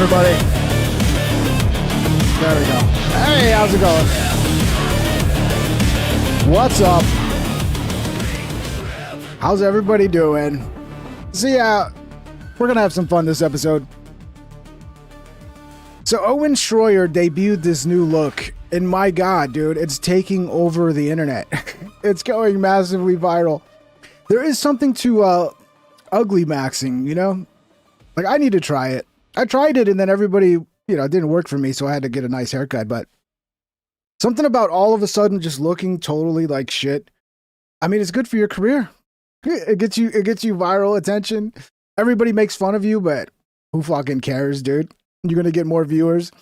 everybody? There we go. Hey, how's it going? What's up? How's everybody doing? So yeah, we're gonna have some fun this episode. So Owen Shroyer debuted this new look, and my god, dude, it's taking over the internet. It's going massively viral. There is something to ugly maxing, you know? Like, I need to try it. I tried it, and then everybody, you know, it didn't work for me, so I had to get a nice haircut, but something about all of a sudden just looking totally like shit. I mean, it's good for your career. It gets you viral attention. Everybody makes fun of you, but who fucking cares, dude? You're gonna get more viewers.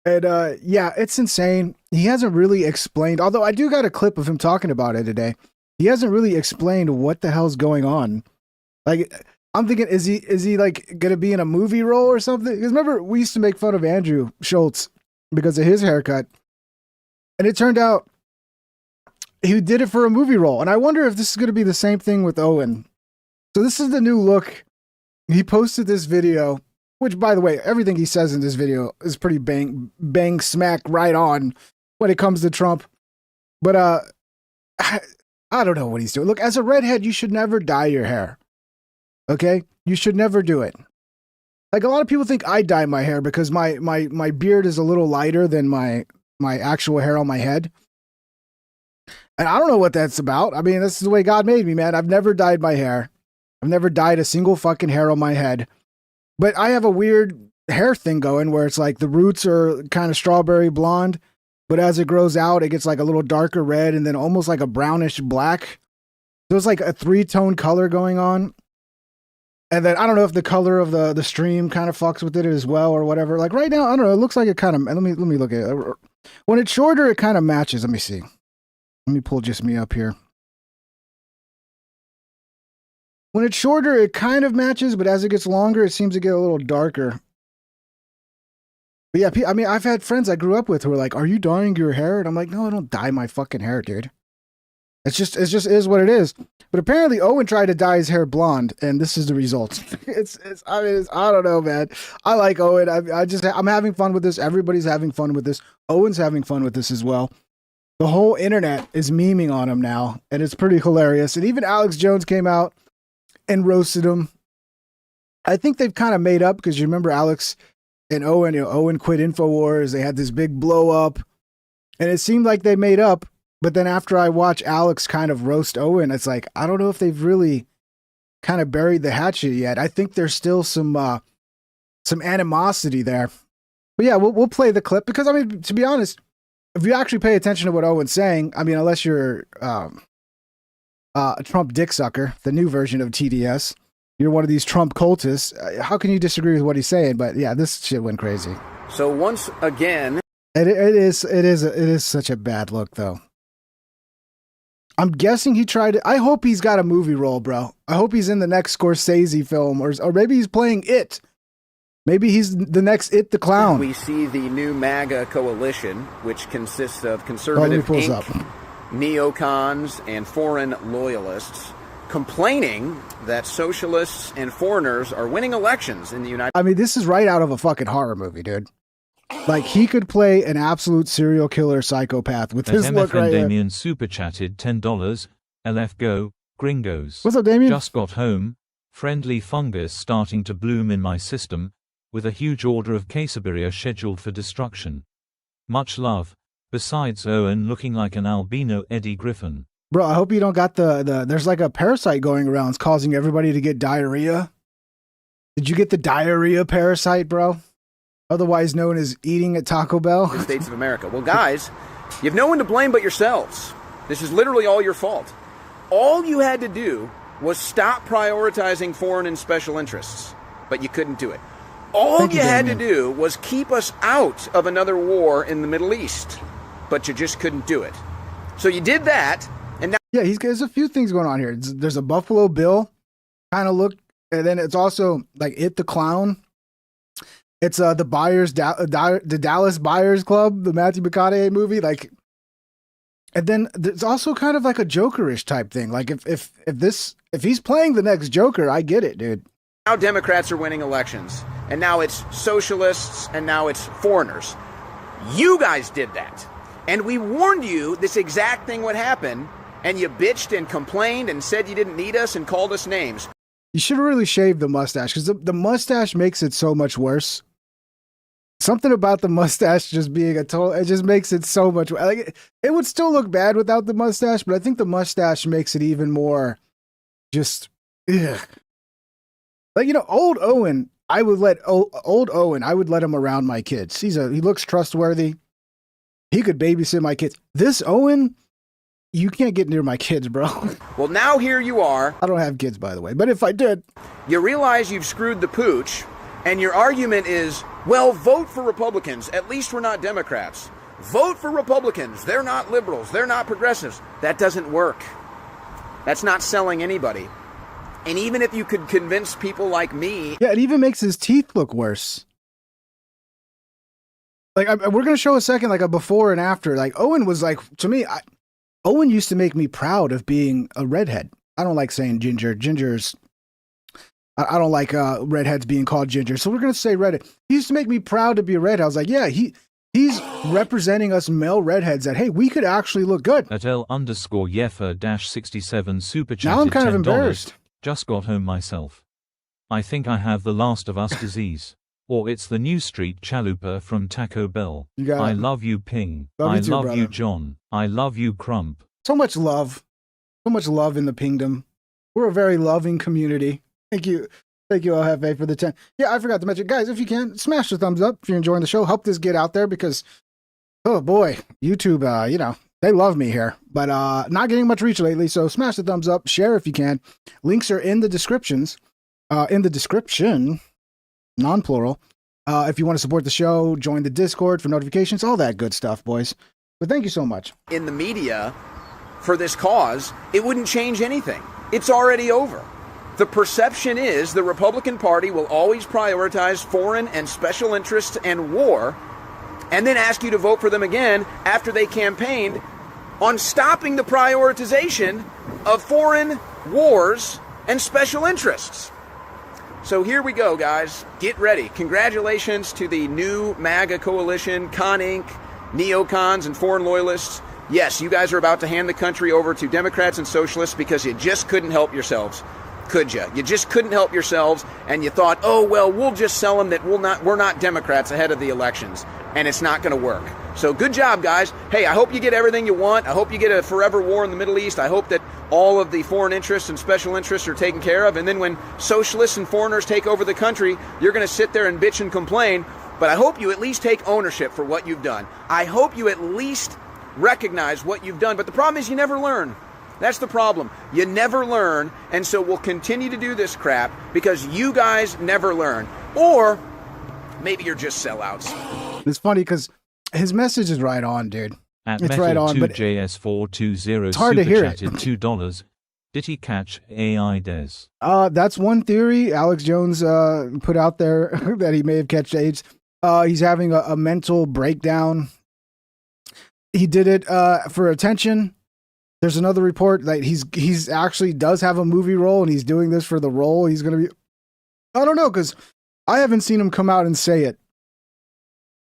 And yeah, it's insane. He hasn't really explained, although I do got a clip of him talking about it today. He hasn't really explained what the hell's going on. Like, I'm thinking, is he like gonna be in a movie role or something? Because remember, we used to make fun of Andrew Schultz because of his haircut. And it turned out he did it for a movie role. And I wonder if this is gonna be the same thing with Owen. So this is the new look. He posted this video, which, by the way, everything he says in this video is pretty bang smack right on when it comes to Trump. But I don't know what he's doing. Look, as a redhead, you should never dye your hair. Okay? You should never do it. Like, a lot of people think I dye my hair because my beard is a little lighter than my actual hair on my head. And I don't know what that's about. I mean, this is the way God made me, man. I've never dyed my hair. I've never dyed a single fucking hair on my head. But I have a weird hair thing going where it's like the roots are kind of strawberry blonde, but as it grows out, it gets like a little darker red and then almost like a brownish black. So it's like a 3-tone color going on. And then I don't know if the color of the stream kind of fucks with it as well or whatever. Like right now, I don't know. It looks like it kind of, let me look at it. When it's shorter, it kind of matches. Let me see. Let me pull just me up here. When it's shorter, it kind of matches, but as it gets longer, it seems to get a little darker. But yeah, I mean, I've had friends I grew up with who are like, "Are you dyeing your hair?" And I'm like, "No, I don't dye my fucking hair, dude. It just is what it is." But apparently, Owen tried to dye his hair blonde, and this is the result. I don't know, man. I like Owen. I'm having fun with this. Everybody's having fun with this. Owen's having fun with this as well. The whole internet is memeing on him now, and it's pretty hilarious. And even Alex Jones came out and roasted him. I think they've kind of made up because you remember Alex and Owen, you know, Owen quit Infowars. They had this big blow up and it seemed like they made up. But then after I watch Alex kind of roast Owen, it's like, I don't know if they've really kind of buried the hatchet yet. I think there's still some animosity there. But yeah, we'll play the clip because, I mean, to be honest, if you actually pay attention to what Owen's saying, I mean, unless you're, a Trump dick sucker, the new version of TDS. You're one of these Trump cultists. How can you disagree with what he's saying? But yeah, this shit went crazy. So once again, it is such a bad look, though. I'm guessing he tried to. I hope he's got a movie role, bro. I hope he's in the next Scorsese film, or maybe he's playing It. Maybe he's the next It the Clown. We see the new MAGA coalition, which consists of conservative neocons and foreign loyalists, complaining that socialists and foreigners are winning elections in the United States. I mean, this is right out of a fucking horror movie, dude. Like, he could play an absolute serial killer psychopath with his look right here. Damien super chatted $10. LF go, gringos. What's up, Damien? Just got home. Friendly fungus starting to bloom in my system, with a huge order of quesabiria scheduled for destruction. Much love. Besides Owen looking like an albino Eddie Griffin. Bro, I hope you don't got there's like a parasite going around. It's causing everybody to get diarrhea. Did you get the diarrhea parasite, bro? Otherwise known as eating at Taco Bell? States of America. Well, guys, you have no one to blame but yourselves. This is literally all your fault. All you had to do was stop prioritizing foreign and special interests, but you couldn't do it. All you had to do was keep us out of another war in the Middle East, but you just couldn't do it. So you did that, and now... Yeah, there's a few things going on here. There's a Buffalo Bill kind of look, and then it's also like It the Clown. It's the Dallas Buyers Club, the Matthew McConaughey movie, like, and then there's also kind of like a Jokerish type thing. Like if he's playing the next Joker, I get it, dude. Now Democrats are winning elections. and now it's socialists, and now it's foreigners. You guys did that. And we warned you this exact thing would happen, and you bitched and complained and said you didn't need us and called us names. You should really shave the mustache, because the mustache makes it so much worse. Something about the mustache just being it just makes it so much like it would still look bad without the mustache, but I think the mustache makes it even more just ugh. Like, old Owen, I would let him around my kids. He looks trustworthy. He could babysit my kids. This Owen, you can't get near my kids, bro. Well, now here you are. I don't have kids, by the way, but if I did. You realize you've screwed the pooch, and your argument is, well, vote for Republicans. At least we're not Democrats. Vote for Republicans. They're not liberals. They're not progressives. That doesn't work. That's not selling anybody. And even if you could convince people like me... Yeah, it even makes his teeth look worse. Like, we're going to show a second, like, a before and after. Like, Owen was like, to me, Owen used to make me proud of being a redhead. I don't like saying ginger. I don't like redheads being called ginger. So we're going to say redhead. He used to make me proud to be a redhead. I was like, yeah, he's representing us male redheads that, hey, we could actually look good. At L_Yeffer-67 super chatted Now I'm kind of $10. embarrassed. Just got home myself. I think I have the Last of Us disease. Or it's the new street chalupa from Taco Bell. I love you, Ping. I love you, John. I love you, Crump. So much love. So much love in the pingdom. We're a very loving community. Thank you. Thank you, LFA, for the 10. Yeah, I forgot to mention. Guys, if you can, smash the thumbs up if you're enjoying the show. Help this get out there because, oh boy, YouTube, they love me here. But not getting much reach lately, so smash the thumbs up. Share if you can. Links are in the descriptions. In the description, non-plural. If you want to support the show, join the Discord for notifications, all that good stuff, boys. But thank you so much. In the media for this cause, it wouldn't change anything. It's already over. The perception is the Republican Party will always prioritize foreign and special interests and war, and then ask you to vote for them again after they campaigned on stopping the prioritization of foreign wars and special interests. So here we go, guys. Get ready. Congratulations to the new MAGA coalition, Con Inc., neocons, and foreign loyalists. Yes, you guys are about to hand the country over to Democrats and socialists because you just couldn't help yourselves. Could you? You just couldn't help yourselves, and you thought, oh, well, we'll just sell them that we're not Democrats ahead of the elections, and it's not going to work. So good job, guys. Hey, I hope you get everything you want. I hope you get a forever war in the Middle East. I hope that all of the foreign interests and special interests are taken care of, and then when socialists and foreigners take over the country, you're going to sit there and bitch and complain, but I hope you at least take ownership for what you've done. I hope you at least recognize what you've done, but the problem is you never learn. That's the problem. You never learn, and so we'll continue to do this crap because you guys never learn. Or maybe you're just sellouts. It's funny because his message is right on, dude. At it's right on, but JS420 it's hard to hear it. $2. Did he catch AI Des? That's one theory Alex Jones put out there that he may have catched AIDS. He's having a mental breakdown. He did it for attention. There's another report that he's actually does have a movie role and he's doing this for the role. He's going to be, I don't know, because I haven't seen him come out and say it.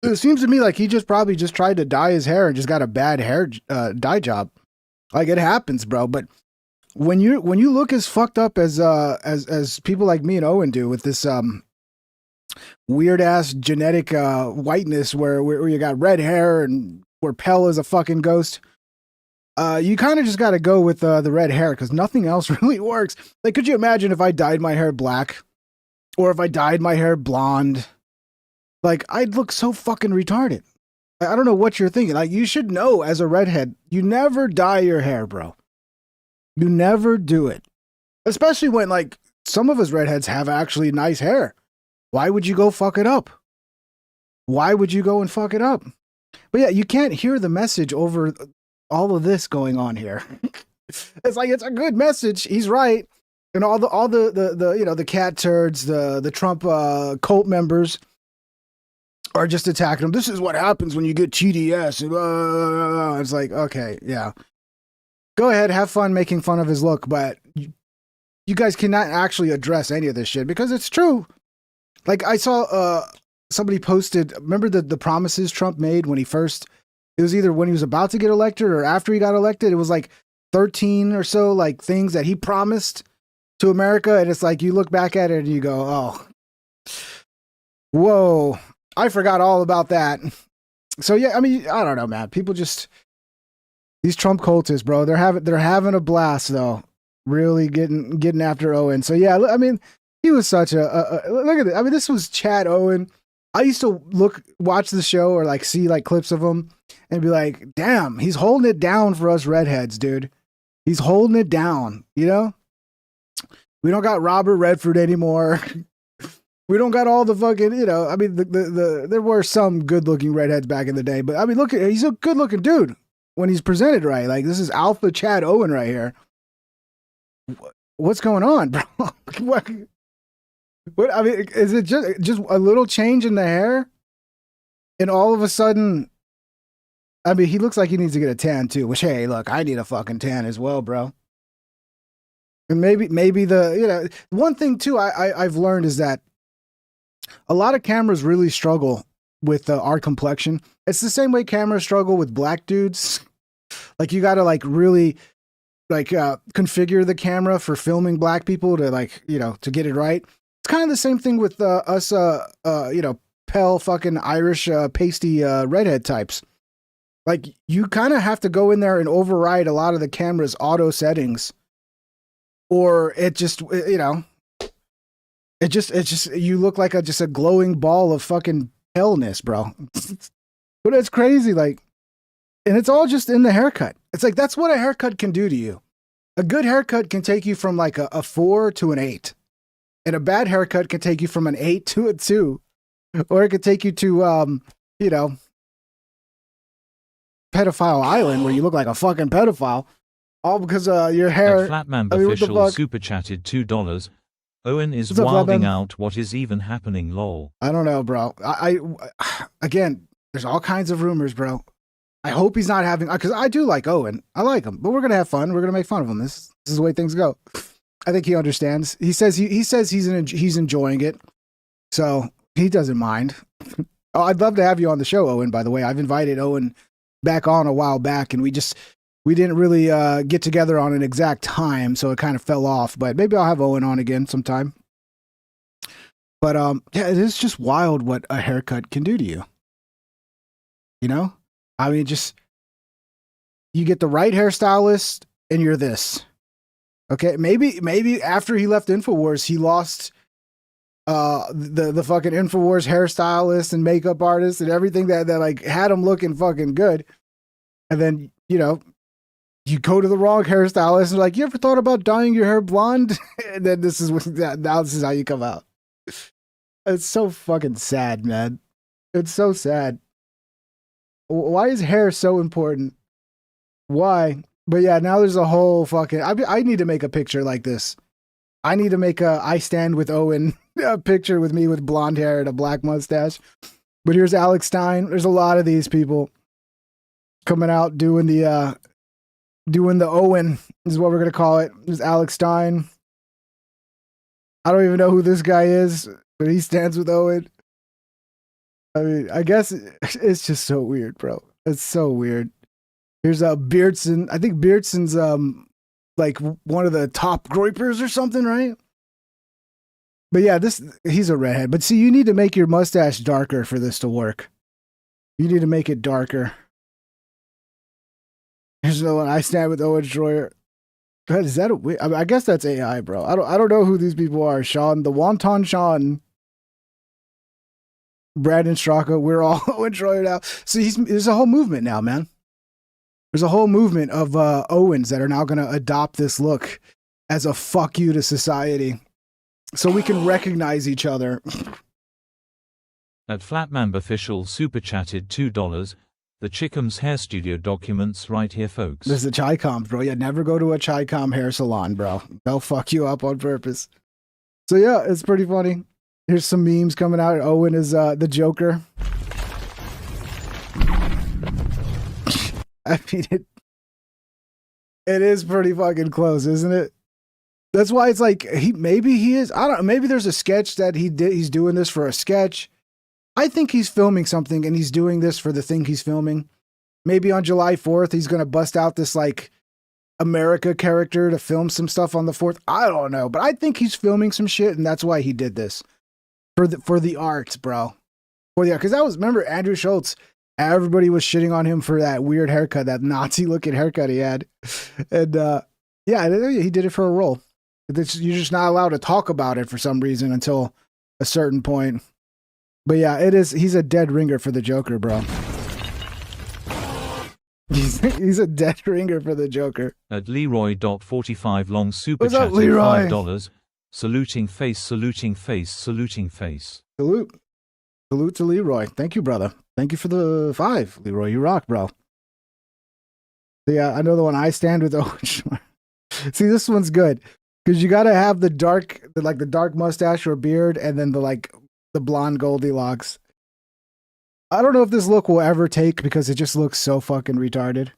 It seems to me like he probably tried to dye his hair and just got a bad hair dye job. Like, it happens, bro. But when you look as fucked up as people like me and Owen do with this weird ass genetic whiteness where you got red hair and where Pell is a fucking ghost. You kind of just got to go with the red hair because nothing else really works. Like, could you imagine if I dyed my hair black or if I dyed my hair blonde? Like, I'd look so fucking retarded. I don't know what you're thinking. Like, you should know as a redhead, you never dye your hair, bro. You never do it. Especially when, like, some of us redheads have actually nice hair. Why would you go fuck it up? Why would you go and fuck it up? But yeah, you can't hear the message over all of this going on here. It's like, it's a good message. He's right. And all the the cat turds, the Trump cult members are just attacking him. This is what happens when you get TDS. It's like, okay, yeah. Go ahead, have fun making fun of his look, but you guys cannot actually address any of this shit because it's true. Like I saw somebody posted, remember the promises Trump made when he first, it was either when he was about to get elected or after he got elected. It was like 13 or so like things that he promised to America. And it's like, you look back at it and you go, oh, whoa, I forgot all about that. So yeah, I mean, I don't know, man. People just, these Trump cultists, bro, they're having a blast though. Really getting after Owen. So yeah, I mean, he was such a look at it. I mean, this was Chad Owen. I used to watch the show or like see like clips of him and be like, damn, he's holding it down for us redheads, dude. He's holding it down, you know? We don't got Robert Redford anymore. We don't got all the fucking, you know, I mean, there were some good looking redheads back in the day, but I mean, look, he's a good looking dude when he's presented right. Like, this is Alpha Chad Owen right here. What's going on, bro? What, I mean, is it just a little change in the hair? And all of a sudden, I mean, he looks like he needs to get a tan too, which, hey, look, I need a fucking tan as well, bro. And maybe the, you know, one thing too, I've learned is that a lot of cameras really struggle with our complexion. It's the same way cameras struggle with black dudes. Like, you got to like really like configure the camera for filming black people to like, you know, to get it right. It's kind of the same thing with us, you know, pale fucking Irish pasty redhead types. Like, you kind of have to go in there and override a lot of the camera's auto settings, or it just, you know, it just you look like just a glowing ball of fucking paleness, bro. But it's crazy, like, and it's all just in the haircut. It's like, that's what a haircut can do to you. A good haircut can take you from like a 4 to an 8. And a bad haircut can take you from an 8 to a 2. Or it could take you to, you know, Pedophile Island, where you look like a fucking pedophile. All because your hair. Flatman official super chatted $2. Owen is wilding out. What is even happening, lol? I don't know, bro. I again, there's all kinds of rumors, bro. I hope he's not having, because I do like Owen. I like him, but we're gonna have fun. We're gonna make fun of him. This is the way things go. I think he understands. He says he's enjoying it, so he doesn't mind. Oh, I'd love to have you on the show, Owen. By the way, I've invited Owen back on a while back, and we didn't really get together on an exact time, so it kind of fell off. But maybe I'll have Owen on again sometime. But yeah, it is just wild what a haircut can do to you. You know? I mean, just, you get the right hairstylist and you're this. Okay, maybe after he left Infowars, he lost the fucking Infowars hairstylist and makeup artist and everything that like had him looking fucking good. And then, you know, you go to the wrong hairstylist and like, you ever thought about dyeing your hair blonde? And then this is how you come out. It's so fucking sad, man. It's so sad. Why is hair so important? Why? But yeah, now there's a whole fucking, I need to make a picture like this. I need to make a I stand with Owen a picture with me with blonde hair and a black mustache. But here's Alex Stein. There's a lot of these people coming out doing the Owen is what we're gonna call it. There's Alex Stein. I don't even know who this guy is, but he stands with Owen. I mean, I guess it's just so weird, bro. It's so weird. Here's Beardson. I think Beardson's like one of the top groypers or something, right? But yeah, he's a redhead. But see, you need to make your mustache darker for this to work. You need to make it darker. Here's another one. I stand with Owen Shroyer. God, is that I guess that's AI, bro. I don't know who these people are. Sean, the Wonton Sean. Brandon Straka, we're all Owen Shroyer now. So there's a whole movement now, man. There's a whole movement of Owens that are now going to adopt this look as a fuck you to society, so we can recognize each other. At Flatman official super chatted $2. The Chickums hair studio documents right here, folks. This is the Chai Coms, bro. Yeah, never go to a Chai Com hair salon, bro. They'll fuck you up on purpose. So yeah, it's pretty funny. Here's some memes coming out. Owen is the Joker. I mean, it is pretty fucking close, isn't it? That's why it's like maybe he is. I don't know. Maybe there's a sketch that he's doing this for a sketch. I think he's filming something and he's doing this for the thing he's filming. Maybe on July 4th, he's going to bust out this like America character to film some stuff on the 4th. I don't know, but I think he's filming some shit and that's why he did this for the art, bro. For the art. Cause that was, remember Andrew Schultz, everybody was shitting on him for that weird haircut, that Nazi looking haircut he had. And, yeah, he did it for a role. You're just not allowed to talk about it for some reason until a certain point. But yeah, he's a dead ringer for the Joker, bro. He's a dead ringer for the Joker. At Leroy.45 long super What's chat up, Leroy? $5. Saluting face, saluting face, saluting face. Salute to Leroy. Thank you, brother. Thank you for the 5, Leroy. You rock, bro. So yeah, I know the one I stand with Owen Shroyer. See, this one's good because you got to have the dark mustache or beard, and then the blonde Goldilocks. I don't know if this look will ever take because it just looks so fucking retarded.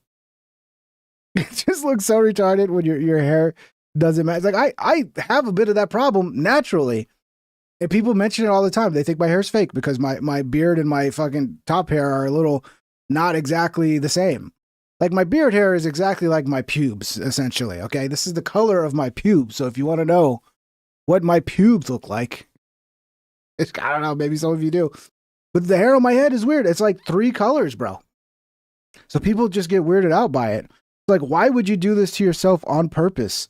It just looks so retarded when your hair doesn't match. Like I have a bit of that problem naturally. And people mention it all the time. They think my hair's fake because my beard and my fucking top hair are a little not exactly the same. Like my beard hair is exactly like my pubes, essentially. Okay, this is the color of my pubes. So if you want to know what my pubes look like, I don't know, maybe some of you do. But the hair on my head is weird. It's like 3 colors, bro. So people just get weirded out by it. Like, why would you do this to yourself on purpose?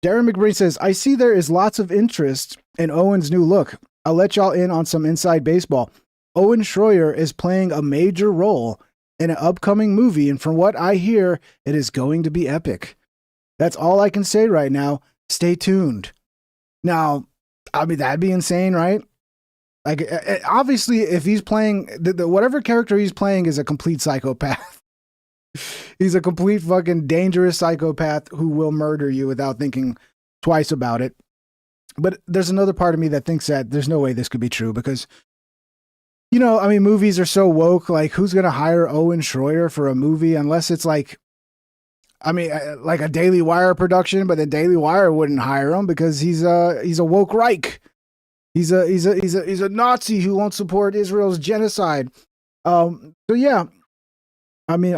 Darren McBreen says, I see there is lots of interest in Owen's new look. I'll let y'all in on some inside baseball. Owen Shroyer is playing a major role in an upcoming movie, and from what I hear, it is going to be epic. That's all I can say right now. Stay tuned. Now, I mean, that'd be insane, right? Like, obviously, if he's playing, whatever character he's playing is a complete psychopath. He's a complete fucking dangerous psychopath who will murder you without thinking twice about it. But there's another part of me that thinks that there's no way this could be true because, you know, I mean, movies are so woke. Like, who's going to hire Owen Shroyer for a movie unless it's like, I mean, like a Daily Wire production, but the Daily Wire wouldn't hire him because he's a woke Reich. He's a Nazi who won't support Israel's genocide. So yeah, I mean,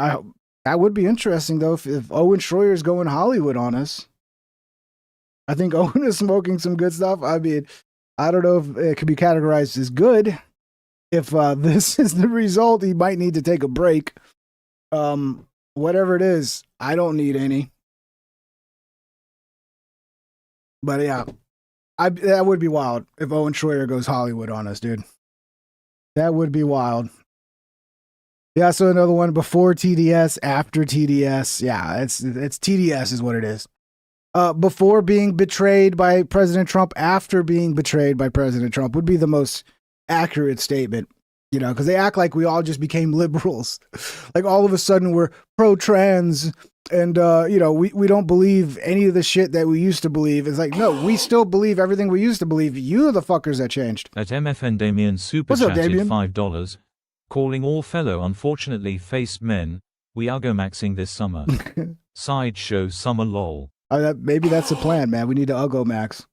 that would be interesting though if Owen Shroyer is going Hollywood on us. I think Owen is smoking some good stuff. I mean, I don't know if it could be categorized as good. If this is the result, he might need to take a break. Whatever it is, I don't need any. But yeah. That would be wild if Owen Shroyer goes Hollywood on us, dude. That would be wild. Yeah, so another one before TDS, after TDS. Yeah, it's TDS is what it is. Before being betrayed by President Trump, after being betrayed by President Trump would be the most accurate statement, you know, because they act like we all just became liberals. Like all of a sudden we're pro-trans and, you know, we don't believe any of the shit that we used to believe. It's like, no, we still believe everything we used to believe. You are the fuckers that changed. At MFN Damien super What's up, chatted Damien? $5. Calling all fellow unfortunately faced men, we are go maxing this summer. Sideshow summer lol. Maybe that's the plan, man. We need to Uggo Max.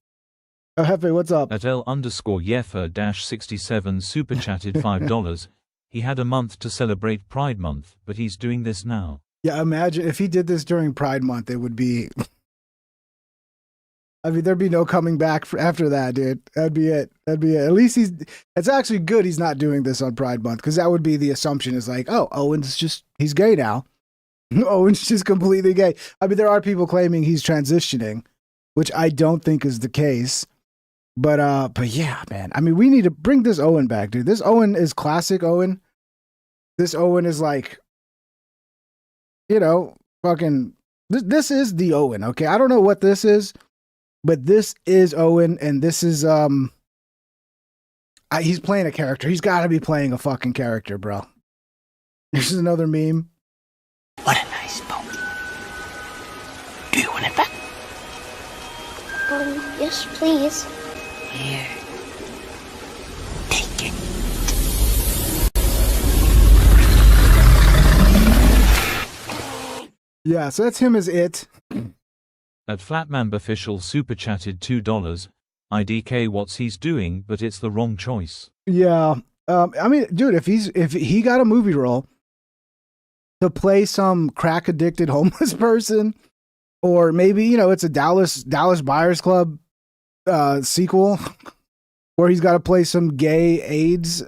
Oh, Hefe, what's up? At L_Yeffer-67 super chatted $5. He had a month to celebrate Pride Month, but he's doing this now. Yeah, imagine if he did this during Pride Month, it would be... I mean, there'd be no coming back after that, dude. That'd be it. At least it's actually good he's not doing this on Pride Month, because that would be the assumption is like, oh, he's gay now. Owen's just completely gay. I mean, there are people claiming he's transitioning, which I don't think is the case. But yeah, man. I mean, we need to bring this Owen back, dude. This Owen is classic Owen. This Owen is like, you know, fucking. This is the Owen. Okay, I don't know what this is, but this is Owen, and this is he's playing a character. He's got to be playing a fucking character, bro. This is another meme. What a nice boat. Do you want it back? Yes, please. Here. Take it. Yeah, so that's him as it. At Flatman Official super chatted $2. IDK what's he's doing, but it's the wrong choice. Yeah. I mean, dude, if he got a movie role to play some crack addicted homeless person, or maybe, it's a Dallas Buyers Club sequel where he's got to play some gay AIDS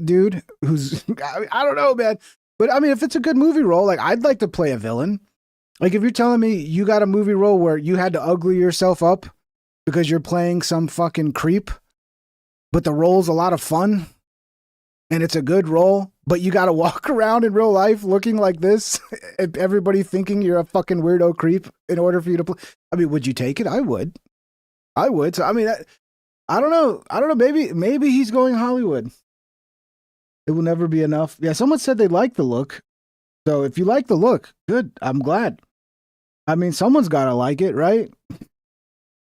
dude who's I don't know, man. But I mean, if it's a good movie role, like I'd like to play a villain. Like if you're telling me you got a movie role where you had to ugly yourself up because you're playing some fucking creep, but the role's a lot of fun and it's a good role, but you got to walk around in real life looking like this and everybody thinking you're a fucking weirdo creep in order for you to play. I mean, would you take it? I would. So, I mean, I don't know. Maybe he's going Hollywood. It will never be enough. Yeah, someone said they like the look. So if you like the look, good. I'm glad. I mean, someone's got to like it, right?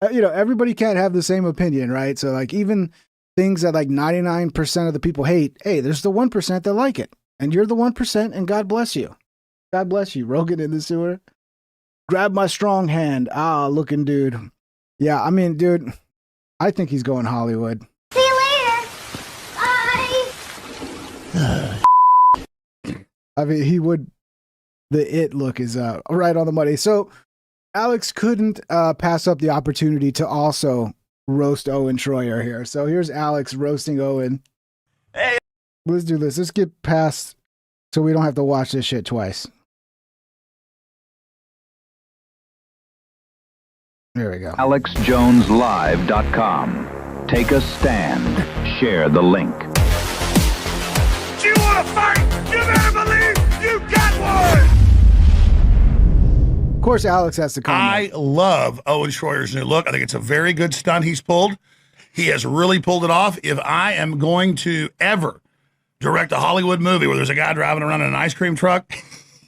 Everybody can't have the same opinion, right? So like even things that like 99% of the people hate, hey, there's the 1% that like it. And you're the 1%, and God bless you. God bless you. Rogan in the sewer. Grab my strong hand. Ah, looking dude. Yeah, I mean, dude, I think he's going Hollywood. See you later. Bye. I mean, he would. The it look is right on the money. So Alex couldn't pass up the opportunity to also roast Owen Shroyer here. So here's Alex roasting Owen. Hey, let's do this. Let's get past so we don't have to watch this shit twice. There we go. AlexJonesLive.com. Take a stand. Share the link. Do you want to fight? You better believe you got one! Of course, Alex has to comment. I love Owen Shroyer's new look. I think it's a very good stunt he's pulled. He has really pulled it off. If I am going to ever direct a Hollywood movie where there's a guy driving around in an ice cream truck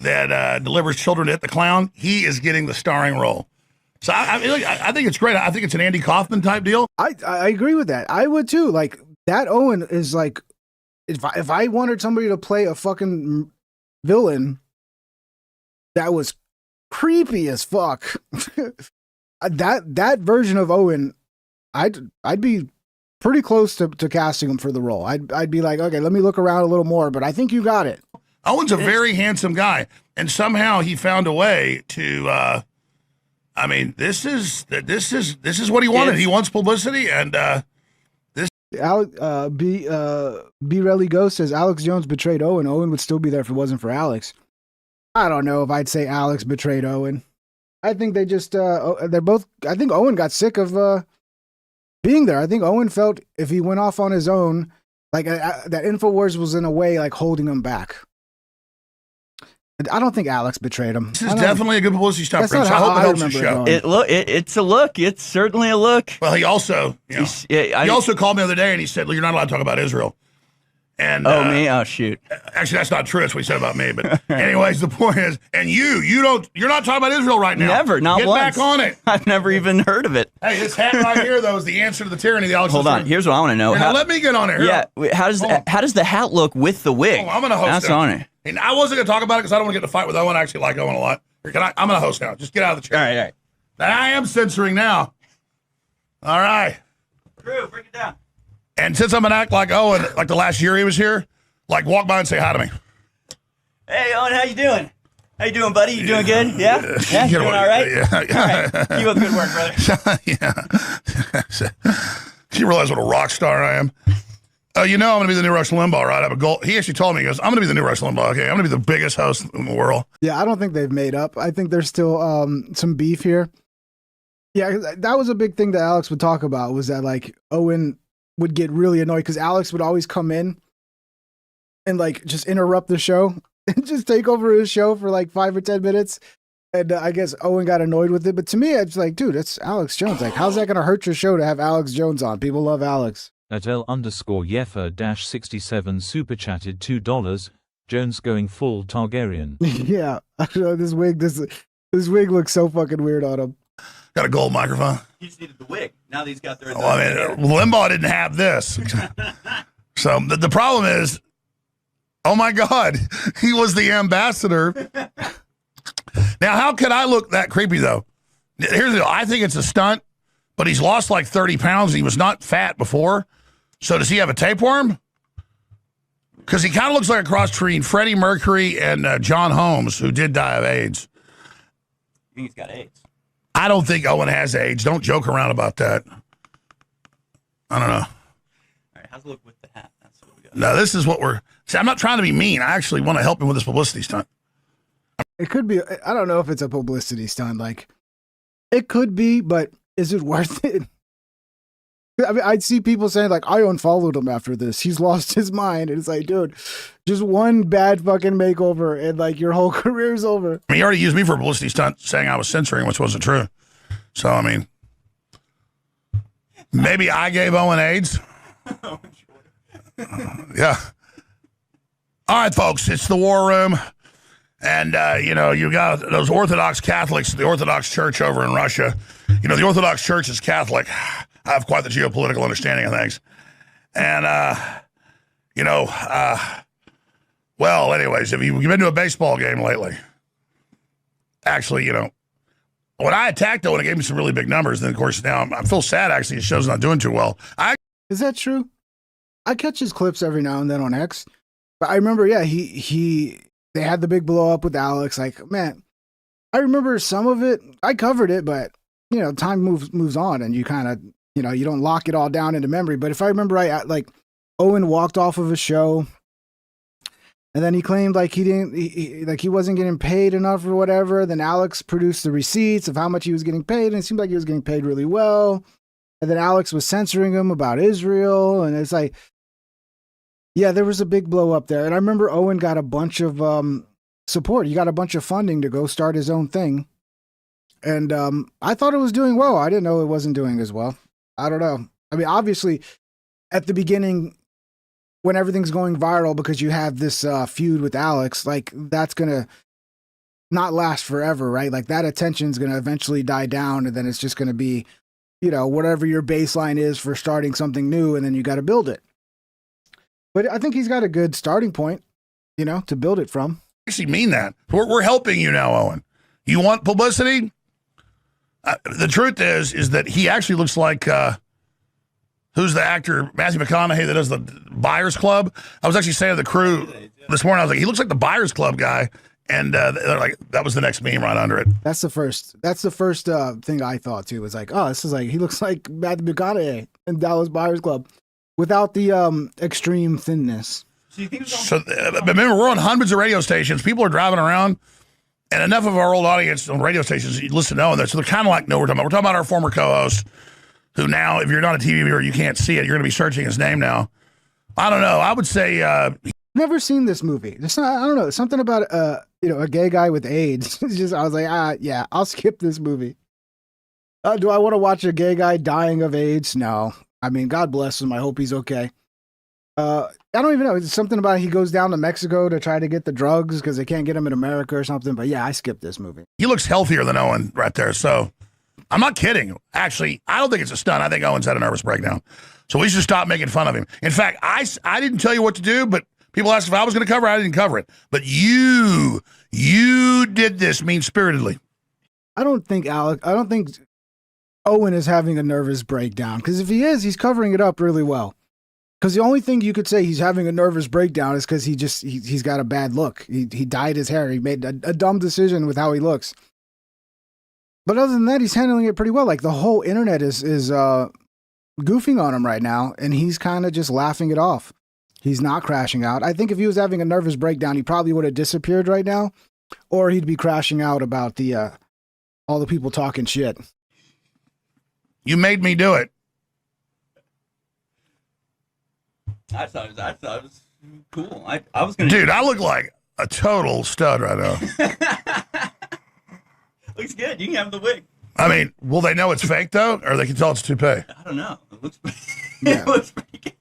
that delivers children to Hit the Clown, he is getting the starring role. So I think it's great. I think it's an Andy Kaufman type deal. I agree with that. I would too. Like that Owen is like, if I wanted somebody to play a fucking villain that was creepy as fuck, that version of Owen, I'd be pretty close to casting him for the role. I'd be like, okay, let me look around a little more, but I think you got it. Owen's a very handsome guy, and somehow he found a way to. I mean, this is what he wanted. He wants publicity, and this. B Relly Ghost says Alex Jones betrayed Owen. Owen would still be there if it wasn't for Alex. I don't know if I'd say Alex betrayed Owen. I think they just they're both. I think Owen got sick of being there. I think Owen felt if he went off on his own, like that Infowars was in a way like holding him back. I don't think Alex betrayed him. This is definitely a good publicity stunt, Prince. I hope it helps the show. It's a look. It's certainly a look. Well, he also, he also called me the other day and he said, "You're not allowed to talk about Israel." And me? Oh, shoot. Actually, that's not true. That's what he said about me. But anyways, the point is, and you're not talking about Israel right now. Never, not Get once. back on it. I've never even heard of it. Hey, this hat right here, though, is the answer to the tyranny of the Alex. Hold on. Here's what I want to know. Now, let me get on it. Yeah. How does the hat look with the wig? I'm going to host That's it. on it. And I wasn't going to talk about it because I don't want to get in a fight with Owen. I actually like Owen a lot. I'm going to host now. Just get out of the chair. All right. I am censoring now. All right. Drew, bring it down. And since I'm going to act like Owen, like the last year he was here, like walk by and say hi to me. Hey, Owen, how you doing? How you doing, buddy? You doing good? Yeah? Yeah? You doing all right? Yeah. All right. Keep up good work, brother. Yeah. Do you realize what a rock star I am? I'm going to be the new Rush Limbaugh, right? I have a goal. He actually told me, he goes, I'm going to be the new Rush Limbaugh, okay? I'm going to be the biggest host in the world. Yeah, I don't think they've made up. I think there's still some beef here. Yeah, that was a big thing that Alex would talk about, was that, like, Owen would get really annoyed because Alex would always come in and, like, just interrupt the show and just take over his show for, like, 5 or 10 minutes. And I guess Owen got annoyed with it. But to me, it's like, dude, it's Alex Jones. Like, how's that going to hurt your show to have Alex Jones on? People love Alex. At L_Yeffa-67 super chatted $2. Jones going full Targaryen. Yeah, this wig looks so fucking weird on him. Got a gold microphone. He just needed the wig. Now that he's got their. Limbaugh didn't have this. So the problem is, oh my God, he was the ambassador. Now, how could I look that creepy though? Here's the deal. I think it's a stunt, but he's lost like 30 pounds. He was not fat before. So does he have a tapeworm? Because he kind of looks like a cross between Freddie Mercury and John Holmes, who did die of AIDS. You think he's got AIDS? I don't think Owen has AIDS. Don't joke around about that. I don't know. All right, how's it look with the hat? That's what we got. No, this is what we're... See, I'm not trying to be mean. I actually want to help him with this publicity stunt. It could be. I don't know if it's a publicity stunt. Like, it could be, but is it worth it? I mean, I'd see people saying, like, I unfollowed him after this. He's lost his mind. And it's like, dude, just one bad fucking makeover and, like, your whole career's over. I mean, he already used me for a publicity stunt saying I was censoring, which wasn't true. So, I mean, maybe I gave Owen AIDS. Yeah. All right, folks, it's the War Room. And, you got those Orthodox Catholics, the Orthodox Church over in Russia. You know, the Orthodox Church is Catholic. I have quite the geopolitical understanding of things. And, well, anyways, have you been to a baseball game lately? Actually, when I attacked Owen, it gave me some really big numbers. And, of course, now I feel sad, actually. His show's not doing too well. Is that true? I catch his clips every now and then on X. But I remember, yeah, they had the big blow up with Alex. Like, man, I remember some of it. I covered it, but, time moves on and you kind of, you don't lock it all down into memory. But if I remember right, like Owen walked off of a show and then he claimed like he wasn't getting paid enough or whatever. Then Alex produced the receipts of how much he was getting paid. And it seemed like he was getting paid really well. And then Alex was censoring him about Israel. And it's like, yeah, there was a big blow up there. And I remember Owen got a bunch of support. He got a bunch of funding to go start his own thing. And I thought it was doing well. I didn't know it wasn't doing as well. I don't know. I mean, obviously, at the beginning, when everything's going viral because you have this feud with Alex, like, that's going to not last forever, right? Like, that attention's going to eventually die down, and then it's just going to be, whatever your baseline is for starting something new, and then you got to build it. But I think he's got a good starting point, to build it from. I actually mean that. We're helping you now, Owen. You want publicity? The truth is that he actually looks like, who's the actor, Matthew McConaughey, that does the Buyers Club? I was actually saying to the crew this morning, I was like, he looks like the Buyers Club guy. And they're like, that was the next meme right under it. That's the first thing I thought, too. Was like, oh, this is like, he looks like Matthew McConaughey in Dallas Buyers Club without the extreme thinness. So remember, we're on hundreds of radio stations. People are driving around. And enough of our old audience on radio stations listen to Owen. So they're kind of like, no, we're talking about our former co-host, who now, if you're not a TV viewer, you can't see it. You're going to be searching his name now. I don't know. I would say... Never seen this movie. I don't know. Something about, a gay guy with AIDS. I was like, yeah, I'll skip this movie. Do I want to watch a gay guy dying of AIDS? No. I mean, God bless him. I hope he's okay. I don't even know. It's something about he goes down to Mexico to try to get the drugs because they can't get him in America or something. But yeah, I skipped this movie. He looks healthier than Owen right there. So I'm not kidding. Actually, I don't think it's a stunt. I think Owen's had a nervous breakdown. So we should stop making fun of him. In fact, I didn't tell you what to do, but people asked if I was going to cover it. I didn't cover it. But you did this mean-spiritedly. I don't think Owen is having a nervous breakdown. Because if he is, he's covering it up really well. Because the only thing you could say he's having a nervous breakdown is because he's got a bad look. He dyed his hair. He made a dumb decision with how he looks. But other than that, he's handling it pretty well. Like, the whole internet is goofing on him right now, and he's kind of just laughing it off. He's not crashing out. I think if he was having a nervous breakdown, he probably would have disappeared right now, or he'd be crashing out about all the people talking shit. You made me do it. I thought it was cool. I was gonna. Dude, I look like a total stud right now. Looks good. You can have the wig. I mean, will they know it's fake though, or they can tell it's toupee? I don't know. It looks. Yeah. It looks pretty good.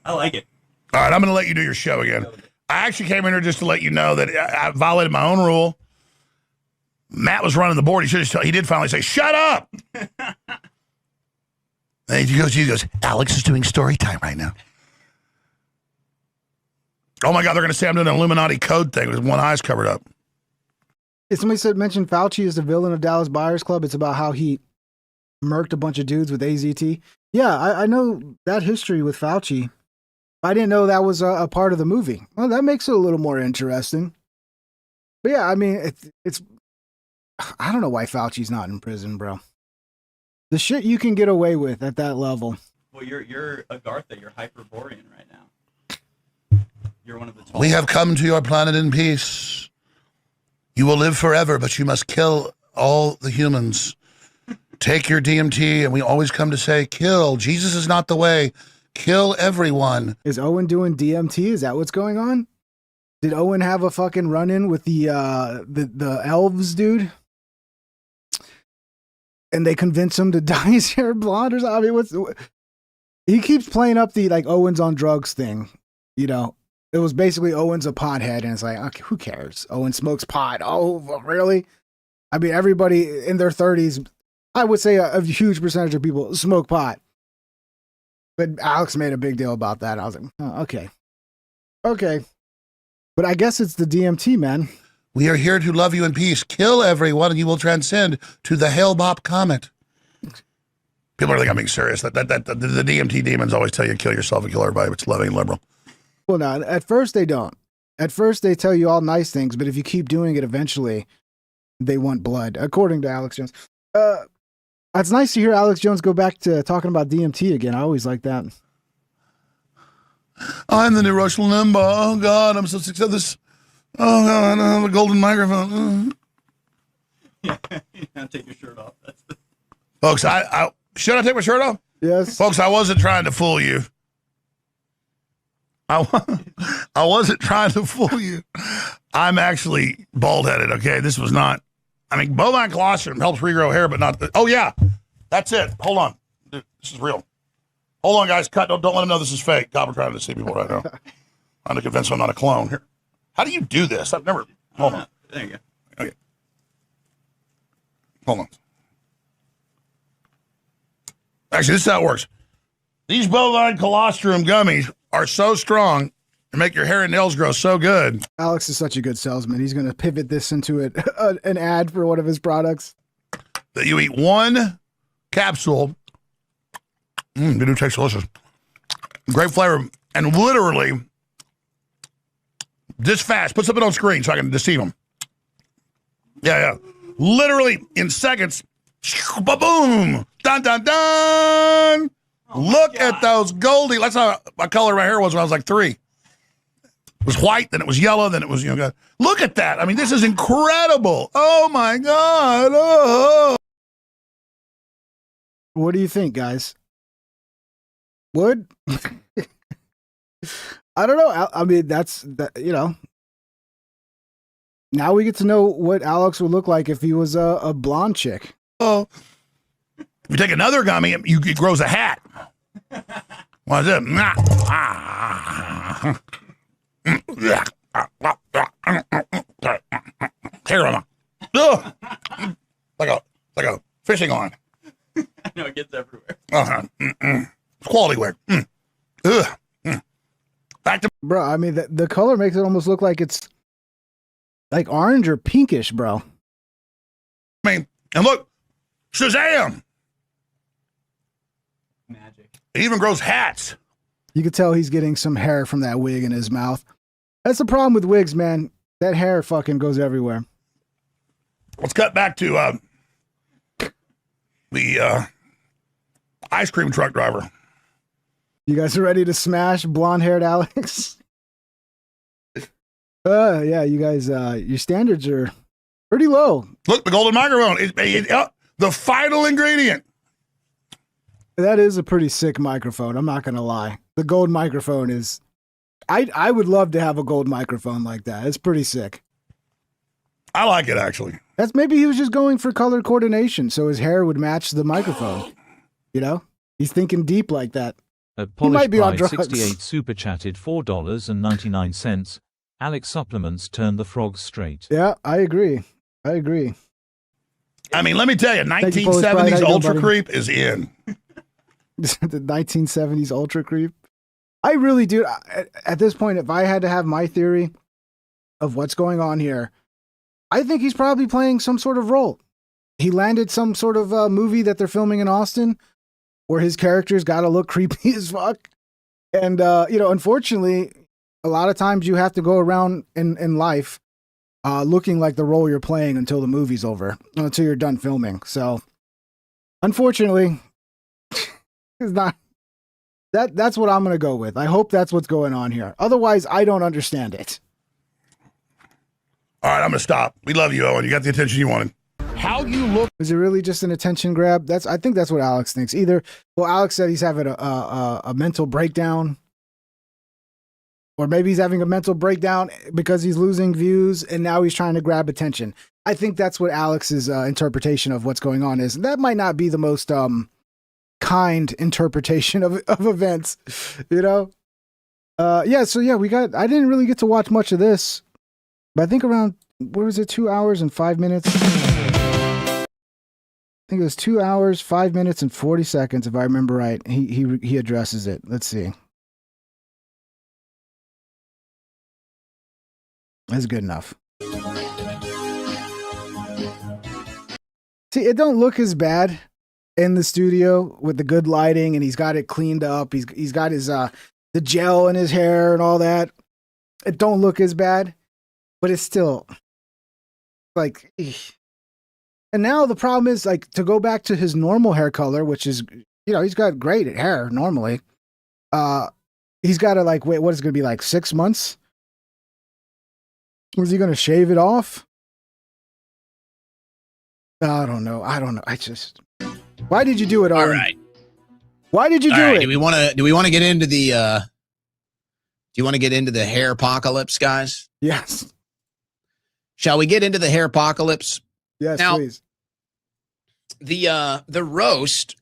I like it. All right, I'm going to let you do your show again. I actually came in here just to let you know that I violated my own rule. Matt was running the board. He did finally say, "Shut up." And he goes, "Alex is doing story time right now." Oh my God, they're going to say I'm doing an Illuminati code thing with one eye's covered up. If somebody mentioned Fauci is the villain of Dallas Buyers Club. It's about how he murked a bunch of dudes with AZT. Yeah, I know that history with Fauci. I didn't know that was a part of the movie. Well, that makes it a little more interesting. But yeah, I mean, it's I don't know why Fauci's not in prison, bro. The shit you can get away with at that level. Well, you're Agartha. You're Hyperborean right now. You're one of the tall. We have come to your planet in peace. You will live forever, but you must kill all the humans. Take your DMT, and we always come to say, kill. Jesus is not the way. Kill everyone. Is Owen doing DMT? Is that what's going on? Did Owen have a fucking run-in with the elves, dude? And they convince him to dye his hair blonde or something? I mean, he keeps playing up the like Owen's on drugs thing. You know, it was basically Owen's a pothead, and it's like, okay, who cares? Owen smokes pot. Oh, really? I mean, everybody in their 30s, I would say a huge percentage of people smoke pot. But Alex made a big deal about that. I was like, oh, okay. Okay. But I guess it's the DMT, man. We are here to love you in peace. Kill everyone, and you will transcend to the Hale-Bopp comet. People are like, I'm being serious. The DMT demons always tell you to kill yourself and kill everybody. It's loving and liberal. Well, no, at first they don't. At first they tell you all nice things, but if you keep doing it, eventually they want blood, according to Alex Jones. It's nice to hear Alex Jones go back to talking about DMT again. I always like that. I'm the new Rush Limbaugh. Oh, God, I'm so sick of this. Oh, God, I have a golden microphone. Yeah, take your shirt off. Folks, should I take my shirt off? Yes. Folks, I wasn't trying to fool you. I wasn't trying to fool you. I'm actually bald-headed, okay? This was not... I mean, bovine colostrum helps regrow hair, but not... Oh, yeah. That's it. Hold on. Dude, this is real. Hold on, guys. Cut. Don't let them know this is fake. God, we're trying to see people right now. I'm to convince I'm not a clone. Here. How do you do this? I've never... Hold on. There you go. Okay. Hold on. Actually, this is how it works. These bovine colostrum gummies are so strong and make your hair and nails grow so good. Alex is such a good salesman. He's going to pivot this into an ad for one of his products. That you eat one capsule. They do taste delicious. Great flavor. And literally, this fast. Put something on screen so I can deceive them. Yeah. Literally, in seconds, boom, dun, dun, dun. Look at those Goldie. That's how my color my hair was when I was like 3. It was white, then it was yellow, then it was, look at that. I mean, this is incredible. Oh, my God. Oh. What do you think, guys? Would? I don't know. I mean, now we get to know what Alex would look like if he was a blonde chick. Oh. If you take another gummy, it grows a hat. What is it? Here on like a fishing line. I know it gets everywhere. It's quality wear. Back to bro. I mean, the color makes it almost look like it's like orange or pinkish, bro. I mean, and look, Shazam! Magic. It even grows hats. You could tell he's getting some hair from that wig in his mouth. That's the problem with wigs, man. That hair fucking goes everywhere. Let's cut back to the ice cream truck driver. You guys are ready to smash blonde-haired Alex? Yeah, you guys, your standards are pretty low. Look, the golden microphone. The final ingredient. That is a pretty sick microphone. I'm not going to lie. The gold microphone is... I would love to have a gold microphone like that. It's pretty sick. I like it, actually. That's maybe he was just going for color coordination so his hair would match the microphone. You know? He's thinking deep like that. He might be on drugs. 68 super chatted $4.99. Alex supplements turn the frogs straight. Yeah, I agree. I mean, let me tell you, 1970s Ultra Creep is in. The 1970s Ultra Creep. I really do. At this point, if I had to have my theory of what's going on here, I think he's probably playing some sort of role. He landed some sort of movie that they're filming in Austin where his character's got to look creepy as fuck. And, unfortunately, a lot of times you have to go around in life looking like the role you're playing until the movie's over, until you're done filming. So, unfortunately, it's not. That's what I'm going to go with. I hope that's what's going on here. Otherwise, I don't understand it. All right, I'm going to stop. We love you, Owen. You got the attention you wanted. How you look. Is it really just an attention grab? I think that's what Alex thinks. Alex said he's having a mental breakdown. Or maybe he's having a mental breakdown because he's losing views and now he's trying to grab attention. I think that's what Alex's interpretation of what's going on is. That might not be the most kind interpretation of events, I didn't really get to watch much of this, but I think around, 2 hours and 5 minutes? I think it was 2 hours, 5 minutes and 40 seconds, if I remember right. He addresses it. Let's see. That's good enough. See, it don't look as bad in the studio with the good lighting, and he's got it cleaned up. He's got his the gel in his hair and all that. It don't look as bad, but it's still like. And now the problem is like to go back to his normal hair color, which is he's got great hair normally. He's got to wait. What is it going to be like 6 months? Was he going to shave it off? I don't know. Why did you do it, Owen? All right. Why did you do it? Do we want to get into the do you want to get into the hair apocalypse, guys? Yes. Shall we get into the hair apocalypse? Yes, now, please. The roast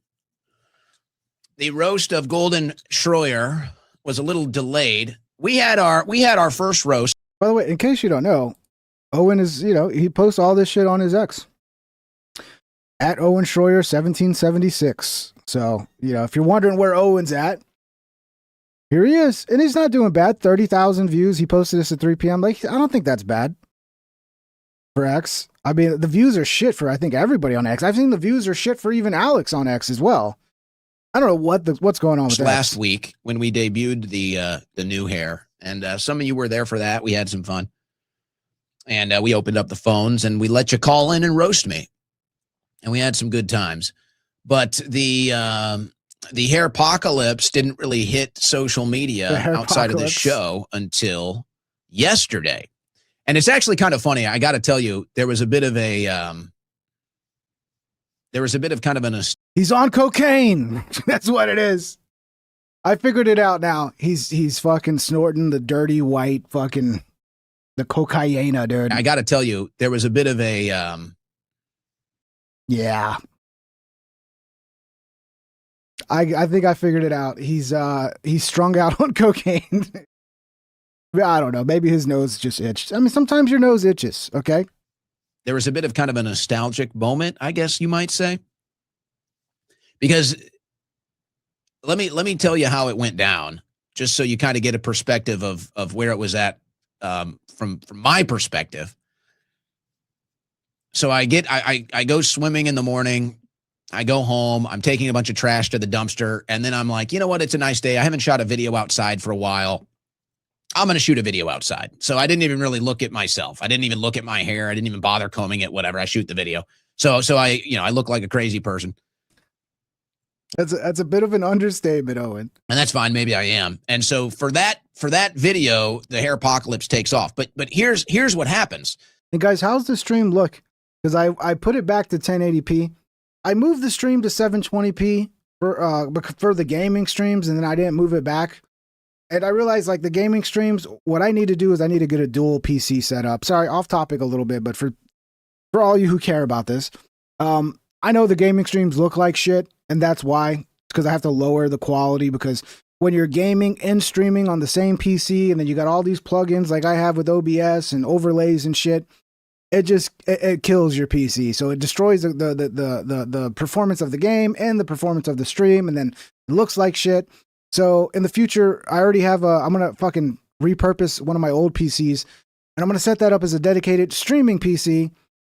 of Golden Shroyer was a little delayed. We had our first roast. By the way, in case you don't know, Owen is, he posts all this shit on his X. At Owen Shroyer 1776. So, if you're wondering where Owen's at, here he is. And he's not doing bad. 30,000 views. He posted this at 3 p.m. I don't think that's bad for X. I mean, the views are shit for, I think, everybody on X. I've seen the views are shit for even Alex on X as well. I don't know what's going on with that. Last week when we debuted the new hair, and some of you were there for that. We had some fun. And we opened up the phones and we let you call in and roast me. And we had some good times. But the hair apocalypse didn't really hit social media outside of the show until yesterday. And it's actually kind of funny. I got to tell you, there was a bit of kind of an. He's on cocaine. That's what it is. I figured it out now. He's fucking snorting the dirty white fucking the cocaina, dude. I got to tell you, there was a bit of a. Yeah. I think I figured it out. He's strung out on cocaine. I don't know. Maybe his nose just itched. I mean, sometimes your nose itches. Okay. There was a bit of kind of a nostalgic moment, I guess you might say, because let me tell you how it went down, just so you kind of get a perspective of where it was at from my perspective. So I go swimming in the morning. I go home. I'm taking a bunch of trash to the dumpster, and then I'm like, you know what? It's a nice day. I haven't shot a video outside for a while. I'm going to shoot a video outside. So I didn't even really look at myself. I didn't even look at my hair. I didn't even bother combing it, whatever. I shoot the video. So I look like a crazy person. That's a bit of an understatement, Owen. And that's fine. Maybe I am. And so for that video, the hair apocalypse takes off. But here's what happens. And guys, how's the stream look? Because I put it back to 1080p. I moved the stream to 720p for the gaming streams, and then I didn't move it back. And I realized, like, the gaming streams, what I need to do is I need to get a dual PC set up. Sorry, off topic a little bit, but for all you who care about this, I know the gaming streams look like shit, and that's why. Because I have to lower the quality, because when you're gaming and streaming on the same PC, and then you got all these plugins like I have with OBS and overlays and shit, it kills your PC. So it destroys the performance of the game and the performance of the stream, and then it looks like shit. So in the future, I already have I'm going to fucking repurpose one of my old PCs And I'm going to set that up as a dedicated streaming PC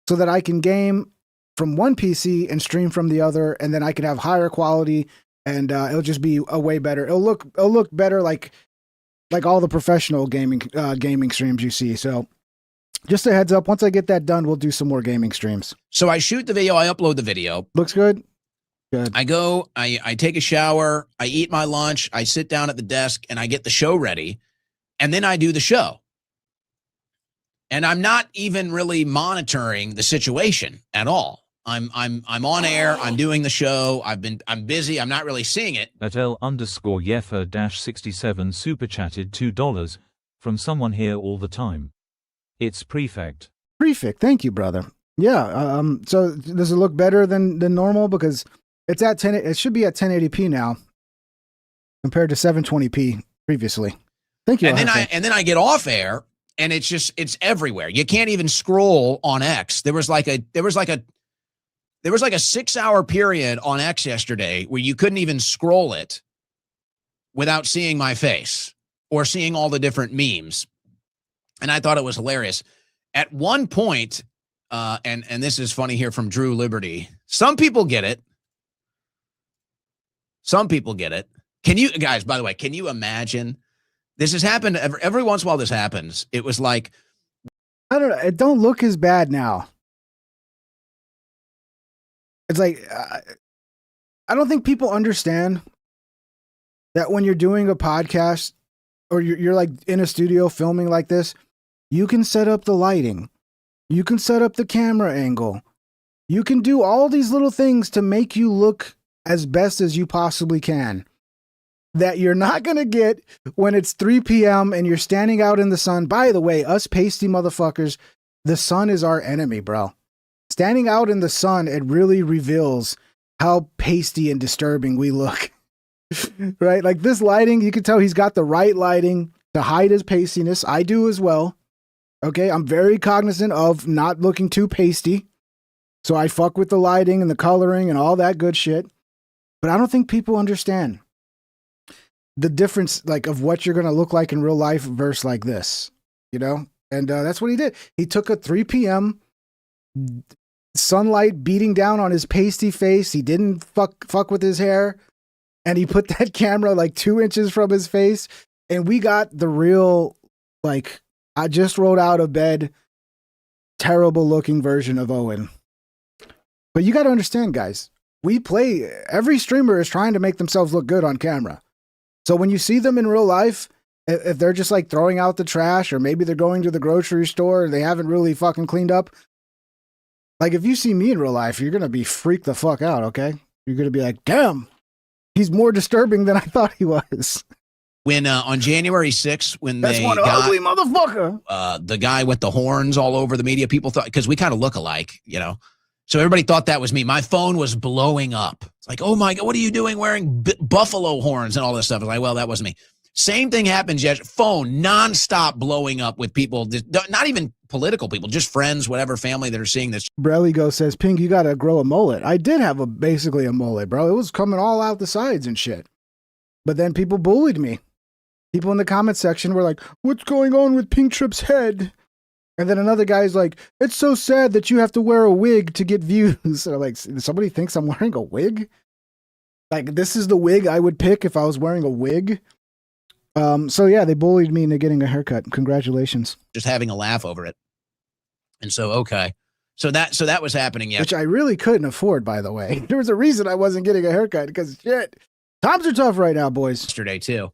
so that I can game from one PC and stream from the other, and then I can have higher quality, and it'll just be a way better. It'll look better like all the professional gaming streams you see. So just a heads up, once I get that done, we'll do some more gaming streams. So I shoot the video, I upload the video. Looks good? Good. I go, I take a shower, I eat my lunch, I sit down at the desk, and I get the show ready, and then I do the show. And I'm not even really monitoring the situation at all. I'm on air. I'm doing the show. I'm busy. I'm not really seeing it. At L_Yeffer-67 super chatted $2 from someone here all the time. It's Prefect. Prefect. Thank you, brother. Yeah. So does it look better than normal? Because it's at 10. It should be at 1080p now compared to 720p previously. Thank you. And then I get off air and it's everywhere. You can't even scroll on X. There was like a 6-hour period on X yesterday where you couldn't even scroll it without seeing my face or seeing all the different memes. And I thought it was hilarious. At one point, and this is funny here from Drew Liberty. Some people get it. Some people get it. Can you guys, by the way, can you imagine? This has happened every once in a while. This happens. It was like, I don't know. It don't look as bad now. It's like, I don't think people understand that when you're doing a podcast or you're like in a studio filming like this, you can set up the lighting. You can set up the camera angle. You can do all these little things to make you look as best as you possibly can. That you're not going to get when it's 3 p.m. and you're standing out in the sun. By the way, us pasty motherfuckers, the sun is our enemy, bro. Standing out in the sun, it really reveals how pasty and disturbing we look. Right? Like this lighting, you can tell he's got the right lighting to hide his pastiness. I do as well. Okay, I'm very cognizant of not looking too pasty. So I fuck with the lighting and the coloring and all that good shit. But I don't think people understand the difference, like, of what you're going to look like in real life versus like this, you know? And that's what he did. He took a 3 p.m. sunlight beating down on his pasty face. He didn't fuck with his hair. And he put that camera like 2 inches from his face. And we got the real, like, I just rolled out of bed, terrible looking version of Owen. But you got to understand, guys, every streamer is trying to make themselves look good on camera. So when you see them in real life, if they're just like throwing out the trash, or maybe they're going to the grocery store and they haven't really fucking cleaned up, like if you see me in real life, you're going to be freaked the fuck out, okay? You're going to be like, damn, he's more disturbing than I thought he was. When on January 6th, when That's they one got ugly motherfucker. The guy with the horns all over the media, people thought, because we kind of look alike, you know? So everybody thought that was me. My phone was blowing up. It's like, oh my God, what are you doing wearing buffalo horns and all this stuff? I was like, well, that wasn't me. Same thing happens. Phone nonstop blowing up with people, not even political people, just friends, whatever, family that are seeing this. Breligo says, Pink, you got to grow a mullet. I did have basically a mullet, bro. It was coming all out the sides and shit. But then people bullied me. People in the comment section were like, what's going on with Pink Trip's head? And then another guy's like, it's so sad that you have to wear a wig to get views. And I'm like, somebody thinks I'm wearing a wig? Like, this is the wig I would pick if I was wearing a wig? So yeah, they bullied me into getting a haircut. Congratulations. Just having a laugh over it. And so, okay. So that was happening yesterday. Which I really couldn't afford, by the way. There was a reason I wasn't getting a haircut, because shit, times are tough right now, boys. Yesterday too.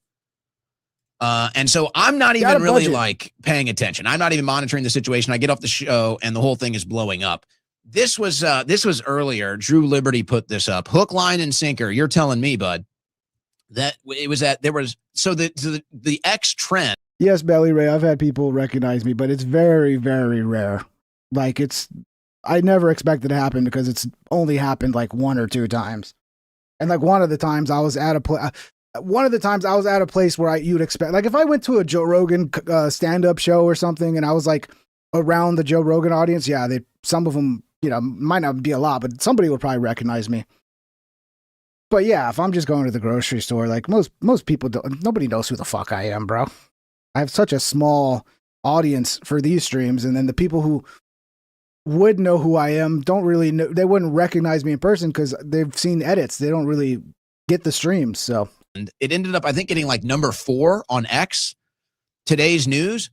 And so I'm not even really like paying attention. I'm not even monitoring the situation. I get off the show and the whole thing is blowing up. This was earlier. Drew Liberty put this up. Hook, line, and sinker. You're telling me, bud, that it was the X trend. Yes, Belly Ray. I've had people recognize me, but it's very, very rare. Like I never expect it to happen, because it's only happened like 1 or 2 times. And like one of the times I was at a place where you'd expect, like if I went to a Joe Rogan stand-up show or something and I was like around the Joe Rogan audience, yeah, some of them, you know, might not be a lot, but somebody would probably recognize me. But yeah, if I'm just going to the grocery store, like most people don't, nobody knows who the fuck I am, bro. I have such a small audience for these streams, and then the people who would know who I am don't really know. They wouldn't recognize me in person because they've seen edits. They don't really get the streams. So and it ended up, I think, getting like number 4 on X. Today's news.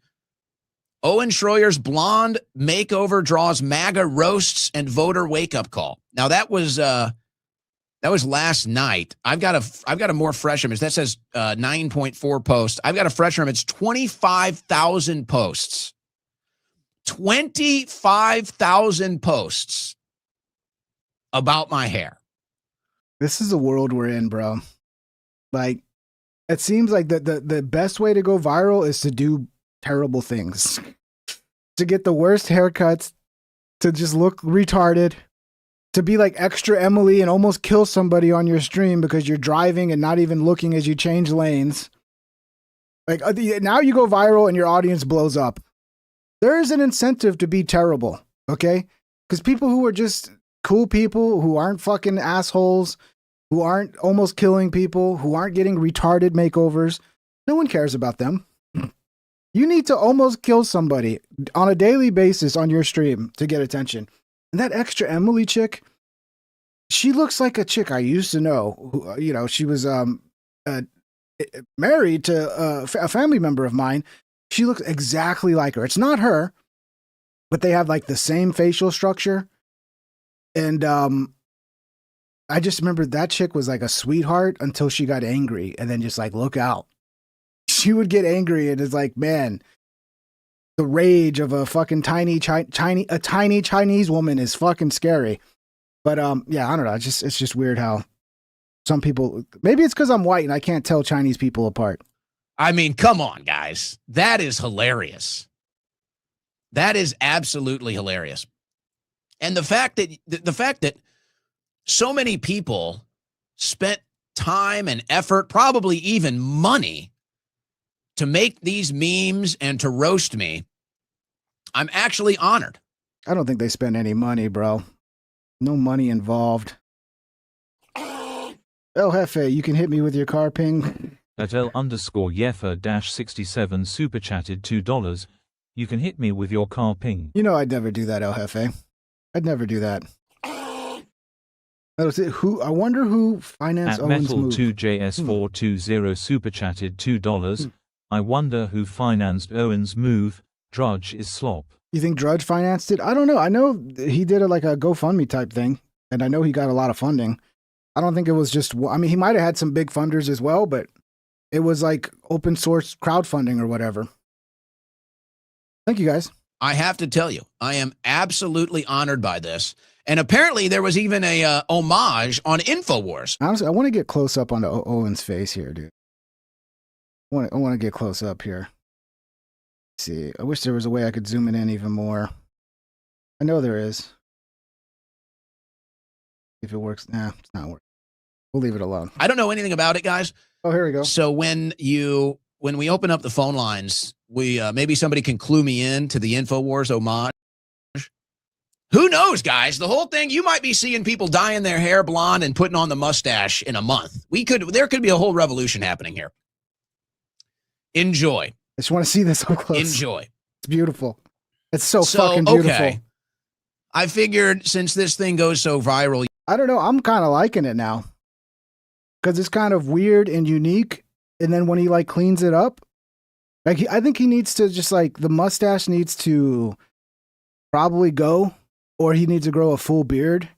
Owen Shroyer's blonde makeover draws MAGA roasts and voter wake-up call. Now that was last night. I've got a more fresh image. That says 9.4 posts. I've got a fresher image. 25,000 posts. 25,000 posts about my hair. this is the world we're in, bro. Like, it seems like the best way to go viral is to do terrible things. To get the worst haircuts, to just look retarded, to be like extra Emily and almost kill somebody on your stream because you're driving and not even looking as you change lanes. Like, now you go viral and your audience blows up. There is an incentive to be terrible, okay? Because people who are just cool people, who aren't fucking assholes, who aren't almost killing people, who aren't getting retarded makeovers, no one cares about them. You need to almost kill somebody on a daily basis on your stream to get attention. And that extra Emily chick, she looks like a chick I used to know. Who, you know, she was married to a family member of mine. She looks exactly like her. It's not her, but they have like the same facial structure. And I just remember that chick was like a sweetheart until she got angry, and then just like, look out. She would get angry, and it's like, man, the rage of a fucking tiny Chinese woman is fucking scary. But yeah, I don't know. It's just weird how some people, maybe it's because I'm white and I can't tell Chinese people apart. I mean, come on, guys. That is hilarious. That is absolutely hilarious. And the fact that so many people spent time and effort, probably even money, to make these memes and to roast me, I'm actually honored. I don't think they spent any money, bro. No money involved. El Jefe, you can hit me with your car ping. At L_Yefa-67 super chatted $2. You can hit me with your car ping. You know I'd never do that, El Jefe. I'd never do that. That was it. I wonder who financed At Owen's move. Metal2JS420 super chatted $2. I wonder who financed Owen's move. Drudge is slop. You think Drudge financed it? I don't know. I know he did like a GoFundMe type thing, and I know he got a lot of funding. I don't think it was just, I mean, he might have had some big funders as well, but it was like open source crowdfunding or whatever. Thank you, guys. I have to tell you, I am absolutely honored by this. And apparently there was even a homage on Infowars. Honestly, I want to get close up on Owen's face here, dude. I want to get close up here. Let's see. I wish there was a way I could zoom it in even more. I know there is. If it works. Nah, it's not working. We'll leave it alone. I don't know anything about it, guys. Oh, here we go. So when we open up the phone lines, we maybe somebody can clue me in to the Infowars homage. Who knows, guys? The whole thing, you might be seeing people dyeing their hair blonde and putting on the mustache in a month. There could be a whole revolution happening here. Enjoy. I just want to see this up close. Enjoy. It's beautiful. It's so fucking beautiful. Okay. I figured since this thing goes so viral. I don't know. I'm kind of liking it now. Because it's kind of weird and unique. And then when he like cleans it up, like I think he needs to just like, the mustache needs to probably go, or he needs to grow a full beard.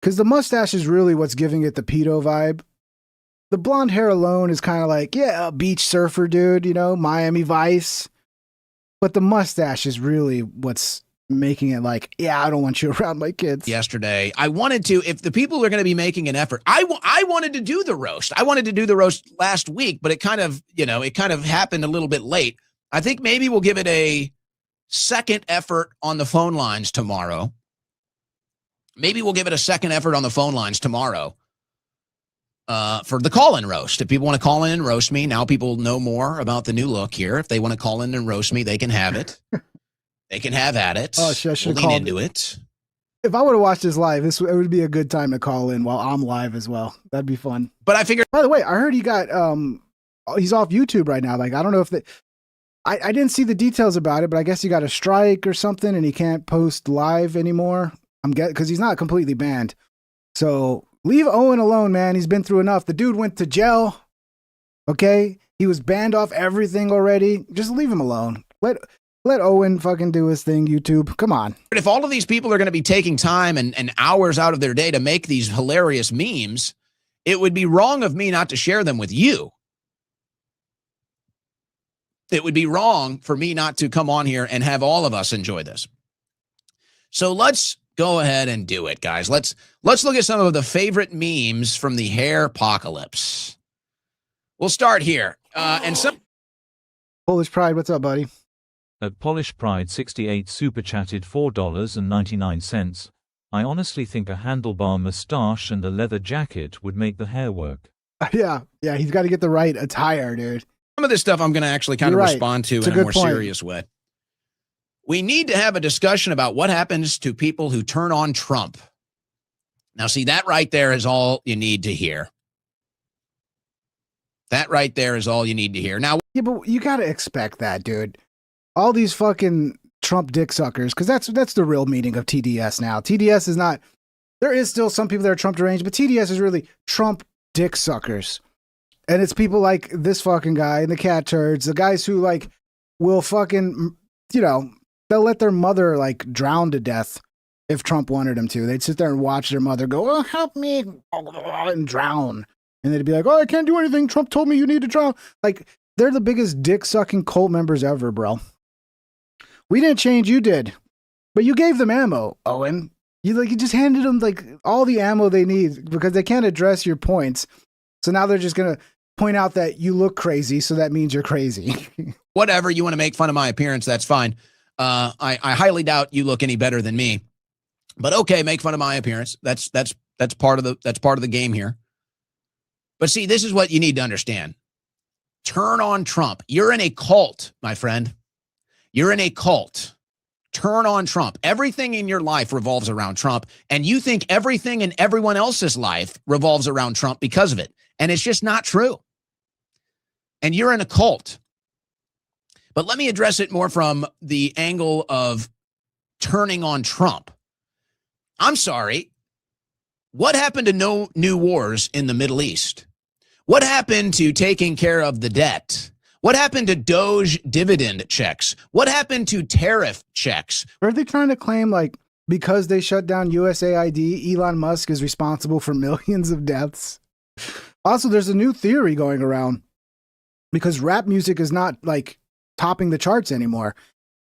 Because the mustache is really what's giving it the pedo vibe. The blonde hair alone is kind of like, yeah, a beach surfer dude, you know, Miami Vice. But the mustache is really what's making it like, yeah, I don't want you around my kids. Yesterday, I wanted to, if the people are going to be making an effort, I wanted to do the roast. I wanted to do the roast last week, but it kind of happened a little bit late. I think maybe we'll give it a second effort on the phone lines tomorrow. For the call-in roast. If people want to call in and roast me, now people know more about the new look here. If they want to call in and roast me, they can have it. They can have at it. Oh, shit, I should we'll lean into it. If I would have watched this live, it would be a good time to call in while I'm live as well. That'd be fun. But I figured. By the way, I heard he got he's off YouTube right now. Like, I don't know if I didn't see the details about it, but I guess he got a strike or something and he can't post live anymore. Because he's not completely banned. So leave Owen alone, man. He's been through enough. The dude went to jail. Okay? He was banned off everything already. Just leave him alone. Let Owen fucking do his thing, YouTube. Come on. But if all of these people are going to be taking time and hours out of their day to make these hilarious memes, it would be wrong of me not to share them with you. It would be wrong for me not to come on here and have all of us enjoy this. So let's go ahead and do it, guys. Let's look at some of the favorite memes from the hair apocalypse. We'll start here. Polish Pride, what's up, buddy? At Polish Pride 68 super chatted $4.99. I honestly think a handlebar mustache and a leather jacket would make the hair work. Yeah, he's got to get the right attire, dude. Some of this stuff I'm going to actually kind of respond to in a more serious way. We need to have a discussion about what happens to people who turn on Trump. Now, see, that right there is all you need to hear. That right there is all you need to hear. Now, yeah, but you got to expect that, dude. All these fucking Trump dick suckers, because that's the real meaning of TDS now. TDS is not, there is still some people that are Trump deranged, but TDS is really Trump dick suckers. And it's people like this fucking guy and the cat turds, the guys who like will fucking, they'll let their mother like drown to death if Trump wanted them to. They'd sit there and watch their mother go, oh, help me, and drown. And they'd be like, oh, I can't do anything. Trump told me you need to drown. Like, they're the biggest dick sucking cult members ever, bro. We didn't change, you did. But you gave them ammo, Owen. You just handed them like all the ammo they need because they can't address your points. So now they're just going to point out that you look crazy, so that means you're crazy. Whatever, you want to make fun of my appearance, that's fine. I highly doubt you look any better than me. But okay, make fun of my appearance. That's part of the game here. But see, this is what you need to understand. Turn on Trump. You're in a cult, my friend. You're in a cult. Turn on Trump. Everything in your life revolves around Trump, and you think everything in everyone else's life revolves around Trump because of it. And it's just not true. And you're in a cult. But let me address it more from the angle of turning on Trump. I'm sorry. What happened to no new wars in the Middle East? What happened to taking care of the debt? What happened to Doge dividend checks? What happened to tariff checks? Are they trying to claim, like, because they shut down USAID, Elon Musk is responsible for millions of deaths? Also, there's a new theory going around because rap music is not, like, topping the charts anymore.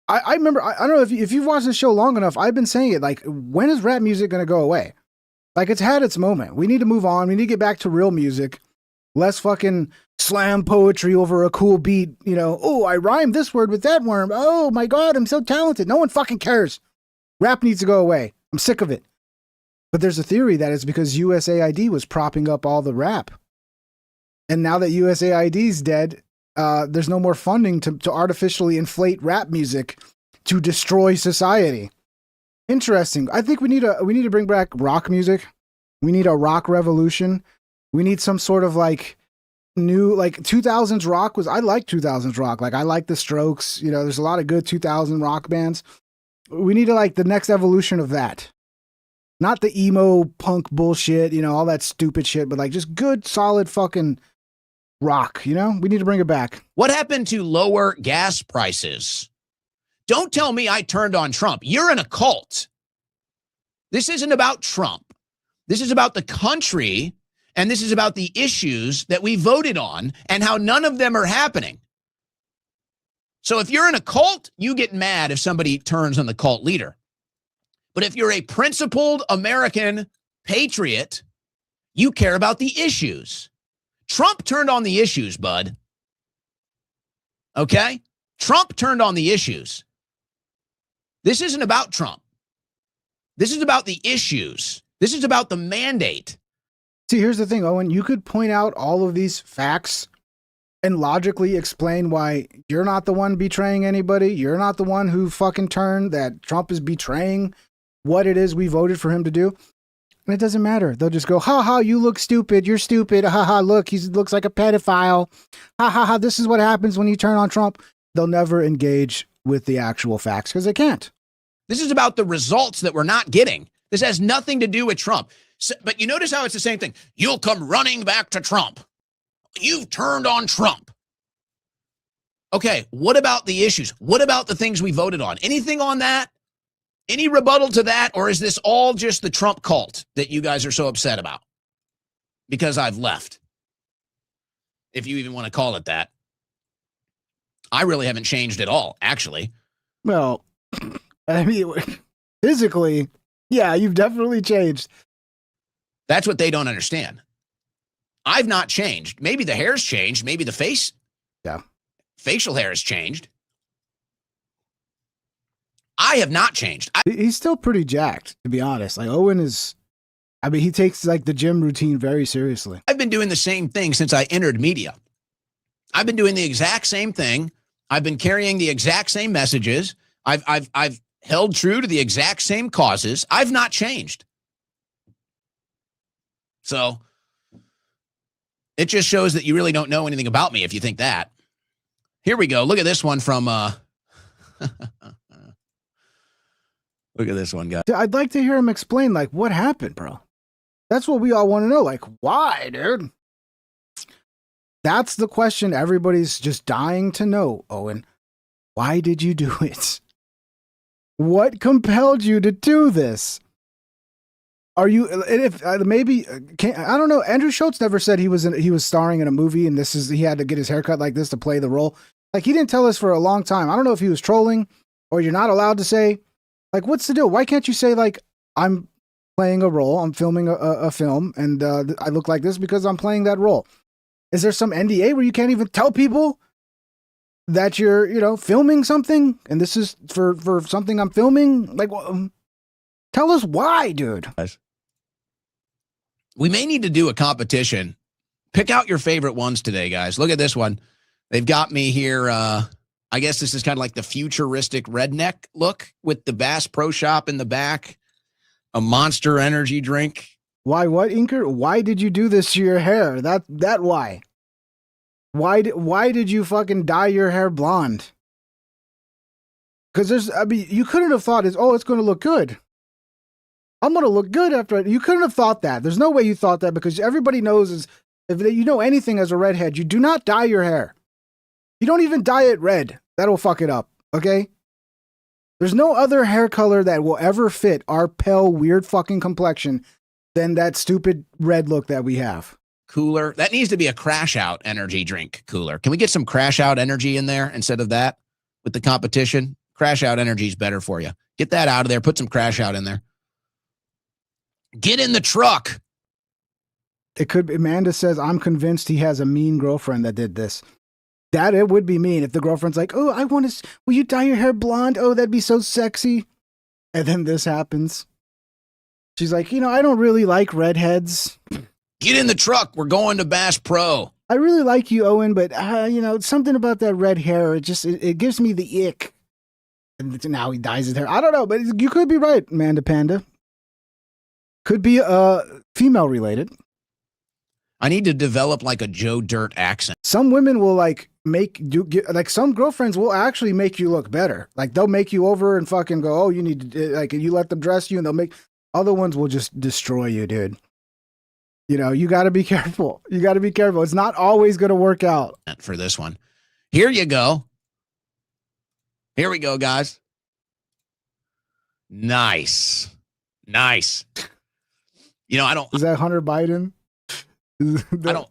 I remember, I don't know if you've watched the show long enough, I've been saying it, like, when is rap music going to go away? Like, it's had its moment. We need to move on. We need to get back to real music. Less fucking slam poetry over a cool beat. Oh, I rhymed this word with that word. Oh my God, I'm so talented. No one fucking cares. Rap needs to go away. I'm sick of it. But there's a theory that it's because USAID was propping up all the rap. And now that USAID's dead, there's no more funding to artificially inflate rap music to destroy society. Interesting. I think we need to bring back rock music. We need a rock revolution. We need some sort of like new, like 2000s rock I like 2000s rock. Like I like the Strokes, there's a lot of good 2000 rock bands. We need to like the next evolution of that. Not the emo punk bullshit, all that stupid shit, but like just good, solid fucking rock, we need to bring it back. What happened to lower gas prices? Don't tell me I turned on Trump. You're in a cult. This isn't about Trump. This is about the country. And this is about the issues that we voted on and how none of them are happening. So if you're in a cult, you get mad if somebody turns on the cult leader. But if you're a principled American patriot, you care about the issues. Trump turned on the issues, bud. Okay? Trump turned on the issues. This isn't about Trump. This is about the issues. This is about the mandate. See, here's the thing, Owen. You could point out all of these facts and logically explain why you're not the one betraying anybody. You're not the one who fucking turned, that Trump is betraying what it is we voted for him to do. And it doesn't matter. They'll just go, ha ha, you look stupid. You're stupid. Ha ha, look, he looks like a pedophile. Ha ha ha, this is what happens when you turn on Trump. they'll never engage with the actual facts because they can't. This is about the results that we're not getting. This has nothing to do with Trump. So, but you notice how it's the same thing. You'll come running back to Trump. You've turned on Trump. Okay, what about the issues? What about the things we voted on? Anything on that? Any rebuttal to that? Or is this all just the Trump cult that you guys are so upset about? Because I've left. If you even want to call it that. I really haven't changed at all, actually. Well, I mean, physically, yeah, you've definitely changed. That's what they don't understand. I've not changed. Maybe the hair's changed. Maybe the facial hair has changed. I have not changed. He's still pretty jacked, to be honest. Like Owen is, I mean, he takes like the gym routine very seriously. I've been doing the same thing since I entered media. I've been doing the exact same thing. I've been carrying the exact same messages. I've held true to the exact same causes. I've not changed. So it just shows that you really don't know anything about me if you think that. Here we go. Look at this one from look at this one, guy. I'd like to hear him explain like what happened, bro. That's what we all want to know. Like, why, dude? That's the question everybody's just dying to know, Owen. Why did you do it? What compelled you to do this? Are you, if maybe, I don't know. Andrew Schultz never said he was starring in a movie and he had to get his haircut like this to play the role. Like, he didn't tell us for a long time. I don't know if he was trolling or you're not allowed to say, like, what's the deal? Why can't you say, like, I'm playing a role, I'm filming a film, and I look like this because I'm playing that role? Is there some NDA where you can't even tell people that you're, filming something and this is for something I'm filming? Like, tell us why, dude. We may need to do a competition. Pick out your favorite ones today, guys. Look at this one. They've got me here. I guess this is kind of like the futuristic redneck look with the Bass Pro Shop in the back, a Monster Energy drink. Why? What, Inker? Why did you do this to your hair? That why? Why did you fucking dye your hair blonde? Because you couldn't have thought it's going to look good. I'm going to look good after it. You couldn't have thought that. There's no way you thought that because everybody knows if you know anything as a redhead, you do not dye your hair. You don't even dye it red. That'll fuck it up. Okay. There's no other hair color that will ever fit our pale, weird fucking complexion than that stupid red look that we have. Cooler. That needs to be a Crash Out energy drink cooler. Can we get some Crash Out energy in there instead of that with the competition? Crash Out energy is better for you. Get that out of there. Put some Crash Out in there. Get in the truck. Amanda says, I'm convinced he has a mean girlfriend that did this. That it would be mean if the girlfriend's like, oh, I want to, will you dye your hair blonde? Oh, that'd be so sexy. And then this happens. She's like, I don't really like redheads. Get in the truck. We're going to Bass Pro. I really like you, Owen, but, something about that red hair, it gives me the ick. And now he dyes his hair. I don't know, but you could be right, Amanda Panda. Could be female related. I need to develop like a Joe Dirt accent. Some women will some girlfriends will actually make you look better. Like they'll make you over and fucking go, oh, you need to, like, you let them dress you and they'll make, other ones will just destroy you, dude. You got to be careful. You got to be careful. It's not always going to work out. For this one. Here you go. Here we go, guys. Nice. I don't. Is that Hunter Biden?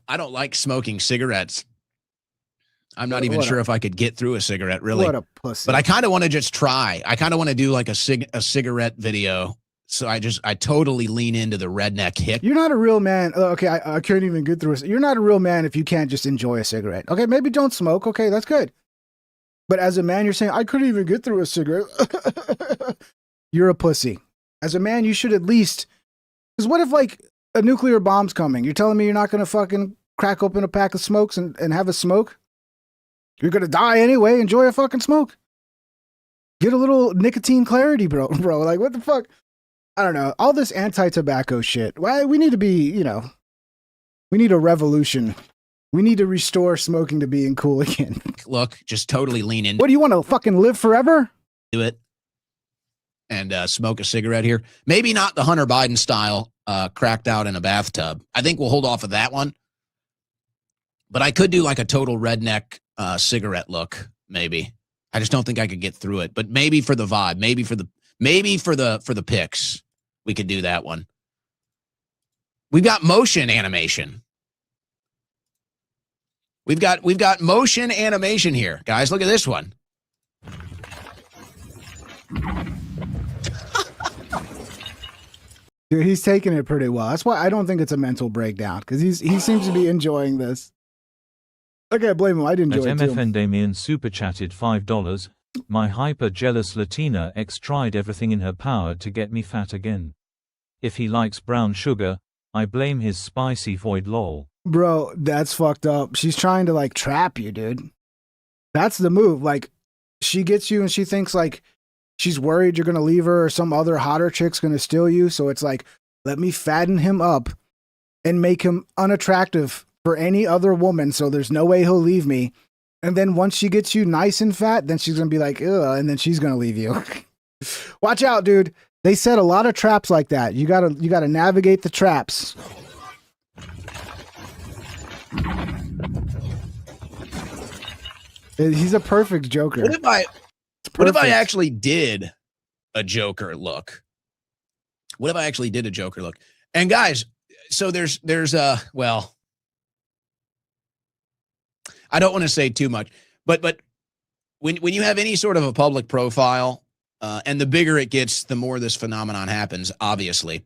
I don't like smoking cigarettes. I'm not even sure if I could get through a cigarette, really. What a pussy. But I kind of want to just try. I kind of want to do like a cigarette video. So I totally lean into the redneck hick. You're not a real man. Okay, I can't even get through it. You're not a real man if you can't just enjoy a cigarette. Okay, maybe don't smoke. Okay, that's good. But as a man, you're saying, I couldn't even get through a cigarette. You're a pussy. As a man, you should at least... Because what if, like, a nuclear bomb's coming? You're telling me you're not going to fucking crack open a pack of smokes and have a smoke? You're going to die anyway. Enjoy a fucking smoke. Get a little nicotine clarity, bro. Like, what the fuck? I don't know. All this anti-tobacco shit. Why we need to be, we need a revolution We need to restore smoking to being cool again. Look, just totally lean into What do you want to fucking live forever? it and smoke a cigarette here. Maybe not the Hunter Biden style, cracked out in a bathtub. I think we'll hold off of that one. But I could do like a total redneck cigarette look, maybe. I just don't think I could get through it. But maybe for the vibe, maybe for the pics, we could do that one. We've got motion animation. We've got motion animation here, guys. Look at this one. Dude, he's taking it pretty well. That's why I don't think it's a mental breakdown, because he seems to be enjoying this. I can't blame him. I'd enjoy it too. MFN Damien super chatted $5. My hyper jealous Latina ex tried everything in her power to get me fat again. If he likes brown sugar, I blame his spicy void lol. Bro, that's fucked up. She's trying to like trap you, dude. That's the move. Like, she gets you and she thinks like she's worried you're going to leave her or some other hotter chick's going to steal you. So it's like, let me fatten him up and make him unattractive for any other woman. So there's no way he'll leave me. And then once she gets you nice and fat, then she's going to be like, ugh, and then she's going to leave you. Watch out, dude. They set a lot of traps like that. You gotta navigate the traps. He's a perfect Joker. What if I actually did a Joker look? What if I actually did a Joker look? And guys, so there's well, I don't want to say too much, but when you have any sort of a public profile, and the bigger it gets, the more this phenomenon happens, obviously.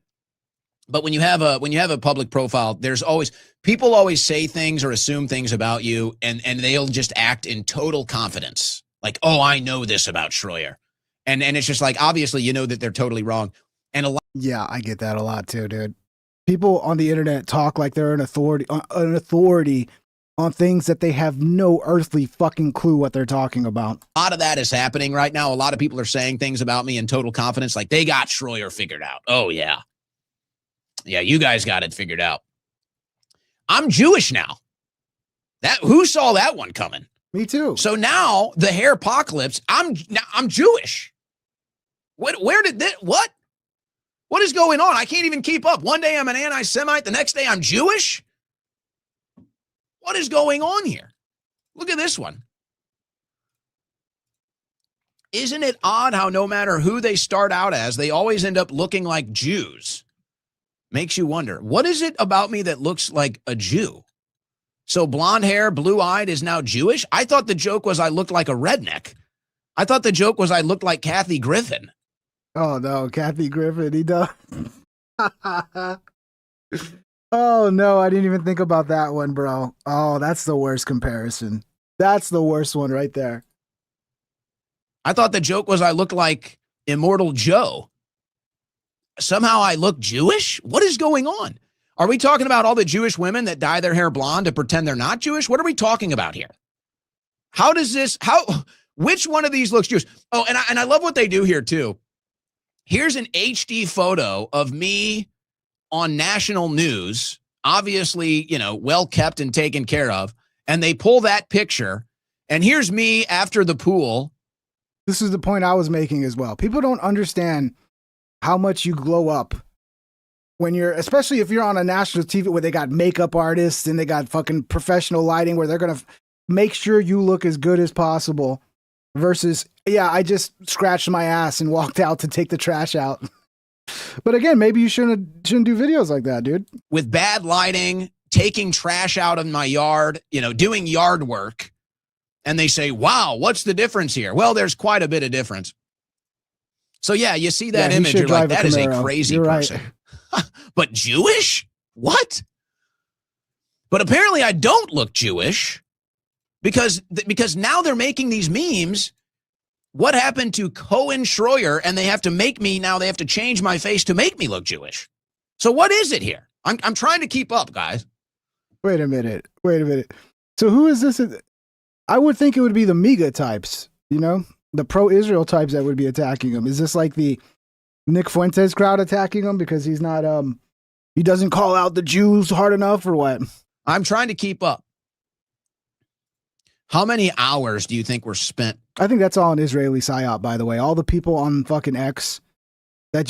But when you have a public profile, there's always people always say things or assume things about you, and they'll just act in total confidence. Like, oh, I know this about Shroyer. And it's just like, obviously, you know that they're totally wrong. And yeah, I get that a lot too, dude. People on the internet talk like they're an authority on things that they have no earthly fucking clue what they're talking about. A lot of that is happening right now. A lot of people are saying things about me in total confidence, like they got Shroyer figured out. Oh, yeah. Yeah, you guys got it figured out. I'm Jewish now. Who saw that one coming? Me too. So now the hair apocalypse, I'm Jewish. What is going on? I can't even keep up. One day I'm an anti-Semite. The next day I'm Jewish. What is going on here? Look at this one. Isn't it odd how no matter who they start out as, they always end up looking like Jews? Makes you wonder, what is it about me that looks like a Jew? So blonde hair, blue-eyed is now Jewish? I thought the joke was I looked like a redneck. I thought the joke was I looked like Kathy Griffin. Oh, no, Kathy Griffin, he does. Oh, no, I didn't even think about that one, bro. Oh, that's the worst comparison. That's the worst one right there. I thought the joke was I looked like Immortal Joe. Somehow I look Jewish? What is going on? Are we talking about all the Jewish women that dye their hair blonde to pretend they're not Jewish? What are we talking about here? Which one of these looks Jewish? Oh, and I love what they do here too. Here's an HD photo of me on national news, obviously, well kept and taken care of. And they pull that picture. And here's me after the pool. This is the point I was making as well. People don't understand how much you glow up when especially if you're on a national TV where they got makeup artists and they got fucking professional lighting where they're going to make sure you look as good as possible versus, yeah, I just scratched my ass and walked out to take the trash out. But again, maybe you shouldn't do videos like that, dude. With bad lighting, taking trash out of my yard, doing yard work. And they say, wow, what's the difference here? Well, there's quite a bit of difference. So yeah, you see that image, you're like, that is a crazy person. Right. But Jewish? What? But apparently I don't look Jewish because now they're making these memes. What happened to Owen Shroyer? And they have to change my face to make me look Jewish. So what is it here? I'm trying to keep up, guys. Wait a minute. So who is this? I would think it would be the MAGA types, the pro-Israel types that would be attacking him. Is this like the Nick Fuentes crowd attacking him because he's not, he doesn't call out the Jews hard enough or what? I'm trying to keep up. How many hours do you think were spent? I think that's all an Israeli psyop, by the way. All the people on fucking X that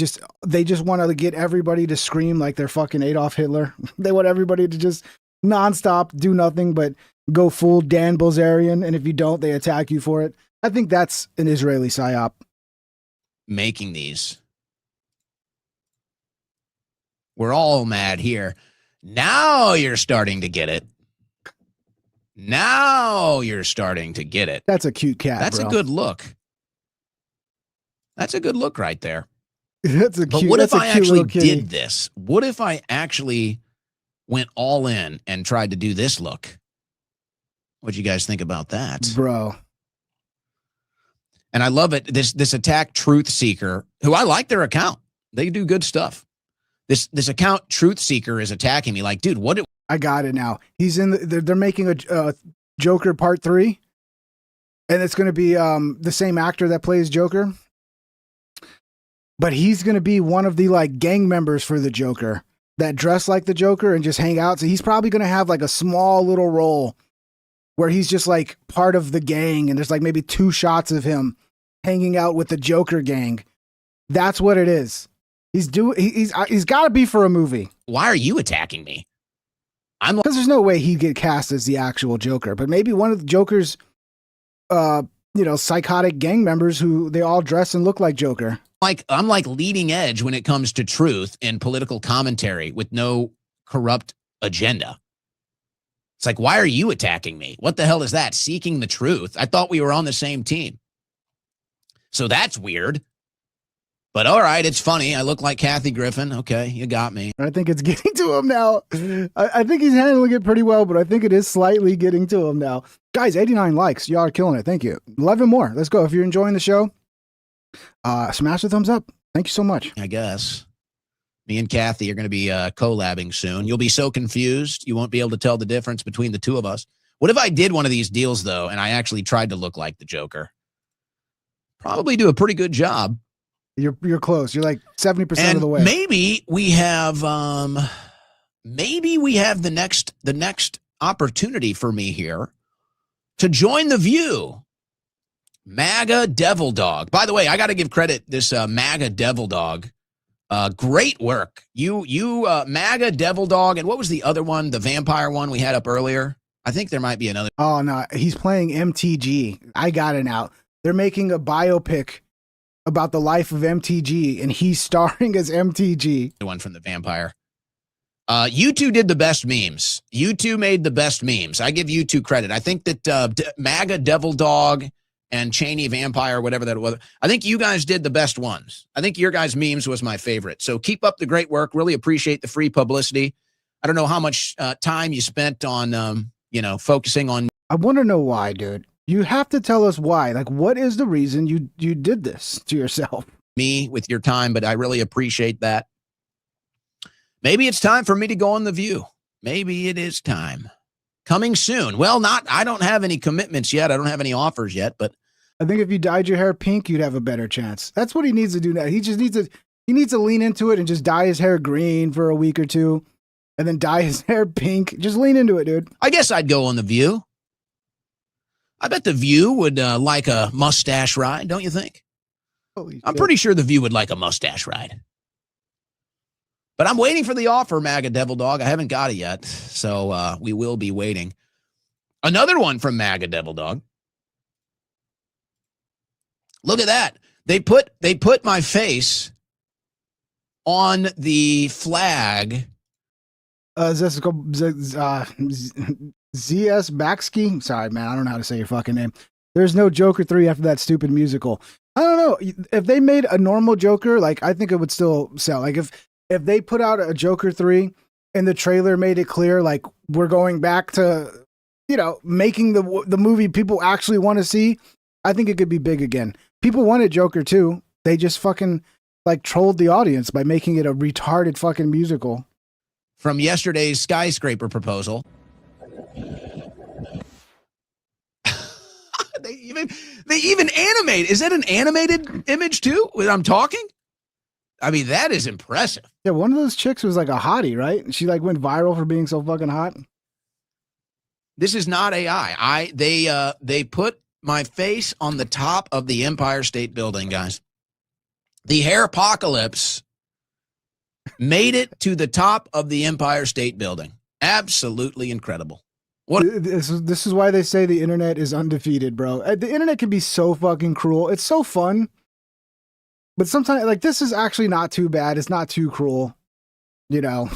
they just want to get everybody to scream like they're fucking Adolf Hitler. They want everybody to just nonstop do nothing but go full Dan Bilzerian, and if you don't, they attack you for it. I think that's an Israeli psyop. Making these. We're all mad here. Now you're starting to get it. Now you're starting to get it. That's a cute cat. That's bro. a good look. That's a good look right there. That's a cute. But what if that's a I cute actually little kitty. did this? What if I actually went all in and tried to do this look? What'd you guys think about that? Bro? And I love it. This attack Truth Seeker, who I like their account. They do good stuff. This account Truth Seeker is attacking me like, dude, what? I got it now. He's in. They're making a Joker Part 3, and it's going to be the same actor that plays Joker, but he's going to be one of the like gang members for the Joker that dress like the Joker and just hang out. So he's probably going to have like a small little role where he's just like part of the gang, and there's like maybe 2 shots of him hanging out with the Joker gang. That's what it is. He's got to be for a movie. Why are you attacking me? I'm Because there's no way he'd get cast as the actual Joker, but maybe one of the Joker's, psychotic gang members who they all dress and look like Joker. I'm like leading edge when it comes to truth and political commentary with no corrupt agenda. It's like, why are you attacking me? What the hell is that? Seeking the truth. I thought we were on the same team. So that's weird. But all right, it's funny. I look like Kathy Griffin. Okay, you got me. I think it's getting to him now. I think he's handling it pretty well, but I think it is slightly getting to him now. Guys, 89 likes. Y'all are killing it. Thank you. 11 more. Let's go. If you're enjoying the show, smash the thumbs up. Thank you so much. I guess. Me and Kathy are going to be collabing soon. You'll be so confused, you won't be able to tell the difference between the two of us. What if I did one of these deals, though, and I actually tried to look like the Joker? Probably do a pretty good job. You're close. You're like 70% of the way. Maybe we have the next opportunity for me here to join the View. MAGA Devil Dog. By the way, I got to give credit this MAGA Devil Dog. Great work. You MAGA Devil Dog, and what was the other one? The vampire one we had up earlier. I think there might be another. Oh no, he's playing MTG. I got it now. They're making a biopic about the life of MTG, and he's starring as MTG. The one from the vampire. You two did the best memes. You two made the best memes. I give you two credit. I think that MAGA Devil Dog and Cheney Vampire, whatever that was, I think you guys did the best ones. I think your guys' memes was my favorite. So keep up the great work. Really appreciate the free publicity. I don't know how much time you spent on, focusing on. I want to know why, dude. You have to tell us why. Like, what is the reason you did this to yourself? Me with your time, but I really appreciate that. Maybe it's time for me to go on The View. Maybe it is time. Coming soon. Well, I don't have any commitments yet. I don't have any offers yet, but I think if you dyed your hair pink, you'd have a better chance. That's what he needs to do now. He needs to lean into it and just dye his hair green for a week or two and then dye his hair pink. Just lean into it, dude. I guess I'd go on The View. I bet The View would like a mustache ride, don't you think? I'm pretty sure The View would like a mustache ride. But I'm waiting for the offer, MAGA Devil Dog. I haven't got it yet, so we will be waiting. Another one from MAGA Devil Dog. Look at that. They put my face on the flag. ZS Baxkey. Sorry, man. I don't know how to say your fucking name. There's no Joker 3 after that stupid musical. I don't know. If they made a normal Joker, like, I think it would still sell. Like, if they put out a Joker 3 and the trailer made it clear, like, we're going back to, making the movie people actually want to see, I think it could be big again. People wanted Joker 2. They just fucking, like, trolled the audience by making it a retarded fucking musical. From yesterday's skyscraper proposal. They even animate. Is that an animated image too? When I'm talking? I mean, that is impressive. Yeah, one of those chicks was like a hottie, right? She like went viral for being so fucking hot. This is not AI. They put my face on the top of the Empire State Building, guys. The hair apocalypse made it to the top of the Empire State Building. Absolutely incredible. What? This is why they say the internet is undefeated, bro. The internet can be so fucking cruel. It's so fun. But sometimes, like, this is actually not too bad. It's not too cruel. You know,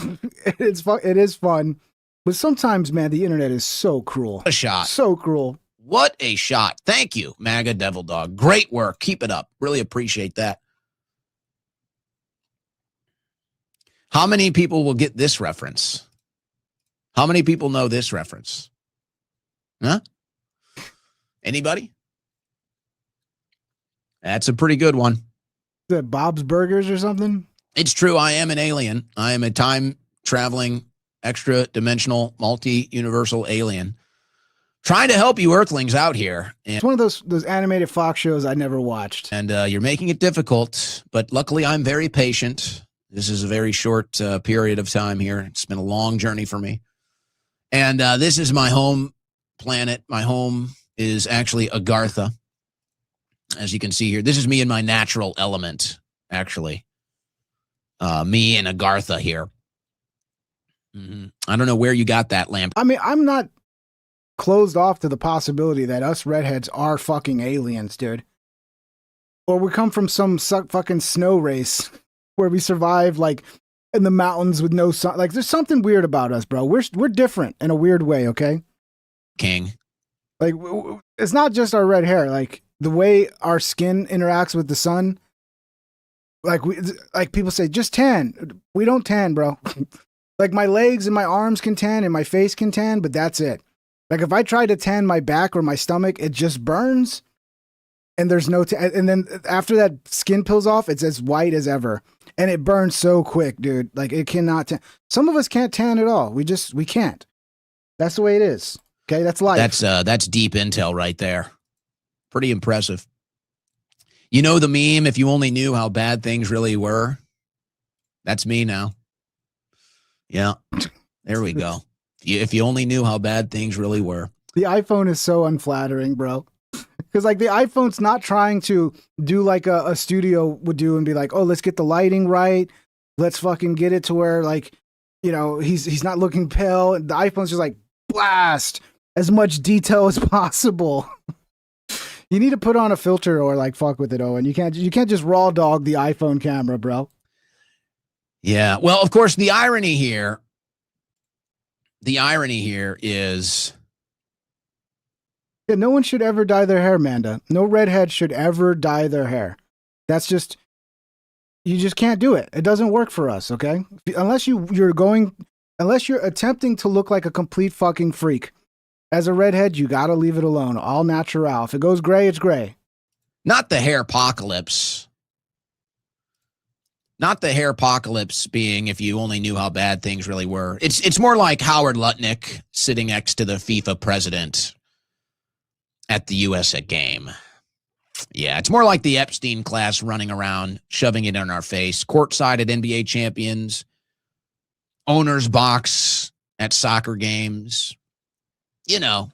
it is fun. But sometimes, man, the internet is so cruel. A shot. So cruel. What a shot. Thank you, MAGA Devil Dog. Great work. Keep it up. Really appreciate that. How many people will get this reference? How many people know this reference? Huh? Anybody? That's a pretty good one. Is that Bob's Burgers or something? It's true. I am an alien. I am a time-traveling, extra-dimensional, multi-universal alien. Trying to help you Earthlings out here. It's one of those animated Fox shows I never watched. And you're making it difficult, but luckily I'm very patient. This is a very short period of time here. It's been a long journey for me. And this is my home planet. My home is actually Agartha. As you can see here, this is me in my natural element, actually. Me and Agartha here. I don't know where you got that lamp. I mean, I'm not closed off to the possibility that us redheads are fucking aliens, dude. Or we come from some fucking snow race where we survive, like, in the mountains with no sun. Like, there's something weird about us, bro. We're different in a weird way, okay? King. Like, it's not just our red hair. Like, the way our skin interacts with the sun. Like people say, just tan. We don't tan, bro. Like, my legs and my arms can tan and my face can tan, but that's it. Like, if I try to tan my back or my stomach, it just burns. And there's no and then after that skin peels off, it's as white as ever. And it burns so quick, dude. Like, it cannot tan. Some of us can't tan at all. We can't. That's the way it is. Okay, that's life. That's deep intel right there. Pretty impressive. You know the meme, if you only knew how bad things really were? That's me now. Yeah, there we go. If you only knew how bad things really were. The iPhone is so unflattering, bro. Because, like, the iPhone's not trying to do like a studio would do and be like, oh, let's get the lighting right. Let's fucking get it to where, like, you know, he's not looking pale. The iPhone's just like, blast as much detail as possible. You need to put on a filter or, like, fuck with it, Owen. You can't just raw dog the iPhone camera, bro. Yeah. Well, of course, the irony here is... Yeah, no one should ever dye their hair, Amanda. No redhead should ever dye their hair. That's just... You just can't do it. It doesn't work for us, okay? Unless you're attempting to look like a complete fucking freak. As a redhead, you gotta leave it alone. All natural. If it goes gray, it's gray. Not the hair apocalypse. Not the hair apocalypse being if you only knew how bad things really were. It's more like Howard Lutnick sitting next to the FIFA president at the USA game. Yeah, it's more like the Epstein class running around, shoving it in our face. Courtside at NBA champions, owner's box at soccer games. You know,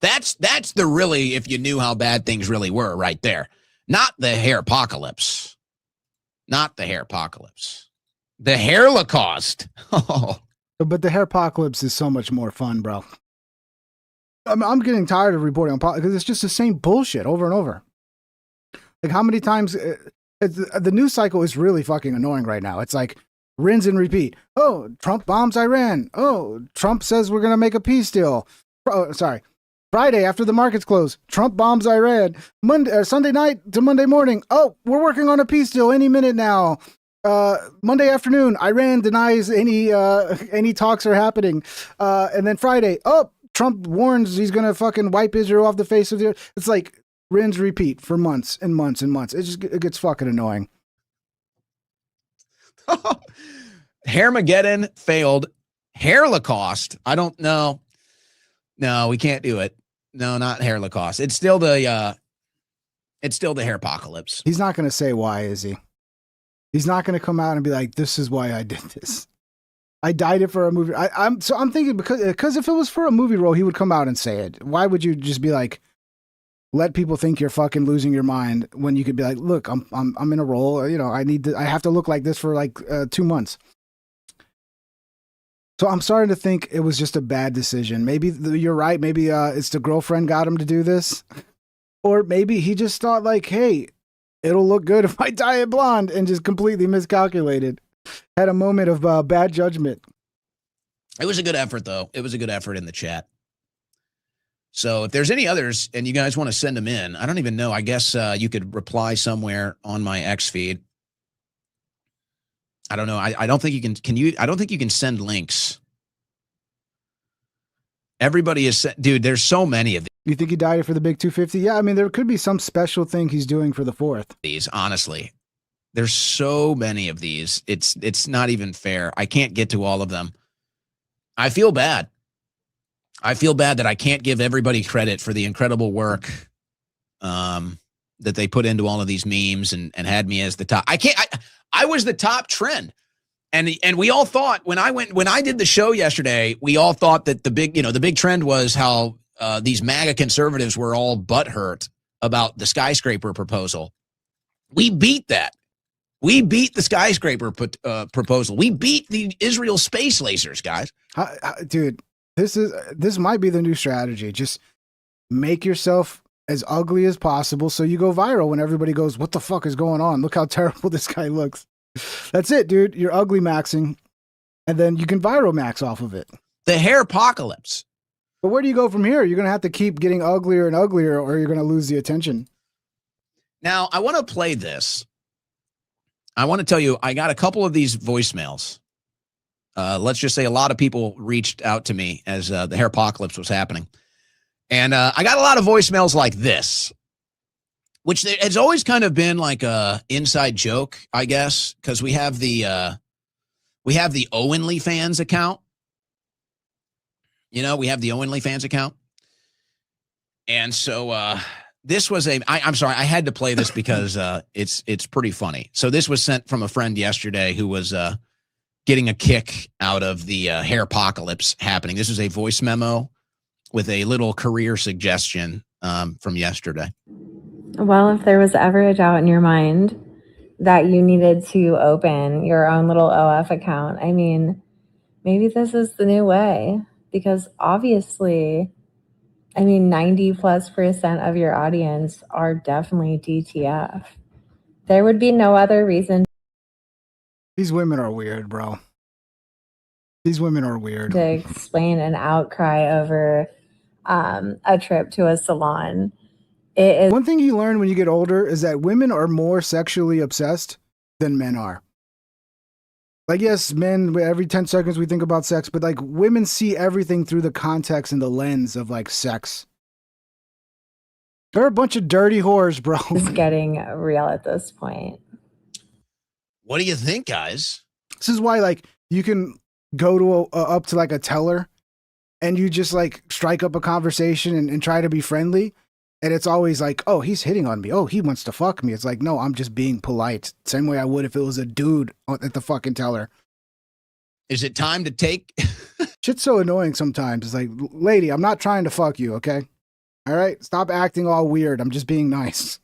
that's the really, if you knew how bad things really were right there. Not the hair apocalypse. Not the hair apocalypse. The hair Holocaust. But the hair apocalypse is so much more fun, bro. I'm getting tired of reporting on because it's just the same bullshit over and over. Like, how many times the news cycle is really fucking annoying right now. It's like rinse and repeat. Oh, Trump bombs Iran. Oh, Trump says we're going to make a peace deal. Oh, sorry. Friday after the markets close, Trump bombs Iran. Sunday night to Monday morning. Oh, we're working on a peace deal any minute now. Monday afternoon, Iran denies any talks are happening. And then Friday, oh, Trump warns he's going to fucking wipe Israel off the face of the earth. It's like rinse, repeat for months and months and months. It gets fucking annoying. Hairmageddon failed. Hair Holocaust. I don't know. No, we can't do it. No, not hair Holocaust. It's still the hair apocalypse. He's not going to say why, is he? He's not going to come out and be like, this is why I did this. I dyed it for a movie. I'm thinking because if it was for a movie role, he would come out and say it. Why would you just be like, let people think you're fucking losing your mind when you could be like, look, I'm in a role. You know, I have to look like this for like 2 months. So I'm starting to think it was just a bad decision. Maybe you're right. Maybe it's the girlfriend got him to do this, or maybe he just thought like, hey, it'll look good if I dye it blonde, and just completely miscalculated. Had a moment of bad judgment. It was a good effort, though. It was a good effort in the chat. So if there's any others and you guys want to send them in, I don't even know. I guess you could reply somewhere on my X feed. I don't know. I don't think you can you? I don't think you can send links. Everybody is, dude, there's so many of You think he dyed it for the big 250? Yeah, I mean, there could be some special thing he's doing for the 4th. these, honestly. There's so many of these. It's not even fair. I can't get to all of them. I feel bad. I feel bad that I can't give everybody credit for the incredible work that they put into all of these memes and had me as the top. I was the top trend. And we all thought when I did the show yesterday, we all thought that the big trend was how these MAGA conservatives were all butthurt about the skyscraper proposal. We beat that. We beat the skyscraper proposal. We beat the Israel space lasers, guys. Dude, this might be the new strategy. Just make yourself as ugly as possible so you go viral when everybody goes, what the fuck is going on? Look how terrible this guy looks. That's it, dude. You're ugly maxing, and then you can viral max off of it. The hair apocalypse. But where do you go from here? You're going to have to keep getting uglier and uglier, or you're going to lose the attention. Now, I want to play this. I want to tell you, I got a couple of these voicemails. Let's just say a lot of people reached out to me as the hair apocalypse was happening. And I got a lot of voicemails like this, which has always kind of been like a inside joke, I guess, because we have the Owen fans account. You know, we have the Owen fans account. And so this was I'm sorry, I had to play this because it's pretty funny. So this was sent from a friend yesterday who was getting a kick out of the hair apocalypse happening. This is a voice memo with a little career suggestion from yesterday. Well, if there was ever a doubt in your mind that you needed to open your own little OF account, I mean, maybe this is the new way, because obviously, I mean, 90+% of your audience are definitely DTF. There would be no other reason. These women are weird, bro. These women are weird. To explain an outcry over a trip to a salon. It is one thing you learn when you get older is that women are more sexually obsessed than men are. Like, yes, men, every 10 seconds we think about sex, but like women see everything through the context and the lens of like sex. They're a bunch of dirty whores, bro. It's getting real at this point. What do you think, guys? This is why, like, you can go to up to like a teller and you just like strike up a conversation and try to be friendly. And it's always like, oh, he's hitting on me. Oh, he wants to fuck me. It's like, no, I'm just being polite. Same way I would if it was a dude at the fucking teller. Is it time to take? Shit's so annoying sometimes. It's like, lady, I'm not trying to fuck you, okay? All right? Stop acting all weird. I'm just being nice.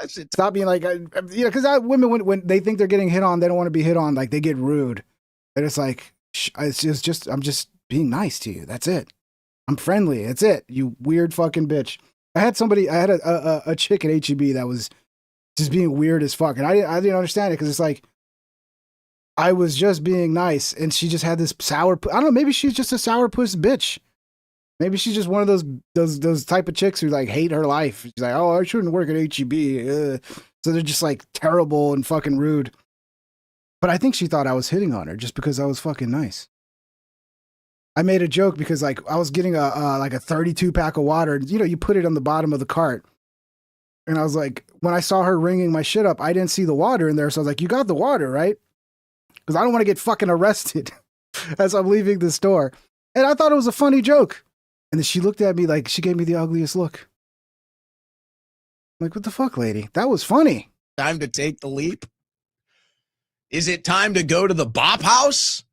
Stop being like, because women, when they think they're getting hit on, they don't want to be hit on. Like, they get rude. And it's like, I'm just being nice to you. That's it. I'm friendly. That's it. You weird fucking bitch. I had a chick at HEB that was just being weird as fuck. And I didn't understand it because it's like, I was just being nice. And she just had this sour, I don't know, maybe she's just a sourpuss bitch. Maybe she's just one of those type of chicks who like hate her life. She's like, oh, I shouldn't work at HEB. So they're just like terrible and fucking rude. But I think she thought I was hitting on her just because I was fucking nice. I made a joke because like I was getting a 32 pack of water. You know, you put it on the bottom of the cart. And I was like, when I saw her ringing my shit up, I didn't see the water in there. So I was like, you got the water, right? Because I don't want to get fucking arrested as I'm leaving the store. And I thought it was a funny joke. And then she looked at me like she gave me the ugliest look. I'm like, what the fuck, lady? That was funny. Time to take the leap? Is it time to go to the Bop House?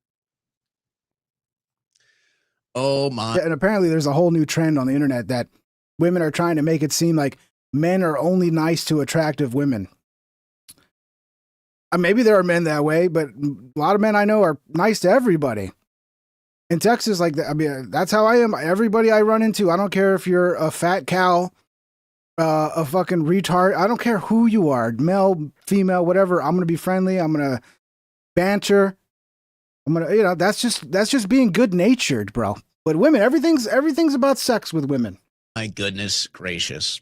Oh my. And apparently there's a whole new trend on the internet that women are trying to make it seem like men are only nice to attractive women. Maybe there are men that way, but a lot of men I know are nice to everybody. In Texas, like, I mean, that's how I am. Everybody I run into, I don't care if you're a fat cow, a fucking retard. I don't care who you are, male, female, whatever. I'm going to be friendly. I'm going to banter. I'm going to, that's just being good natured, bro. But women, everything's about sex with women. My goodness gracious.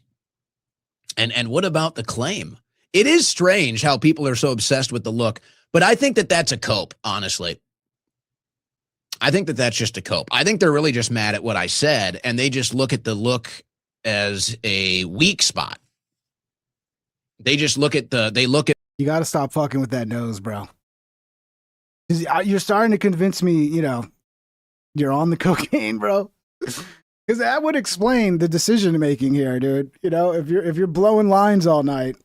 And what about the claim? It is strange how people are so obsessed with the look, but I think that that's a cope, honestly. I think that that's just a cope. I think they're really just mad at what I said, and they just look at the look as a weak spot. They just look at You got to stop fucking with that nose, bro. You're starting to convince me, you're on the cocaine, bro. Because that would explain the decision making here, dude. If you're blowing lines all night,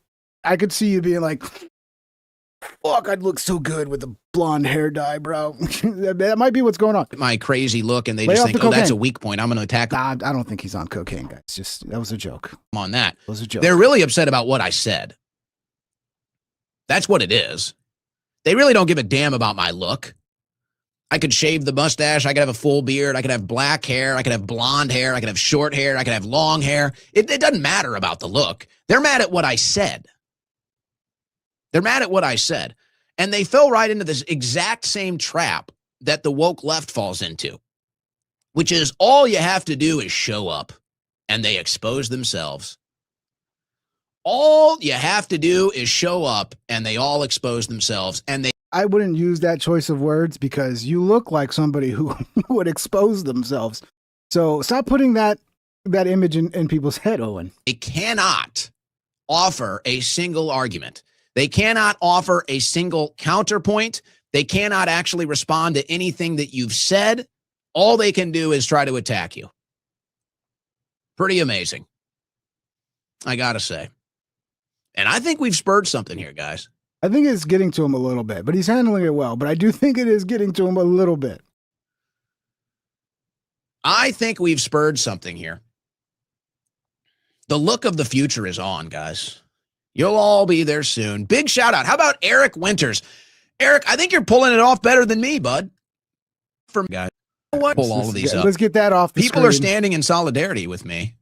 I could see you being like, fuck, I'd look so good with the blonde hair dye, bro. That might be what's going on. my crazy look, and they just think, oh, that's a weak point. I'm going to attack him Nah, I don't think he's on cocaine, guys. That was a joke. on that. That was a joke. They're really upset about what I said. That's what it is. They really don't give a damn about my look. I could shave the mustache. I could have a full beard. I could have black hair. I could have blonde hair. I could have short hair. I could have long hair. It doesn't matter about the look. They're mad at what I said. They're mad at what I said. And they fell right into this exact same trap that the woke left falls into, which is all you have to do is show up, and they expose themselves. All you have to do is show up, and they all expose themselves, and I wouldn't use that choice of words because you look like somebody who would expose themselves. So stop putting that image in people's head, Owen. they cannot offer a single argument. They cannot offer a single counterpoint. They cannot actually respond to anything that you've said. All they can do is try to attack you. Pretty amazing, I gotta say. And I think we've spurred something here, guys. I think it's getting to him a little bit, but he's handling it well. But I do think it is getting to him a little bit. I think we've spurred something here. The look of the future is on, guys. You'll all be there soon. Big shout out. How about Eric Winters? Eric, I think you're pulling it off better than me, bud. For guys, what? Pull all of these up. Let's get that off the People screen. are standing in solidarity with me.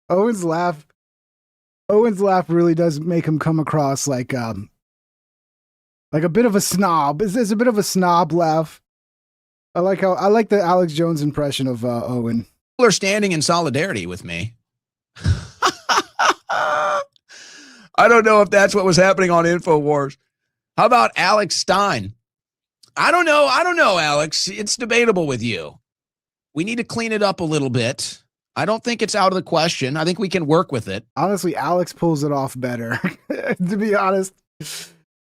Owen's laugh really does make him come across like a bit of a snob. It's a bit of a snob laugh. I like the Alex Jones impression of Owen. People are standing in solidarity with me. I don't know if that's what was happening on InfoWars. How about Alex Stein? I don't know, Alex. It's debatable with you. We need to clean it up a little bit. I don't think it's out of the question. I think we can work with it. Honestly, Alex pulls it off better. To be honest,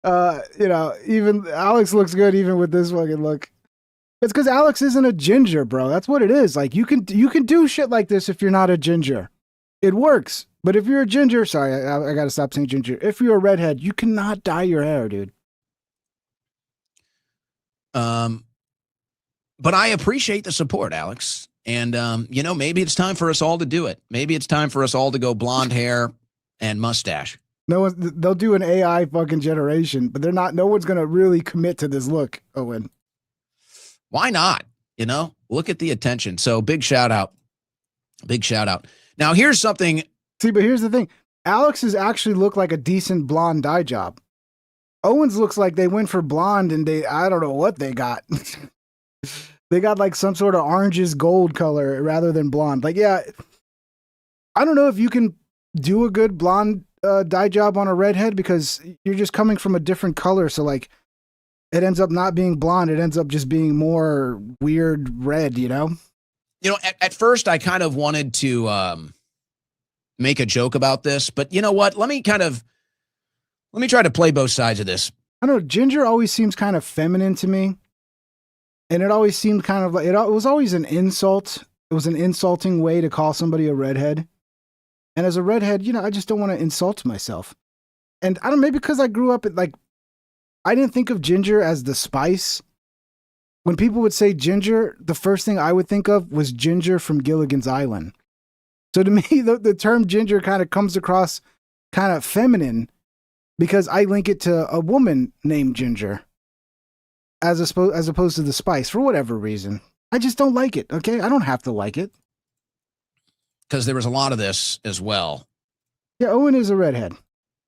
even Alex looks good even with this fucking look. It's because Alex isn't a ginger, bro. That's what it is. Like you can do shit like this if you're not a ginger. It works. But if you're a ginger, sorry, I got to stop saying ginger. If you're a redhead, you cannot dye your hair, dude. But I appreciate the support, Alex. And, maybe it's time for us all to do it. Maybe it's time for us all to go blonde hair and mustache. They'll do an AI fucking generation, but no one's going to really commit to this look, Owen. Why not? Look at the attention. So big shout out. Big shout out. Now here's something. See, but here's the thing. Alex's actually look like a decent blonde dye job. Owen's looks like they went for blonde and I don't know what they got. They got like some sort of oranges gold color rather than blonde. Like, yeah, I don't know if you can do a good blonde dye job on a redhead because you're just coming from a different color. So like it ends up not being blonde. It ends up just being more weird red, At first I kind of wanted to make a joke about this, but you know what? Let me try to play both sides of this. I don't know. Ginger always seems kind of feminine to me. And it always seemed kind of like, it was always an insult. It was an insulting way to call somebody a redhead. And as a redhead, I just don't want to insult myself. And I don't know, maybe because I grew up I didn't think of ginger as the spice. when people would say ginger, the first thing I would think of was Ginger from Gilligan's Island. So to me, the term ginger kind of comes across kind of feminine because I link it to a woman named Ginger as opposed to the spice for whatever reason. I just don't like it, okay? I don't have to like it. Because there was a lot of this as well. Yeah, Owen is a redhead.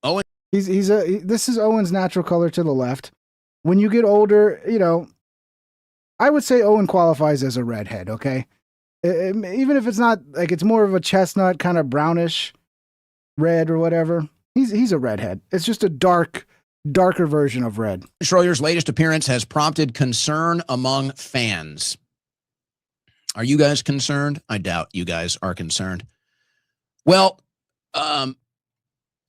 Owen? This is Owen's natural color to the left. When you get older, you know, I would say Owen qualifies as a redhead, okay? Even if it's not, like, it's more of a chestnut, kind of brownish red or whatever. He's a redhead. It's just a darker version of red. Shroyer's latest appearance has prompted concern among fans. Are you guys concerned? I doubt you guys are concerned. Well,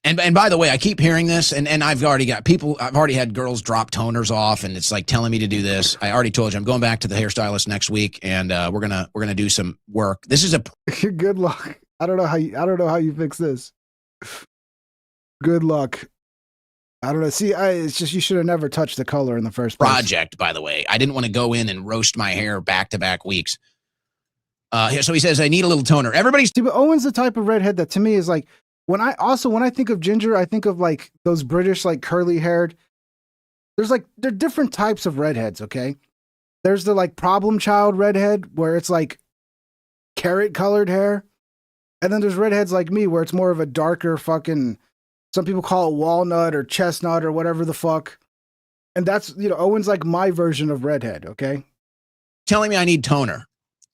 and by the way, I keep hearing this, and I've already had girls drop toners off, and it's like telling me to do this. I already told you I'm going back to the hairstylist next week, and we're gonna do some work. This is a good luck. I don't know how you fix this. Good luck. I don't know. See, it's just you should have never touched the color in the first place. Project, by the way. I didn't want to go in and roast my hair back-to-back weeks. So he says, I need a little toner. Everybody's... See, but Owen's the type of redhead that to me is like, when I think of ginger, I think of like those British, like curly-haired. There are different types of redheads, okay? There's the like problem child redhead where it's like carrot-colored hair. And then there's redheads like me where it's more of a darker fucking... Some people call it walnut or chestnut or whatever the fuck. And that's, you know, Owen's like my version of redhead, okay? Telling me I need toner.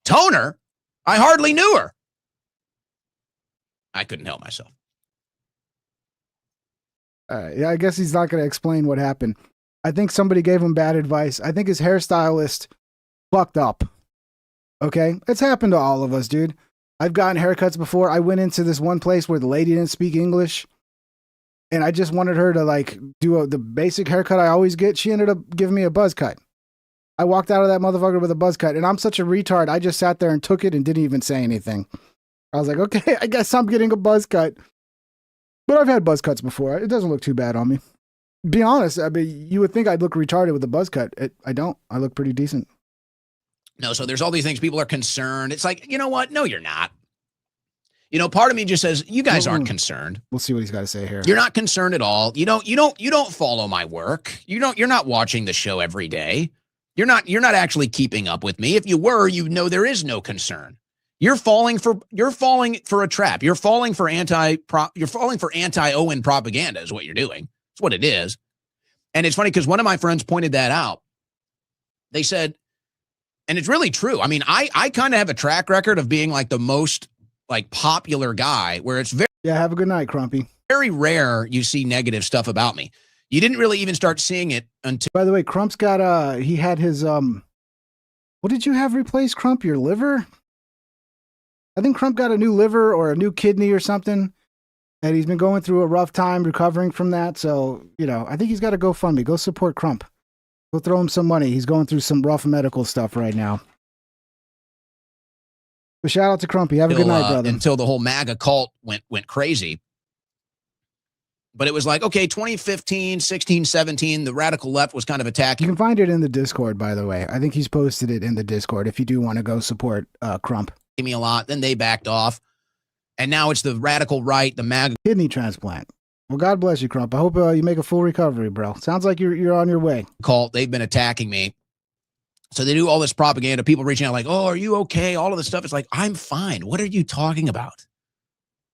Toner? I hardly knew her. I couldn't help myself. Yeah, I guess he's not going to explain what happened. I think somebody gave him bad advice. I think his hairstylist fucked up. Okay? It's happened to all of us, dude. I've gotten haircuts before. I went into this one place where the lady didn't speak English. And I just wanted her to like do the basic haircut I always get. She ended up giving me a buzz cut. I walked out of that motherfucker with a buzz cut, and I'm such a retard. I just sat there and took it and didn't even say anything. I was like, okay, I guess I'm getting a buzz cut. But I've had buzz cuts before. It doesn't look too bad on me. Be honest, I mean, you would think I'd look retarded with a buzz cut. I don't. I look pretty decent. No, so there's all these things. People are concerned. It's like, you know what? No, you're not. You know, part of me just says, you guys aren't concerned. We'll see what he's got to say here. You're not concerned at all. You don't follow my work. You're not watching the show every day. You're not actually keeping up with me. If you were, you know there is no concern. You're falling for a trap. You're falling for anti-Owen propaganda is what you're doing. It's what it is. And it's funny because one of my friends pointed that out. They said, and it's really true. I mean, I kind of have a track record of being like the most like popular guy where it's very... Yeah, have a good night, Crumpy. Very rare you see negative stuff about me. You didn't really even start seeing it until... By the way, Crump's got, he had his, what did you have replaced, Crump? Your liver? I think Crump got a new liver or a new kidney or something. And he's been going through a rough time recovering from that. So, you know, I think he's got to GoFundMe. Go support Crump. Go throw him some money. He's going through some rough medical stuff right now. But shout out to Crumpy. Have a good night, brother. Until the whole MAGA cult went crazy. But it was like, okay, 2015, 16, 17, the radical left was kind of attacking. You can find it in the Discord, by the way. I think he's posted it in the Discord if you do want to go support Crump. Me a lot. Then they backed off. And now it's the radical right, the MAGA. Kidney transplant. Well, God bless you, Crump. I hope you make a full recovery, bro. Sounds like you're on your way. Cult, they've been attacking me. So they do all this propaganda. People reaching out like, oh, are you okay? All of this stuff. It's like, I'm fine. What are you talking about?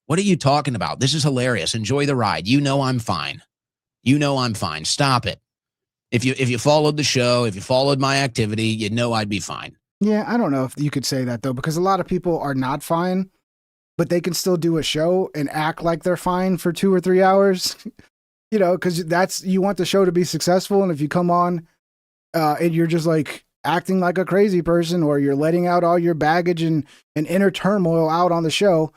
What are you talking about? This is hilarious. Enjoy the ride. You know I'm fine. You know I'm fine. Stop it. If you followed the show, if you followed my activity, you'd know I'd be fine. Yeah, I don't know if you could say that, though, because a lot of people are not fine, but they can still do a show and act like they're fine for 2 or 3 hours. You know, because you want the show to be successful. And if you come on and you're just like acting like a crazy person, or you're letting out all your baggage and inner turmoil out on the show,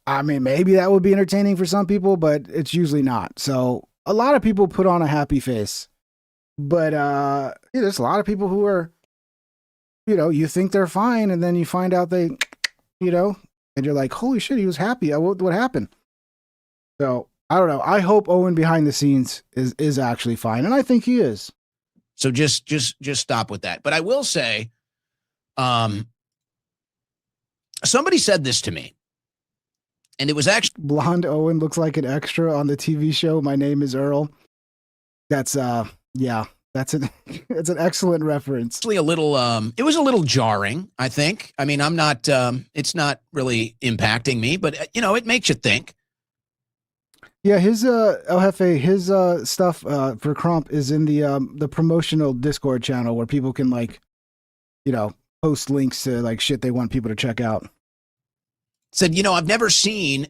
I mean, maybe that would be entertaining for some people, but it's usually not. So a lot of people put on a happy face, but there's a lot of people who are, you know, you think they're fine, and then you find out they, you know, and you're like, holy shit, he was happy. What happened? So I don't know. I hope Owen behind the scenes is actually fine, and I think he is. So just stop with that. But I will say, somebody said this to me, and it was actually Blonde Owen looks like an extra on the TV show My Name is Earl. That's yeah, that's an it's an excellent reference. a little it was a little jarring, I think. I mean, I'm not it's not really impacting me, but you know, it makes you think. Yeah, his El Jefe, his stuff for Crump is in the promotional Discord channel where people can, like, you know, post links to like shit they want people to check out. Said, you know, I've never seen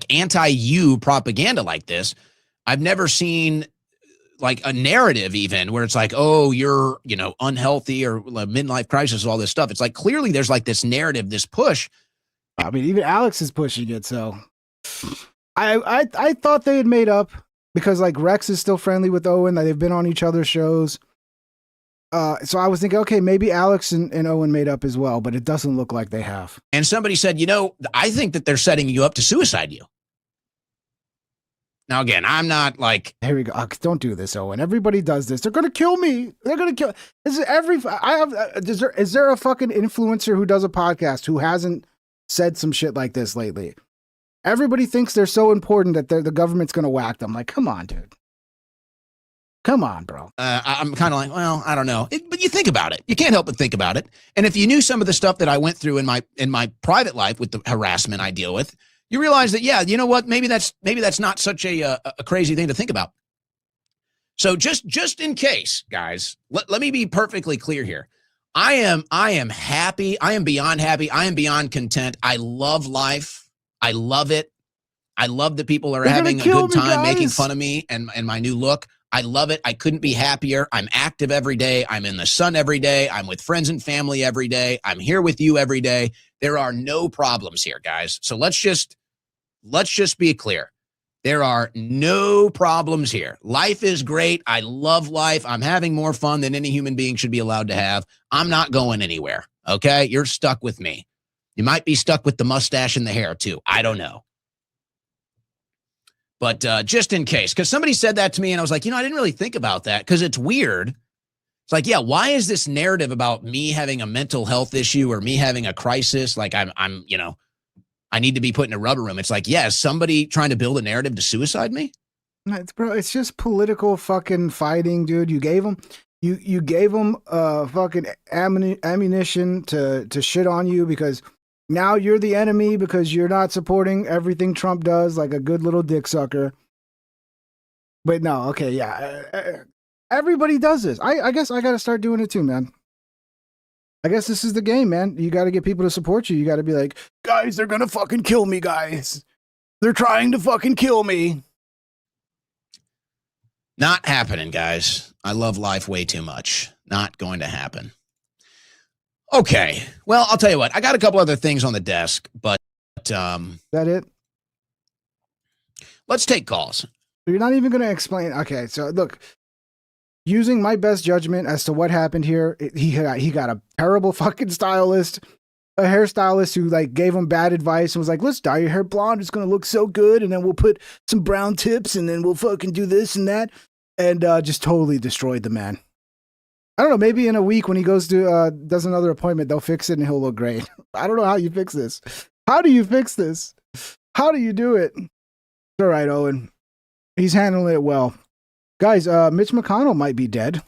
anti-you propaganda like this. I've never seen like a narrative even where it's like, oh, you're, you know, unhealthy or midlife crisis, all this stuff. It's like, clearly there's like this narrative, this push. I mean, even Alex is pushing it. So I thought they had made up because like Rex is still friendly with Owen. They've been on each other's shows. So I was thinking, okay, maybe Alex and Owen made up as well, but it doesn't look like they have. And somebody said, you know, I think that they're setting you up to suicide you. Now, again, I'm not like... Here we go. Don't do this, Owen. Everybody does this. They're going to kill me. They're going to kill... Is there a fucking influencer who does a podcast who hasn't said some shit like this lately? Everybody thinks they're so important that the government's going to whack them. Like, come on, dude. Come on, bro. I'm kind of like, well, I don't know. But you think about it. You can't help but think about it. And if you knew some of the stuff that I went through in my private life with the harassment I deal with, you realize that, yeah, you know what? Maybe that's not such a crazy thing to think about. So just in case, guys, let me be perfectly clear here. I am happy. I am beyond happy. I am beyond content. I love life. I love it. I love that people are having a good time making fun of me and my new look. I love it. I couldn't be happier. I'm active every day. I'm in the sun every day. I'm with friends and family every day. I'm here with you every day. There are no problems here, guys. So let's just be clear. There are no problems here. Life is great. I love life. I'm having more fun than any human being should be allowed to have. I'm not going anywhere. Okay? You're stuck with me. You might be stuck with the mustache and the hair too. I don't know. But just in case, because somebody said that to me and I was like, you know, I didn't really think about that because it's weird. It's like, yeah, why is this narrative about me having a mental health issue or me having a crisis? Like I'm, you know, I need to be put in a rubber room. It's like, yeah, is somebody trying to build a narrative to suicide me? It's just political fucking fighting, dude. You gave them fucking ammunition to shit on you because now you're the enemy because you're not supporting everything Trump does like a good little dick sucker. But no, okay, yeah. Everybody does this. I guess I got to start doing it too, man. I guess this is the game, man. You got to get people to support you. You got to be like, guys, they're going to fucking kill me, guys. They're trying to fucking kill me. Not happening, guys. I love life way too much. Not going to happen. Okay. Well, I'll tell you what. I got a couple other things on the desk, but that it? Let's take calls. You're not even going to explain. Okay, so look, using my best judgment as to what happened here, he got a terrible fucking stylist, a hairstylist who like gave him bad advice and was like, let's dye your hair blonde. It's going to look so good. And then we'll put some brown tips and then we'll fucking do this and that. And just totally destroyed the man. I don't know. Maybe in a week when he goes to, does another appointment, they'll fix it and he'll look great. I don't know how you fix this. How do you fix this? How do you do it? It's all right, Owen. He's handling it well. Guys, Mitch McConnell might be dead.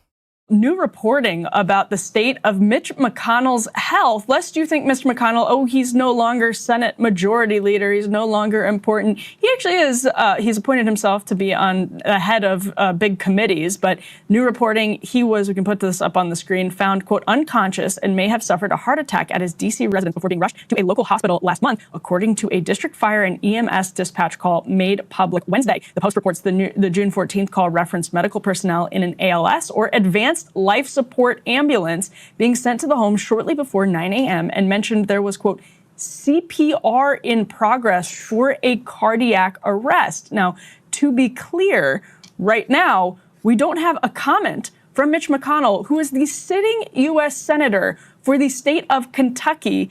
New reporting about the state of Mitch McConnell's health, lest you think Mr. McConnell, he's no longer Senate Majority Leader, he's no longer important. He actually is, he's appointed himself to be on the head of big committees, but new reporting, he was, we can put this up on the screen, found, quote, unconscious and may have suffered a heart attack at his D.C. residence before being rushed to a local hospital last month, according to a district fire and EMS dispatch call made public Wednesday. The Post reports the June 14th call referenced medical personnel in an ALS or advanced life support ambulance being sent to the home shortly before 9 a.m. and mentioned there was, quote, CPR in progress for a cardiac arrest. Now, to be clear, right now, we don't have a comment from Mitch McConnell, who is the sitting U.S. Senator for the state of Kentucky.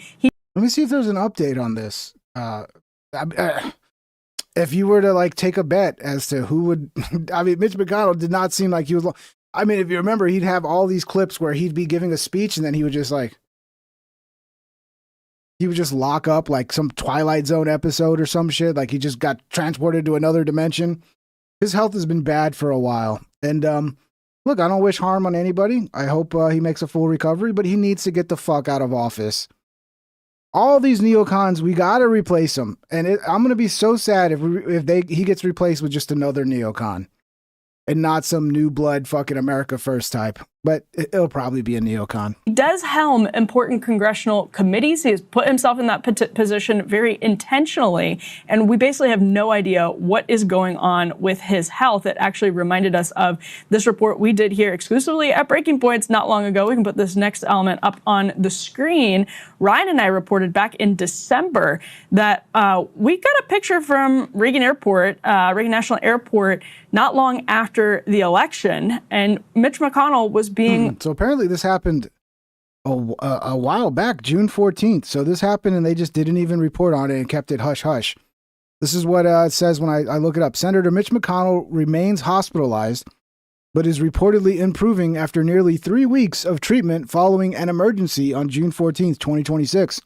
Let me see if there's an update on this. if you were to like take a bet as to who would, I mean, Mitch McConnell did not seem like he was. I mean, if you remember, he'd have all these clips where he'd be giving a speech and then he would just lock up like some Twilight Zone episode or some shit. Like he just got transported to another dimension. His health has been bad for a while. And look, I don't wish harm on anybody. I hope he makes a full recovery, but he needs to get the fuck out of office. All these neocons, we got to replace them. And I'm going to be so sad if he gets replaced with just another neocon. And not some new blood fucking America First type. But it'll probably be a neocon. He does helm important congressional committees. He has put himself in that position very intentionally. And we basically have no idea what is going on with his health. It actually reminded us of this report we did here exclusively at Breaking Points not long ago. We can put this next element up on the screen. Ryan and I reported back in December that we got a picture from Reagan National Airport, not long after the election. And Mitch McConnell was being... So apparently this happened a while back, June 14th. So this happened and they just didn't even report on it and kept it hush-hush. This is what it says when I look it up. Senator Mitch McConnell remains hospitalized, but is reportedly improving after nearly 3 weeks of treatment following an emergency on June 14th, 2026.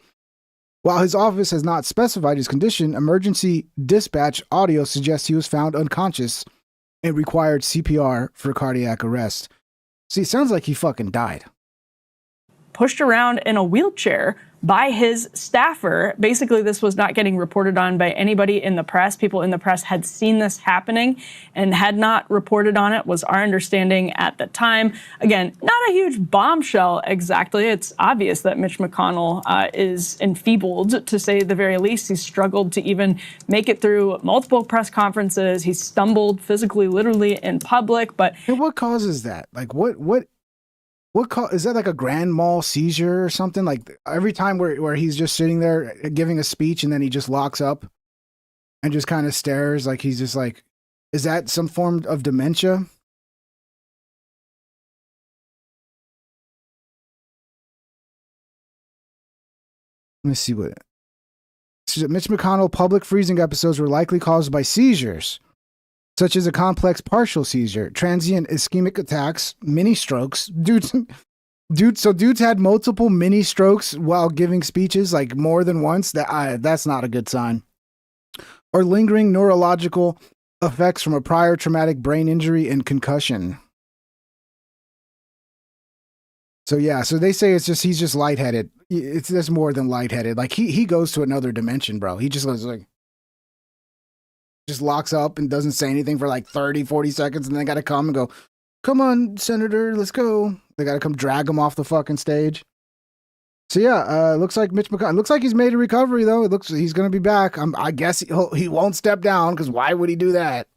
While his office has not specified his condition, emergency dispatch audio suggests he was found unconscious and required CPR for cardiac arrest. See, it sounds like he fucking died. Pushed around in a wheelchair by his staffer. Basically, this was not getting reported on by anybody in the press. People in the press had seen this happening and had not reported on it, was our understanding at the time. Again, not a huge bombshell exactly. It's obvious that Mitch McConnell is enfeebled, to say the very least. He's struggled to even make it through multiple press conferences. He's stumbled physically, literally in public. But and what causes that? Like, is that like a grand mal seizure or something? Like every time where he's just sitting there giving a speech and then he just locks up and just kind of stares like he's just like, is that some form of dementia? Let me see what. Mitch McConnell public freezing episodes were likely caused by seizures, such as a complex partial seizure, transient ischemic attacks, mini strokes. So dudes had multiple mini strokes while giving speeches, like more than once. That's not a good sign. Or lingering neurological effects from a prior traumatic brain injury and concussion. So yeah, so they say he's just lightheaded. That's more than lightheaded. Like he goes to another dimension, bro. He just goes like, just locks up and doesn't say anything for like 30, 40 seconds. And then they got to come and go, come on, Senator, let's go. They got to come drag him off the fucking stage. So yeah, looks like Mitch McConnell, looks like he's made a recovery though. It looks he's going to be back. I guess he won't step down because why would he do that?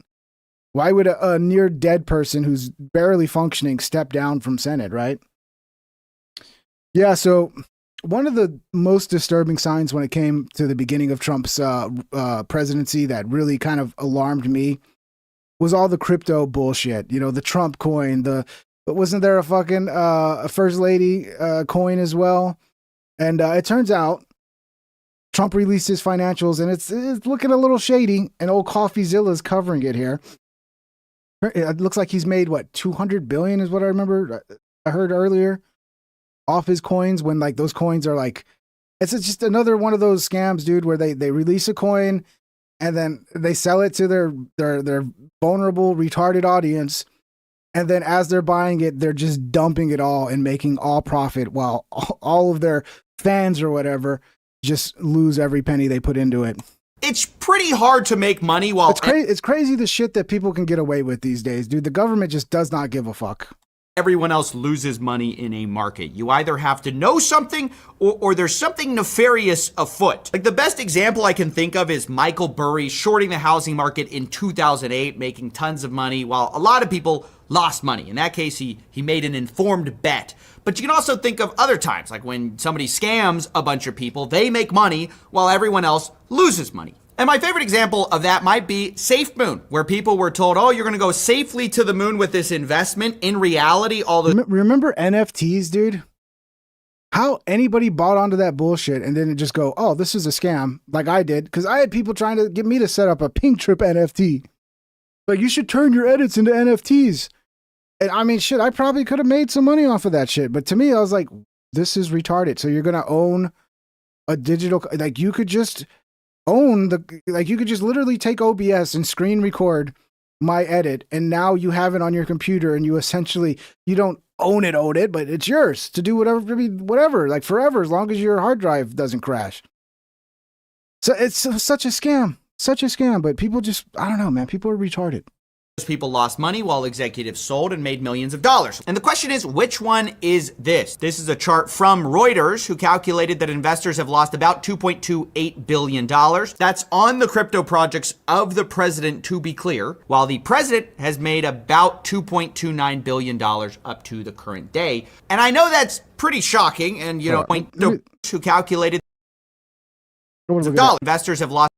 Why would a near dead person who's barely functioning step down from Senate, right? Yeah, so one of the most disturbing signs when it came to the beginning of Trump's presidency that really kind of alarmed me was all the crypto bullshit. You know, the Trump coin, but wasn't there a fucking First Lady coin as well? And it turns out Trump released his financials and it's looking a little shady, and old CoffeeZilla's covering it here. It looks like he's made, what, 200 billion is what I remember. I heard earlier. Off his coins, when like those coins are like, it's just another one of those scams, dude, where they release a coin and then they sell it to their vulnerable, retarded audience. And then as they're buying it, they're just dumping it all and making all profit while all of their fans or whatever just lose every penny they put into it. It's pretty hard to make money while... It's crazy the shit that people can get away with these days, dude. The government just does not give a fuck. Everyone else loses money in a market. You either have to know something or there's something nefarious afoot. Like the best example I can think of is Michael Burry shorting the housing market in 2008, making tons of money while a lot of people lost money. In that case, he made an informed bet. But you can also think of other times, like when somebody scams a bunch of people, they make money while everyone else loses money. And my favorite example of that might be Safe Moon, where people were told, oh, you're going to go safely to the moon with this investment. In reality, all the... Remember NFTs, dude? How anybody bought onto that bullshit and then just go, oh, this is a scam, like I did, because I had people trying to get me to set up a Pink Trip NFT. Like, you should turn your edits into NFTs. And I mean, shit, I probably could have made some money off of that shit. But to me, I was like, this is retarded. So you're going to own a digital, like you could just you could just literally take OBS and screen record my edit. And now you have it on your computer and you essentially, you don't own it, but it's yours to do whatever, like forever, as long as your hard drive doesn't crash. So it's such a scam, but people just, I don't know, man, people are retarded. People lost money while executives sold and made millions of dollars. And the question is, which one is this? This is a chart from Reuters, who calculated that investors have lost about $2.28 billion. That's on the crypto projects of the president, to be clear, while the president has made about $2.29 billion up to the current day. And I know that's pretty shocking. And, you know, who calculated investors have lost.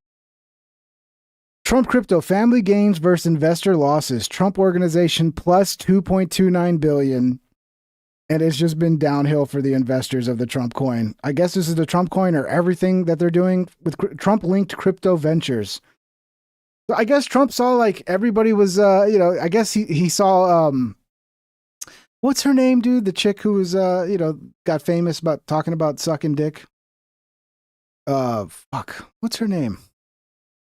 Trump crypto family gains versus investor losses. Trump organization plus 2.29 billion. And it's just been downhill for the investors of the Trump coin. I guess this is the Trump coin or everything that they're doing with Trump linked crypto ventures. So I guess Trump saw like everybody was, I guess he saw, what's her name, dude? The chick who was, got famous about talking about sucking dick. What's her name?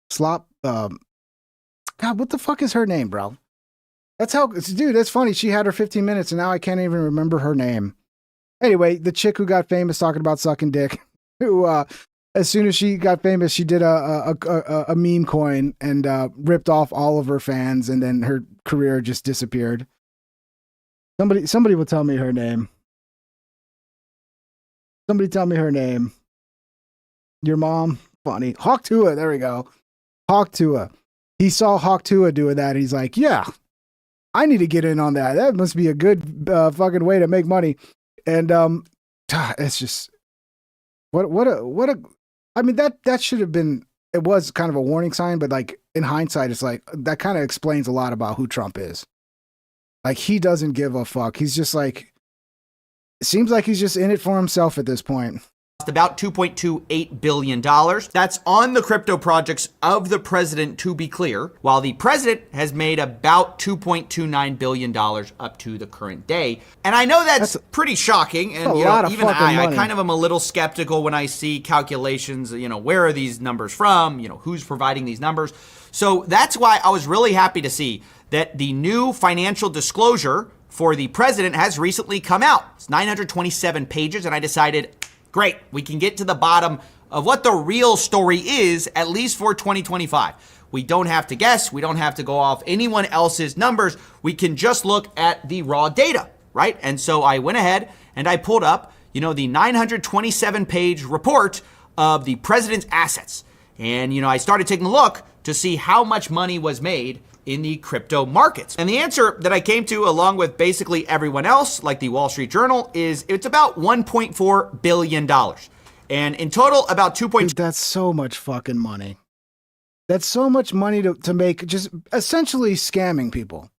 Slop. God, what the fuck is her name, bro? That's funny. She had her 15 minutes and now I can't even remember her name. Anyway, the chick who got famous talking about sucking dick, who, as soon as she got famous, she did a meme coin and ripped off all of her fans, and then her career just disappeared. Somebody will tell me her name. Somebody tell me her name. Your mom? Funny. Hawk Tua, there we go. Hawk Tua. He saw Hawk Tua doing that. He's like, yeah, I need to get in on that. That must be a good fucking way to make money. And it's just what a I mean, that should have been, it was kind of a warning sign, but like in hindsight, it's like that kind of explains a lot about who Trump is. Like, he doesn't give a fuck. He's just like, it seems like he's just in it for himself at this point. About $2.28 billion. That's on the crypto projects of the president, to be clear, while the president has made about $2.29 billion up to the current day. And I know that's pretty shocking. And even I kind of am a little skeptical when I see calculations, where are these numbers from? Who's providing these numbers? So that's why I was really happy to see that the new financial disclosure for the president has recently come out. It's 927 pages, and I decided, great, we can get to the bottom of what the real story is, at least for 2025. We don't have to guess. We don't have to go off anyone else's numbers. We can just look at the raw data, right? And so I went ahead and I pulled up, the 927-page report of the president's assets. And, I started taking a look to see how much money was made in the crypto markets. And the answer that I came to, along with basically everyone else, like the Wall Street Journal, is it's about $1.4 billion. And in total, about 2. That's so much fucking money. That's so much money to make, just essentially scamming people.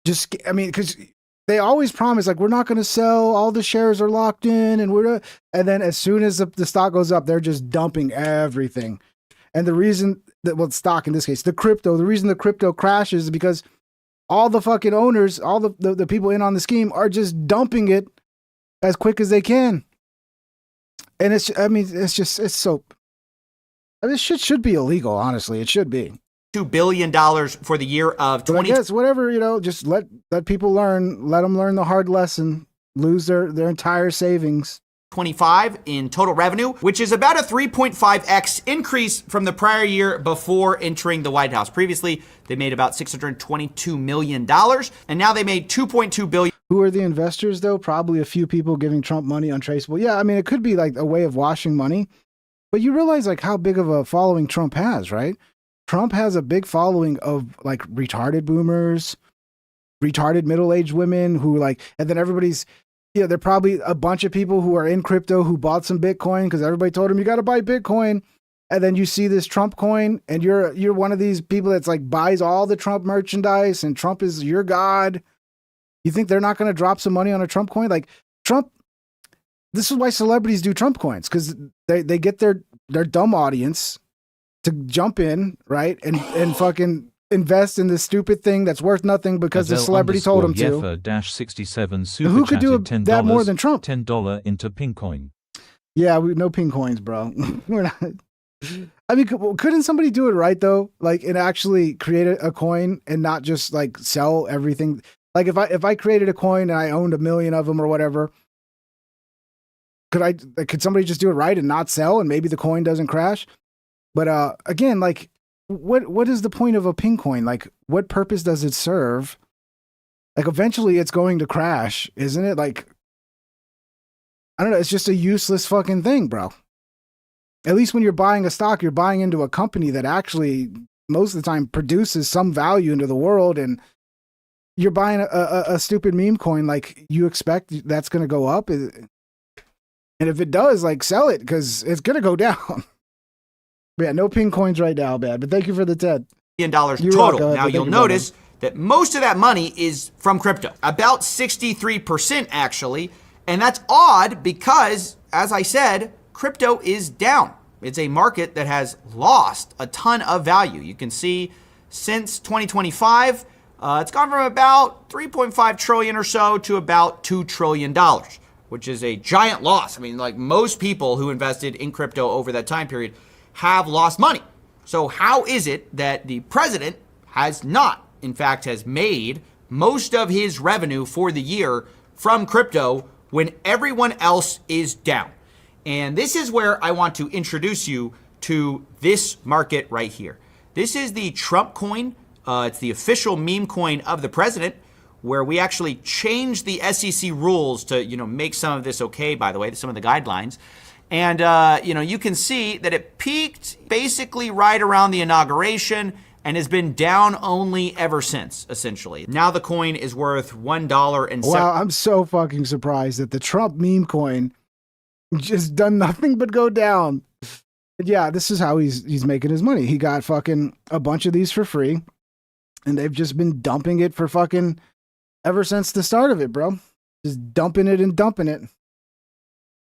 Because they always promise, like, we're not going to sell, all the shares are locked in, and then as soon as the stock goes up, they're just dumping everything. And the reason that, stock in this case, the reason the crypto crashes is because all the fucking owners, all the people in on the scheme are just dumping it as quick as they can. And this shit should be illegal, honestly. It should be. $2 billion for the year of 20. I guess whatever, just let people learn, let them learn the hard lesson, lose their entire savings. 25 in total revenue, which is about a 3.5x increase from the prior year before entering the White House. Previously, they made about $622 million, and now they made $2.2 billion. Who are the investors, though? Probably a few people giving Trump money untraceable. Yeah, I mean, it could be like a way of washing money, but you realize like how big of a following Trump has, right? Trump has a big following of like retarded boomers, retarded middle-aged women who and then everybody's, there are probably a bunch of people who are in crypto who bought some Bitcoin because everybody told them you got to buy Bitcoin. And then you see this Trump coin and you're one of these people that's like buys all the Trump merchandise and Trump is your god. You think they're not going to drop some money on a Trump coin? Like Trump this is why celebrities do Trump coins, because they get their dumb audience to jump in, right, and fucking invest in this stupid thing that's worth nothing because the celebrity told them to. Yefa-67 super Who could do $10, that more than Trump? $10 into Pincoin. Yeah, no ping coins, bro. We're not. I mean, couldn't somebody do it right though? Like, and actually create a coin and not just like sell everything. Like, if I created a coin and I owned 1 million of them or whatever, could somebody just do it right and not sell, and maybe the coin doesn't crash? But again, like, what is the point of a ping coin? Like, what purpose does it serve? Like, eventually it's going to crash, isn't it? Like, I don't know. It's just a useless fucking thing, bro. At least when you're buying a stock, you're buying into a company that actually most of the time produces some value into the world, and you're buying a stupid meme coin. Like, you expect that's going to go up. And if it does, like, sell it, because it's going to go down. But yeah, no ping coins right now, man. But thank you for the $10 million total. Now you'll notice that most of that money is from crypto, about 63% actually. And that's odd because, as I said, crypto is down. It's a market that has lost a ton of value. You can see since 2025, it's gone from about 3.5 trillion or so to about $2 trillion, which is a giant loss. I mean, like, most people who invested in crypto over that time period have lost money. So how is it that the president has not, in fact, has made most of his revenue for the year from crypto when everyone else is down? And this is where I want to introduce you to this market right here. This is the Trump coin. It's the official meme coin of the president, where we actually changed the SEC rules to, make some of this okay, by the way, some of the guidelines. And, you can see that it peaked basically right around the inauguration and has been down only ever since, essentially. Now the coin is worth $1.07. Wow, I'm so fucking surprised that the Trump meme coin just done nothing but go down. But yeah, this is how he's making his money. He got fucking a bunch of these for free, and they've just been dumping it for fucking ever since the start of it, bro. Just dumping it and dumping it.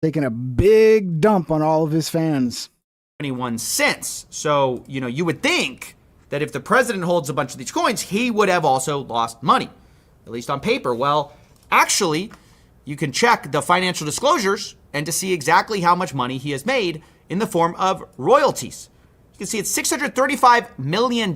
Taking a big dump on all of his fans. 21 cents. So, you would think that if the president holds a bunch of these coins, he would have also lost money, at least on paper. Well, actually, you can check the financial disclosures and to see exactly how much money he has made in the form of royalties. You can see it's $635 million.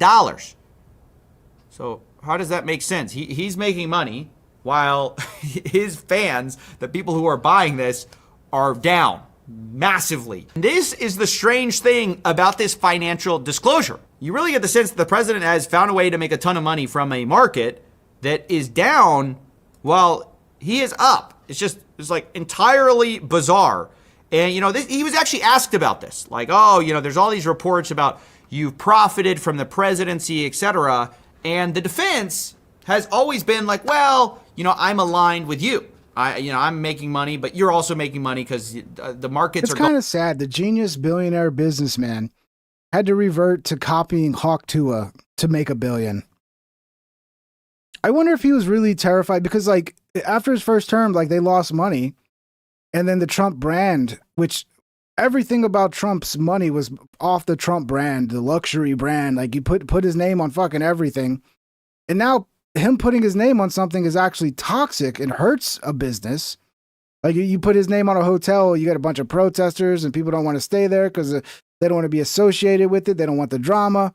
So how does that make sense? He's making money while his fans, the people who are buying this, are down massively. This is the strange thing about this financial disclosure. You really get the sense that the president has found a way to make a ton of money from a market that is down while he is up. It's like entirely bizarre. And, he was actually asked about this. Like, there's all these reports about you've profited from the presidency, etc. And the defense has always been like, well, I'm aligned with you. I'm making money, but you're also making money because the markets are... It's kind of sad. The genius billionaire businessman had to revert to copying Hawk Tuah to make $1 billion. I wonder if he was really terrified because, like, after his first term, like, they lost money. And then the Trump brand, which everything about Trump's money was off the Trump brand, the luxury brand. Like, you put his name on fucking everything. And now him putting his name on something is actually toxic and hurts a business. Like, you put his name on a hotel, you got a bunch of protesters and people don't want to stay there because they don't want to be associated with it. They don't want the drama.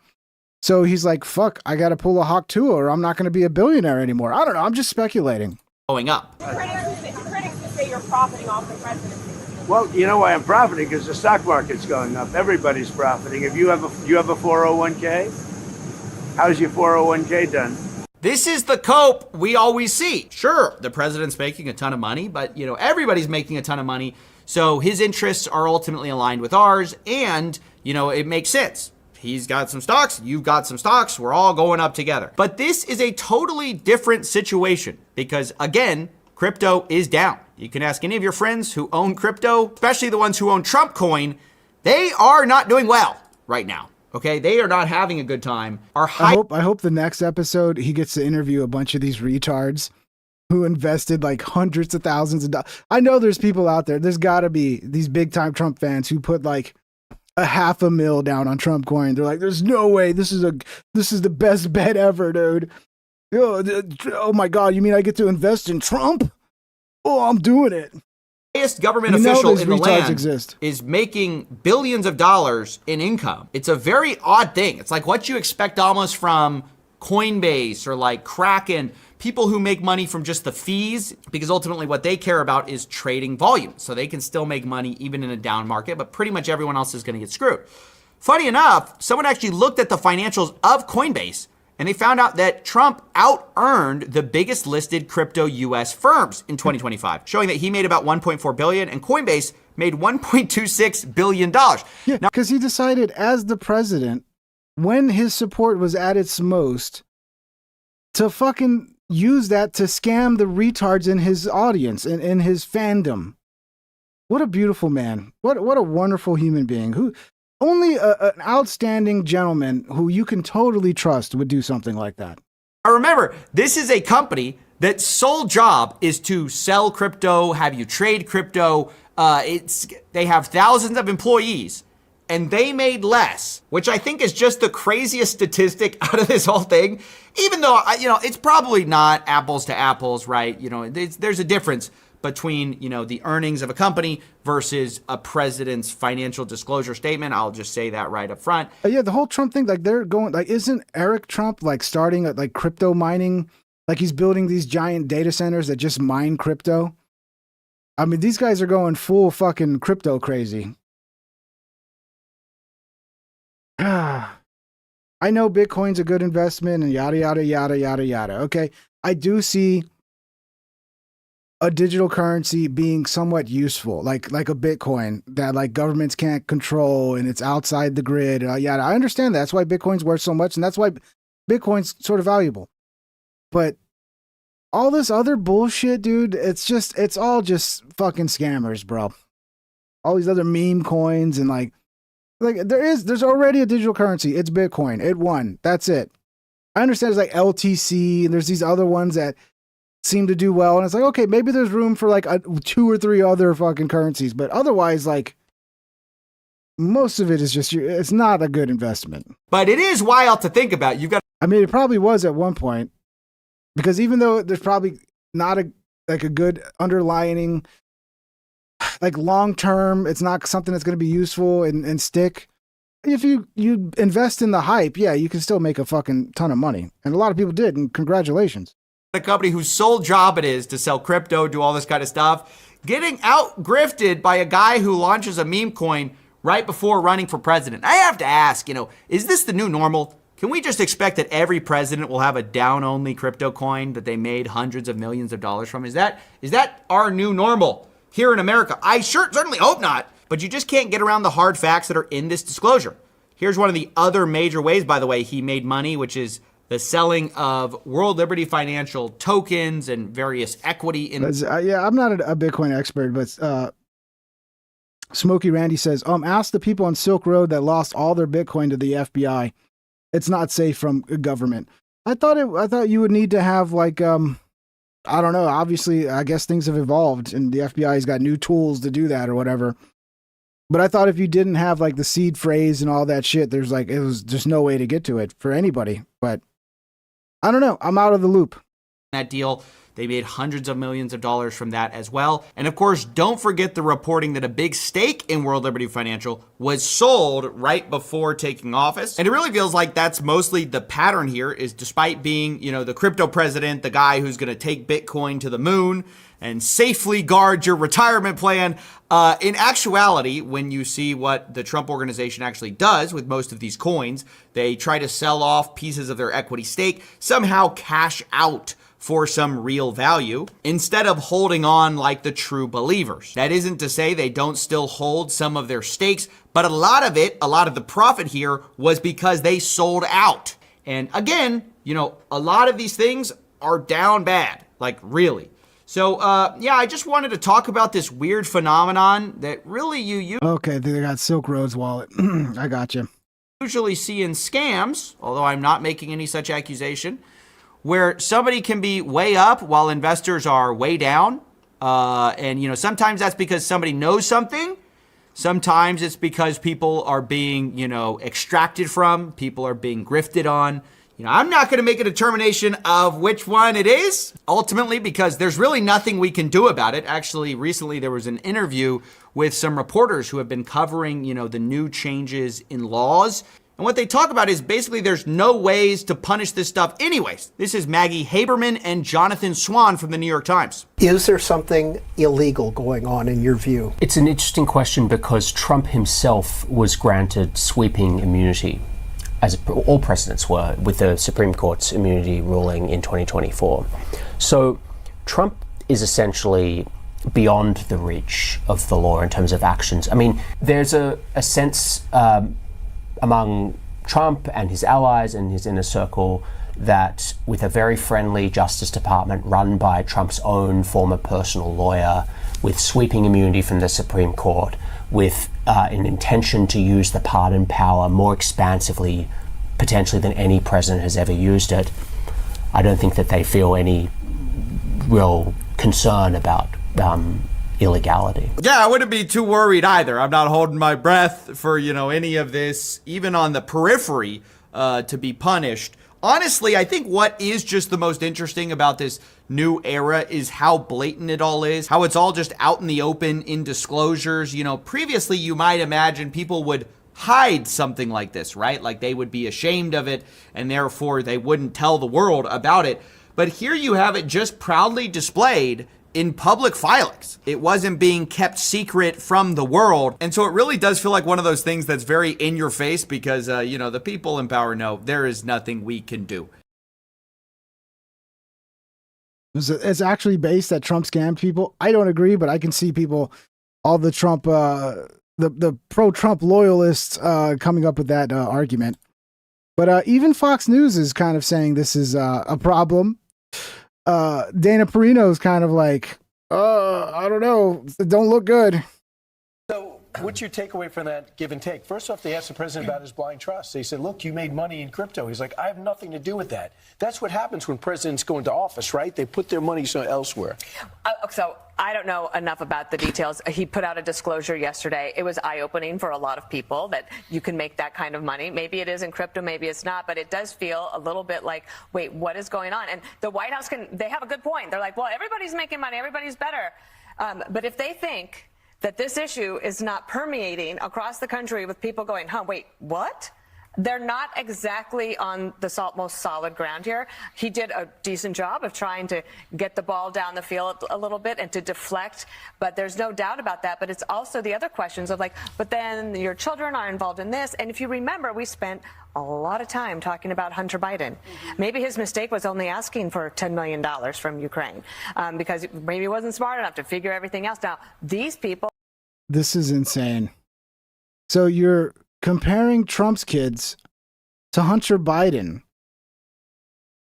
So he's like, fuck, I got to pull a Hawk Tuah or I'm not going to be a billionaire anymore. I don't know. I'm just speculating. Going up. Critics say you're profiting off the presidency. Well, you know why I'm profiting? Because the stock market's going up. Everybody's profiting. If you have a 401k, how's your 401k done? This is the cope we always see. Sure, the president's making a ton of money, but everybody's making a ton of money. So his interests are ultimately aligned with ours, and it makes sense. He's got some stocks, you've got some stocks, we're all going up together. But this is a totally different situation because, again, crypto is down. You can ask any of your friends who own crypto, especially the ones who own Trump coin. They are not doing well right now. Okay, they are not having a good time. I hope the next episode he gets to interview a bunch of these retards who invested like hundreds of thousands of dollars. I know there's people out there. There's got to be these big time Trump fans who put like $500,000 down on Trump coin. They're like, there's no way. This is the best bet ever, dude. Oh my God. You mean I get to invest in Trump? Oh, I'm doing it. Highest government official in the land is making billions of dollars in income. It's a very odd thing. It's like what you expect almost from Coinbase or like Kraken, people who make money from just the fees, because ultimately what they care about is trading volume. So they can still make money even in a down market, but pretty much everyone else is going to get screwed. Funny enough, someone actually looked at the financials of Coinbase and they found out that Trump out-earned the biggest listed crypto US firms in 2025, showing that he made about $1.4 billion and Coinbase made $1.26 billion. Yeah, because he decided as the president, when his support was at its most, to fucking use that to scam the retards in his audience and in his fandom. What a beautiful man. What a wonderful human being. Who only an outstanding gentleman who you can totally trust would do something like that. I remember, this is a company that sole job is to sell crypto, have you trade crypto. They have thousands of employees and they made less, which I think is just the craziest statistic out of this whole thing. Even though, it's probably not apples to apples, right? There's a difference between, the earnings of a company versus a president's financial disclosure statement. I'll just say that right up front. Yeah, the whole Trump thing, like they're going, like, isn't Eric Trump like starting like crypto mining? Like he's building these giant data centers that just mine crypto. I mean, these guys are going full fucking crypto crazy. I know Bitcoin's a good investment and yada, yada, yada, yada, yada. Okay. I do see a digital currency being somewhat useful, like a Bitcoin that like governments can't control and it's outside the grid. Yeah, I understand that. That's why Bitcoin's worth so much, and that's why Bitcoin's sort of valuable. But all this other bullshit, dude, it's all just fucking scammers, bro. All these other meme coins and like there's already a digital currency. It's Bitcoin. It won. That's it. I understand there's like LTC and there's these other ones that seem to do well, and it's like, okay, maybe there's room for like 2 or 3 other fucking currencies, but otherwise, like, most of it is just, it's not a good investment. But it is wild to think about. I mean, it probably was at one point, because even though there's probably not a good underlying, like long term, it's not something that's going to be useful and stick. If you invest in the hype, yeah, you can still make a fucking ton of money, and a lot of people did, and congratulations. A company whose sole job it is to sell crypto, do all this kind of stuff, getting out grifted by a guy who launches a meme coin right before running for president. I have to ask, is this the new normal? Can we just expect that every president will have a down-only crypto coin that they made hundreds of millions of dollars from? Is that our new normal here in America? I certainly hope not, but you just can't get around the hard facts that are in this disclosure. Here's one of the other major ways, by the way, he made money, which is the selling of World Liberty Financial tokens and various equity. Yeah, I'm not a Bitcoin expert, but Smokey Randy says, ask the people on Silk Road that lost all their Bitcoin to the FBI. It's not safe from government. I thought you would need to have like, I don't know. Obviously, I guess things have evolved and the FBI's got new tools to do that or whatever. But I thought if you didn't have like the seed phrase and all that shit, it was just no way to get to it for anybody. But I don't know. I'm out of the loop. That deal, they made hundreds of millions of dollars from that as well. And of course, don't forget the reporting that a big stake in World Liberty Financial was sold right before taking office. And it really feels like that's mostly the pattern here, is despite being, the crypto president, the guy who's going to take Bitcoin to the moon and safely guard your retirement plan. In actuality, when you see what the Trump organization actually does with most of these coins, they try to sell off pieces of their equity stake, somehow cash out for some real value, instead of holding on like the true believers. That isn't to say they don't still hold some of their stakes, but a lot of the profit here was because they sold out. And again, a lot of these things are down bad, like really. So, I just wanted to talk about this weird phenomenon that really you Okay, they got Silk Road's wallet. I got you. Usually see in scams, although I'm not making any such accusation, where somebody can be way up while investors are way down. And sometimes that's because somebody knows something. Sometimes it's because people are being, extracted from, people are being grifted on. I'm not going to make a determination of which one it is, ultimately, because there's really nothing we can do about it. Actually, recently there was an interview with some reporters who have been covering, the new changes in laws. And what they talk about is basically there's no ways to punish this stuff anyways. This is Maggie Haberman and Jonathan Swan from the New York Times. Is there something illegal going on in your view? It's an interesting question because Trump himself was granted sweeping immunity, as all presidents were, with the Supreme Court's immunity ruling in 2024. So Trump is essentially beyond the reach of the law in terms of actions. I mean, there's a sense among Trump and his allies and his inner circle that with a very friendly Justice Department run by Trump's own former personal lawyer, with sweeping immunity from the Supreme Court, with an intention to use the pardon power more expansively, potentially than any president has ever used it, I don't think that they feel any real concern about illegality. Yeah, I wouldn't be too worried either. I'm not holding my breath for, any of this, even on the periphery, to be punished. Honestly, I think what is just the most interesting about this new era is how blatant it all is, how it's all just out in the open in disclosures. Previously you might imagine people would hide something like this, right? Like they would be ashamed of it and therefore they wouldn't tell the world about it. But here you have it just proudly displayed in public filings. It wasn't being kept secret from the world. And so it really does feel like one of those things that's very in your face because, the people in power know there is nothing we can do. It's actually based that Trump scammed people. I don't agree, but I can see people, all the Trump, the pro-Trump loyalists coming up with that argument. But even Fox News is kind of saying this is a problem. Dana Perino is kind of like, I don't know, it don't look good. So what's your takeaway from that give and take? First off, they asked the president about his blind trust. They said, look, you made money in crypto. He's like, I have nothing to do with that. That's what happens when presidents go into office, right? They put their money elsewhere. So I don't know enough about the details. He put out a disclosure yesterday. It was eye-opening for a lot of people that you can make that kind of money. Maybe it is in crypto, maybe it's not, but it does feel a little bit like, wait, what is going on? And the White House they have a good point. They're like, well, everybody's making money, everybody's better. But if they think that this issue is not permeating across the country with people going, wait, what? They're not exactly on the most solid ground here. He did a decent job of trying to get the ball down the field a little bit and to deflect, but there's no doubt about that. But it's also the other questions of but then your children are involved in this. And if you remember, we spent a lot of time talking about Hunter Biden. Maybe his mistake was only asking for $10 million from Ukraine because maybe he wasn't smart enough to figure everything else. Now, these people. This is insane. So you're comparing Trump's kids to Hunter Biden,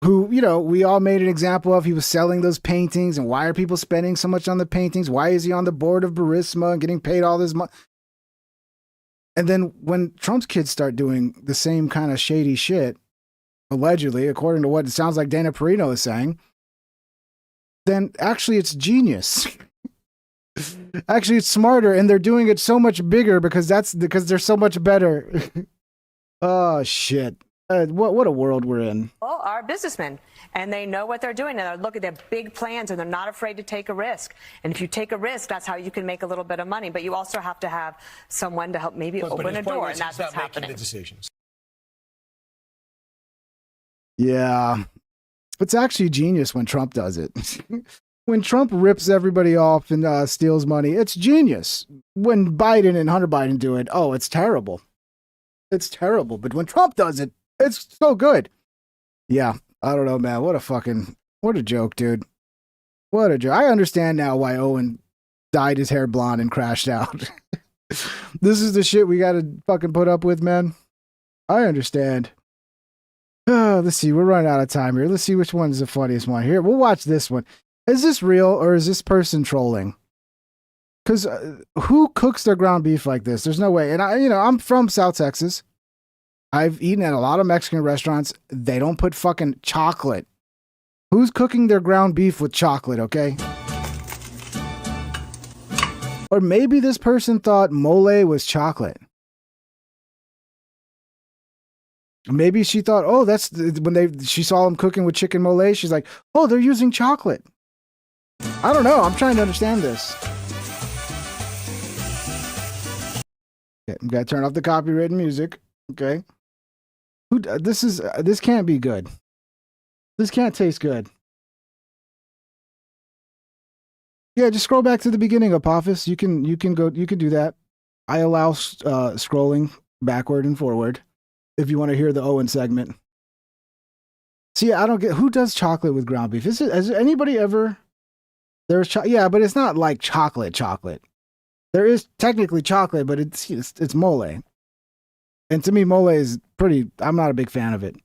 who, we all made an example of. He was selling those paintings, and why are people spending so much on the paintings? Why is he on the board of Burisma and getting paid all this money? And then when Trump's kids start doing the same kind of shady shit, allegedly, according to what it sounds like Dana Perino is saying, then actually it's genius. Actually, it's smarter, and they're doing it so much bigger because they're so much better. Oh shit! What a world we're in. Well, are businessmen, and they know what they're doing, and they're looking at their big plans, and they're not afraid to take a risk. And if you take a risk, that's how you can make a little bit of money. But you also have to have someone to help maybe open a door, and that's what's happening. The decisions. Yeah, it's actually genius when Trump does it. When Trump rips everybody off and steals money, it's genius. When Biden and Hunter Biden do it, it's terrible. It's terrible. But when Trump does it, it's so good. Yeah, I don't know, man. What a joke, dude. What a joke. I understand now why Owen dyed his hair blonde and crashed out. This is the shit we got to fucking put up with, man. I understand. Let's see. We're running out of time here. Let's see which one's the funniest one. Here, we'll watch this one. Is this real or is this person trolling? Because who cooks their ground beef like this? There's no way. And I'm from South Texas. I've eaten at a lot of Mexican restaurants. They don't put fucking chocolate Who's cooking their ground beef with chocolate, okay? Or maybe this person thought mole was chocolate. Maybe she thought, oh, that's when she saw them cooking with chicken mole. She's like, oh, they're using chocolate. I don't know. I'm trying to understand this. Okay, I'm gonna turn off the copyrighted music. Okay. This can't be good. This can't taste good. Yeah, just scroll back to the beginning, Apophis. You can do that. I allow scrolling backward and forward if you want to hear the Owen segment. See, I don't get who does chocolate with ground beef. Has anybody ever? Yeah, but it's not like chocolate. There is technically chocolate, but it's mole. And to me, mole is pretty. I'm not a big fan of it.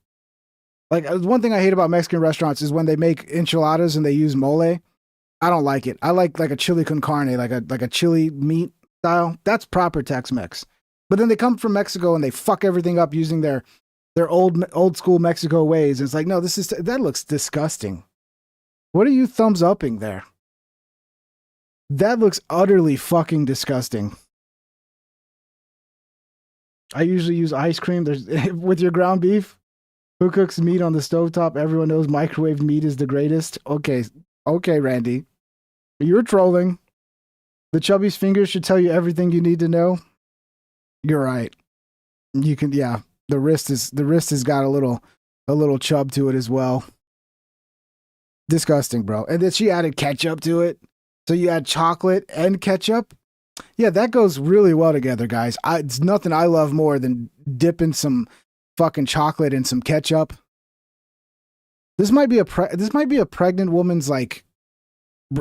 Like, one thing I hate about Mexican restaurants is when they make enchiladas and they use mole. I don't like it. I like a chili con carne, like a chili meat style. That's proper Tex-Mex. But then they come from Mexico and they fuck everything up using their old school Mexico ways. And it's like, no, that looks disgusting. What are you thumbs upping there? That looks utterly fucking disgusting. I usually use ice cream. With your ground beef. Who cooks meat on the stovetop? Everyone knows microwaved meat is the greatest. Okay, Randy. You're trolling. The chubby's fingers should tell you everything you need to know. You're right. You can, yeah. The wrist has got a little chub to it as well. Disgusting, bro. And then she added ketchup to it. So you add chocolate and ketchup. Yeah, that goes really well together, guys. It's nothing I love more than dipping some fucking chocolate in some ketchup. This might be a pregnant woman's, like,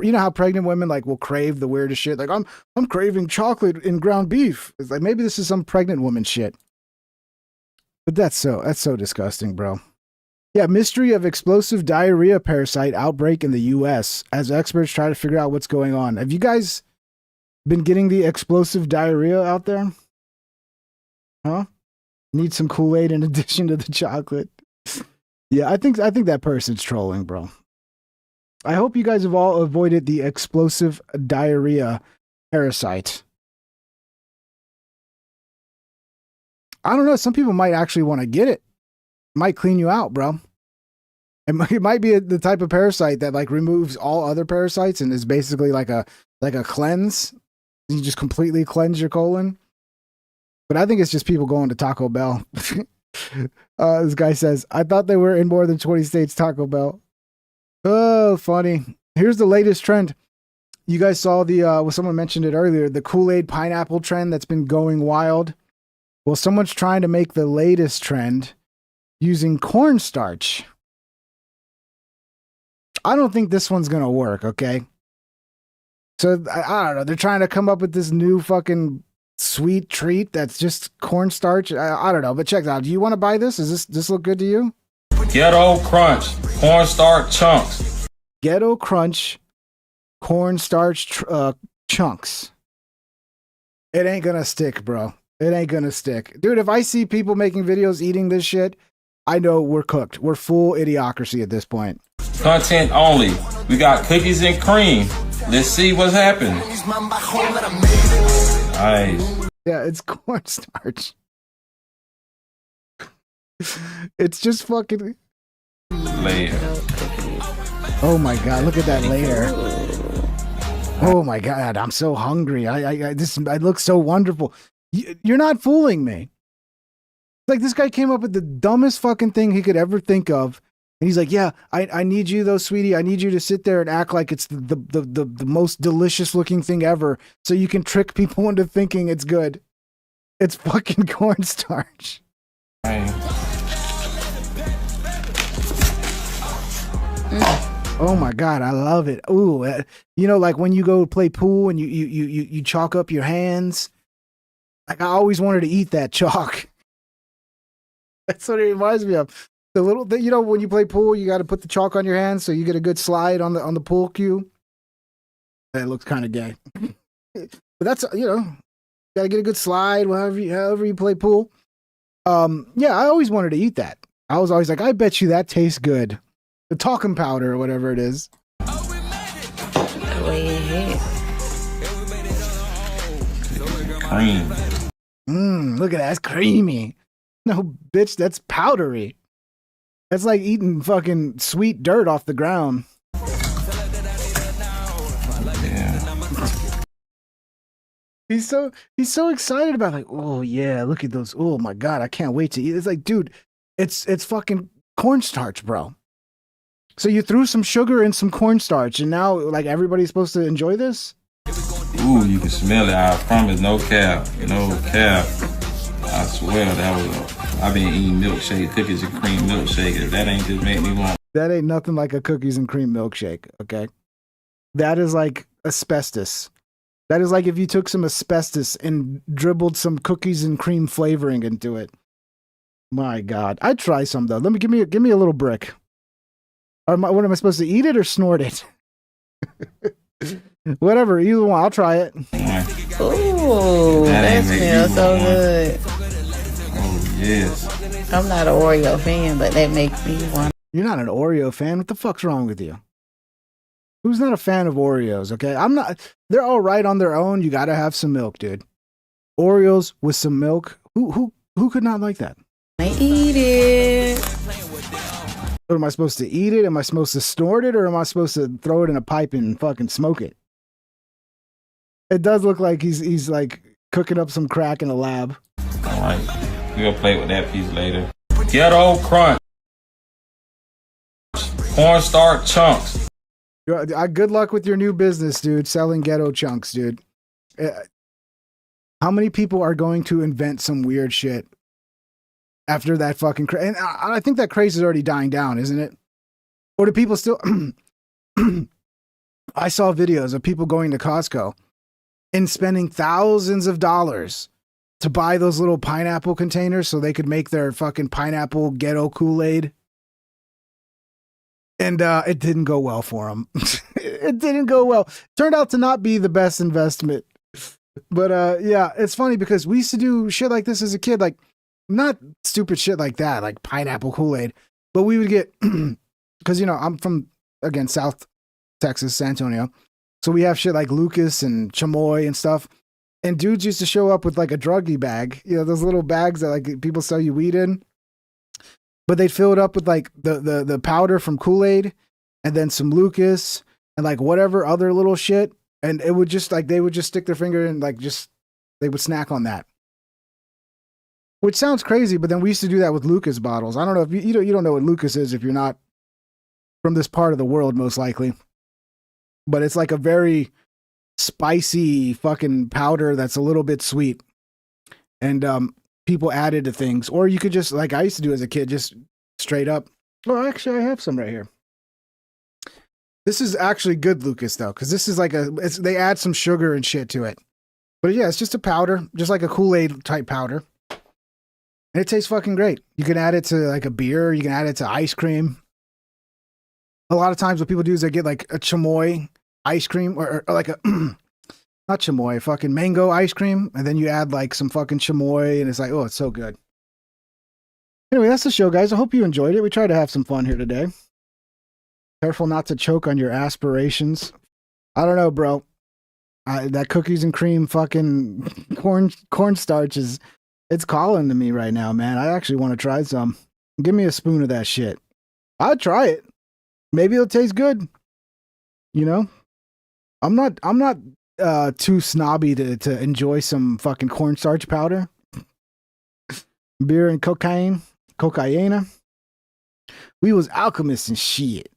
you know how pregnant women like will crave the weirdest shit. Like, I'm craving chocolate in ground beef. It's like, maybe this is some pregnant woman shit. But that's so disgusting, bro. Yeah, mystery of explosive diarrhea parasite outbreak in the U.S. as experts try to figure out what's going on. Have you guys been getting the explosive diarrhea out there? Huh? Need some Kool-Aid in addition to the chocolate. Yeah, I think that person's trolling, bro. I hope you guys have all avoided the explosive diarrhea parasite. I don't know. Some people might actually want to get it. Might clean you out, bro. It might be the type of parasite that like removes all other parasites and is basically like a cleanse. You just completely cleanse your colon. But I think it's just people going to Taco Bell. This guy says, I thought they were in more than 20 states, Taco Bell. Oh, funny. Here's the latest trend. You guys saw well, someone mentioned it earlier, the Kool-Aid pineapple trend that's been going wild. Well, someone's trying to make the latest trend using cornstarch. I don't think this one's going to work, okay? So, I don't know. They're trying to come up with this new fucking sweet treat that's just cornstarch. I don't know, but check it out. Do you want to buy this? Does this look good to you? Ghetto Crunch cornstarch chunks. Ghetto Crunch cornstarch chunks. It ain't gonna stick, bro. It ain't gonna stick. Dude, if I see people making videos eating this shit, I know we're cooked. We're full idiocracy at this point. Content only. We got cookies and cream. Let's see what's happening. Nice. Yeah, it's cornstarch. It's just fucking layer. Oh my god, look at that layer. Oh my god, I'm so hungry. I look so wonderful. You're not fooling me. Like, this guy came up with the dumbest fucking thing he could ever think of. And he's like, yeah, I need you though, sweetie. I need you to sit there and act like it's the most delicious looking thing ever so you can trick people into thinking it's good. It's fucking cornstarch. Oh my god, I love it. Ooh, you know, like when you go play pool and you chalk up your hands. Like, I always wanted to eat that chalk. That's what it reminds me of. The little thing, you know, when you play pool, you got to put the chalk on your hands so you get a good slide on the pool cue. That looks kind of gay, but that's, you know, got to get a good slide however you play pool. Yeah, I always wanted to eat that. I was always like, I bet you that tastes good. The talcum powder or whatever it is. Way ahead. Cream. Look at that. That's creamy. No, bitch, that's powdery. That's like eating fucking sweet dirt off the ground. He's so excited about like, oh yeah, look at those. Oh my god, I can't wait to eat. It's like, dude, it's fucking cornstarch, bro. So you threw some sugar in some cornstarch, and now like everybody's supposed to enjoy this? Ooh, you can smell it. I promise, no cap, no cap. I swear I've been eating milkshake, cookies and cream milkshake. If that ain't just make me want. That ain't nothing like a cookies and cream milkshake, okay? That is like asbestos. That is like if you took some asbestos and dribbled some cookies and cream flavoring into it. My God, I'd try some though. Give me a little brick. What am I supposed to eat it or snort it? Whatever, either one. I'll try it. Ooh, that smells so good. Oh yes. I'm not an Oreo fan, but that makes me want. You're not an Oreo fan? What the fuck's wrong with you? Who's not a fan of Oreos, okay? I'm not. They're all right on their own. You gotta have some milk, dude. Oreos with some milk. Who could not like that? I eat it. What, am I supposed to eat it? Am I supposed to snort it? Or am I supposed to throw it in a pipe and fucking smoke it? It does look like he's like cooking up some crack in a lab. All right. We'll play with that piece later. Ghetto crunch. Cornstarch chunks. Good luck with your new business, dude. Selling ghetto chunks, dude. How many people are going to invent some weird shit after that fucking craze? And I think that craze is already dying down, isn't it? Or do people still... I saw videos of people going to Costco and spending thousands of dollars to buy those little pineapple containers so they could make their fucking pineapple ghetto Kool-Aid. And it didn't go well for them. It didn't go well. Turned out to not be the best investment. But yeah, it's funny because we used to do shit like this as a kid. Like, not stupid shit like that, like pineapple Kool-Aid. But we would get, because, you know, I'm from, again, South Texas, San Antonio. So we have shit like Lucas and Chamoy and stuff. And dudes used to show up with like a druggie bag. You know, those little bags that like people sell you weed in. But they'd fill it up with like the powder from Kool-Aid and then some Lucas and like whatever other little shit. And it would just like, they would just stick their finger in, like just, they would snack on that. Which sounds crazy, but then we used to do that with Lucas bottles. I don't know if you don't know what Lucas is if you're not from this part of the world, most likely. But it's like a very spicy fucking powder that's a little bit sweet. And people added to things. Or you could just, like I used to do as a kid, just straight up. Oh, actually, I have some right here. This is actually good Lucas, though, because this is like they add some sugar and shit to it. But yeah, it's just a powder, just like a Kool-Aid type powder. And it tastes fucking great. You can add it to like a beer. You can add it to ice cream. A lot of times what people do is they get like a chamoy ice cream or like a, not chamoy, fucking mango ice cream. And then you add like some fucking chamoy and it's like, oh, it's so good. Anyway, that's the show, guys. I hope you enjoyed it. We tried to have some fun here today. Careful not to choke on your aspirations. I don't know, bro. That cookies and cream fucking cornstarch is, it's calling to me right now, man. I actually want to try some. Give me a spoon of that shit. I'll try it. Maybe it'll taste good. You know? I'm not too snobby to enjoy some fucking cornstarch powder. Beer and cocaine. We was alchemists and shit.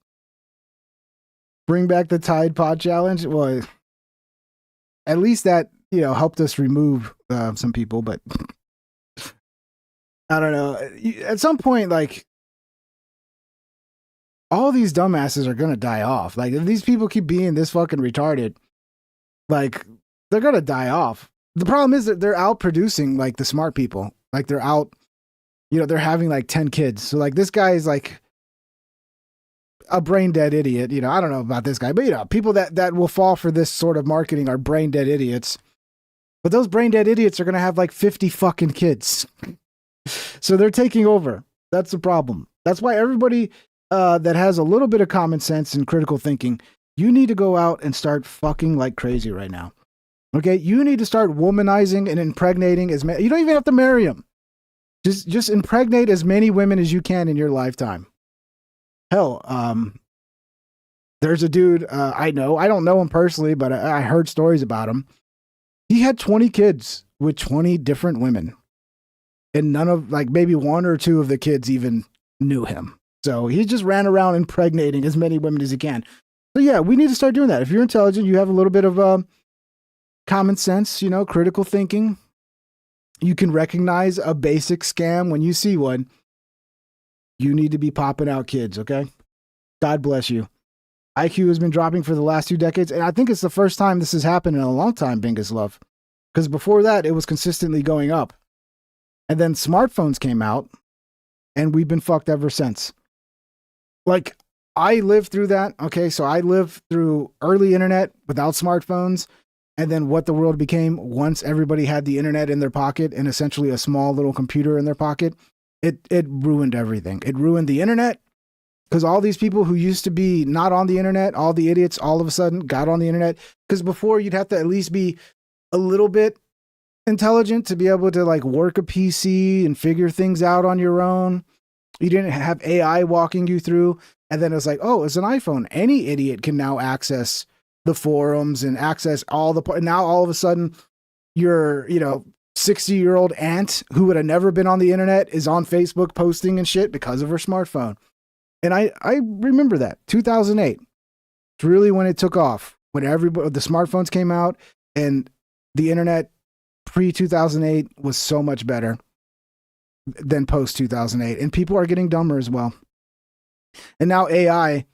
Bring back the Tide Pod Challenge. Well, at least that, you know, helped us remove some people, but I don't know. At some point, like, all these dumbasses are gonna die off. Like, if these people keep being this fucking retarded, like, they're gonna die off. The problem is that they're out producing, like, the smart people. Like, they're out, you know, they're having, like, 10 kids. So, like, this guy is, like, a brain dead idiot. You know, I don't know about this guy, but, you know, people that will fall for this sort of marketing are brain dead idiots. But those brain dead idiots are gonna have, like, 50 fucking kids. So they're taking over. That's the problem. That's why everybody that has a little bit of common sense and critical thinking, you need to go out and start fucking like crazy right now. Okay, you need to start womanizing and impregnating as many. You don't even have to marry them. Just impregnate as many women as you can in your lifetime. Hell, there's a dude I know. I don't know him personally, but I heard stories about him. He had 20 kids with 20 different women, and none of, like, maybe one or two of the kids even knew him. So he just ran around impregnating as many women as he can. So yeah, we need to start doing that. If you're intelligent, you have a little bit of common sense, you know, critical thinking. You can recognize a basic scam when you see one. You need to be popping out kids, okay? God bless you. IQ has been dropping for the last 2 decades, and I think it's the first time this has happened in a long time, Bingus Love. Because before that, it was consistently going up. And then smartphones came out, and we've been fucked ever since. Like, I lived through that, okay? So I lived through early internet without smartphones, and then what the world became once everybody had the internet in their pocket and essentially a small little computer in their pocket. It ruined everything. It ruined the internet, because all these people who used to be not on the internet, all the idiots, all of a sudden got on the internet. Because before, you'd have to at least be a little bit intelligent to be able to, like, work a PC and figure things out on your own. You didn't have AI walking you through. And then it's like, oh, it's an iPhone. Any idiot can now access the forums and access all the, now all of a sudden your, 60-year-old aunt who would have never been on the internet is on Facebook posting and shit because of her smartphone. And I remember that 2008. It's really when it took off, when the smartphones came out, and the internet pre 2008 was so much better than post 2008. And people are getting dumber as well. And now AI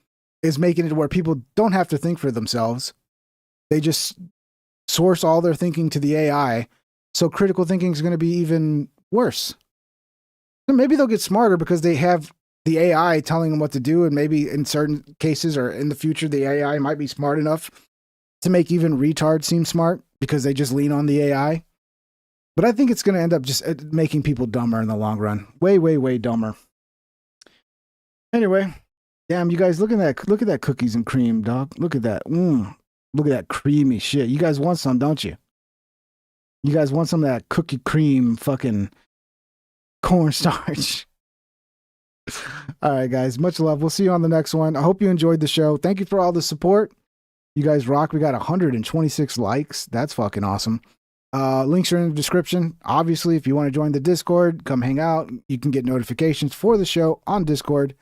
is making it where people don't have to think for themselves. They just source all their thinking to the AI. So critical thinking is going to be even worse. And maybe they'll get smarter because they have the AI telling them what to do. And maybe in certain cases or in the future, the AI might be smart enough to make even retards seem smart because they just lean on the AI. But I think it's going to end up just making people dumber in the long run. Way, way, way dumber. Anyway, damn, you guys, look at that cookies and cream, dog. Look at that. Look at that creamy shit. You guys want some, don't you? You guys want some of that cookie cream fucking cornstarch. All right, guys. Much love. We'll see you on the next one. I hope you enjoyed the show. Thank you for all the support. You guys rock. We got 126 likes. That's fucking awesome. Links are in the description. Obviously, if you want to join the Discord, come hang out. You can get notifications for the show on Discord.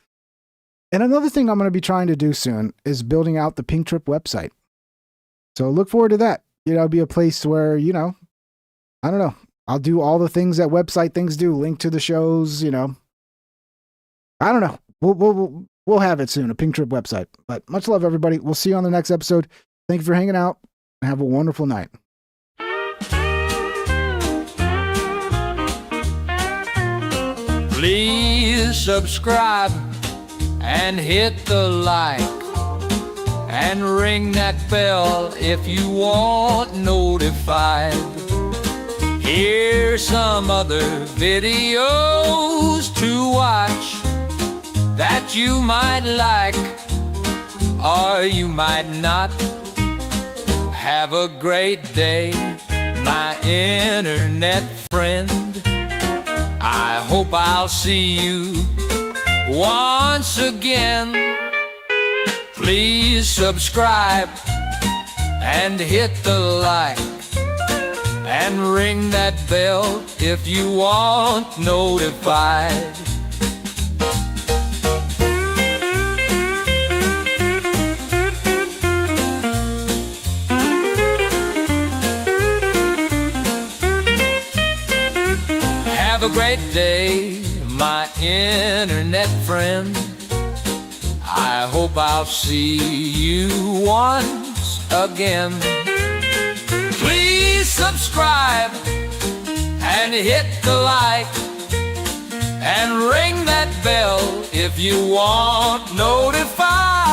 And another thing I'm going to be trying to do soon is building out the Pink Trip website. So look forward to that. It'll be a place where, I don't know. I'll do all the things that website things do. Link to the shows, I don't know. We'll have it soon, a Pink Trip website. But much love, everybody. We'll see you on the next episode. Thank you for hanging out, and have a wonderful night. Please subscribe and hit the like and ring that bell if you want notified. Here's some other videos to watch that you might like or you might not. Have a great day, my internet friend. I hope I'll see you once again. Please subscribe and hit the like and ring that bell if you want notified. Have a great day, my internet friend. I hope I'll see you once again. Please subscribe and hit the like and ring that bell if you want notified.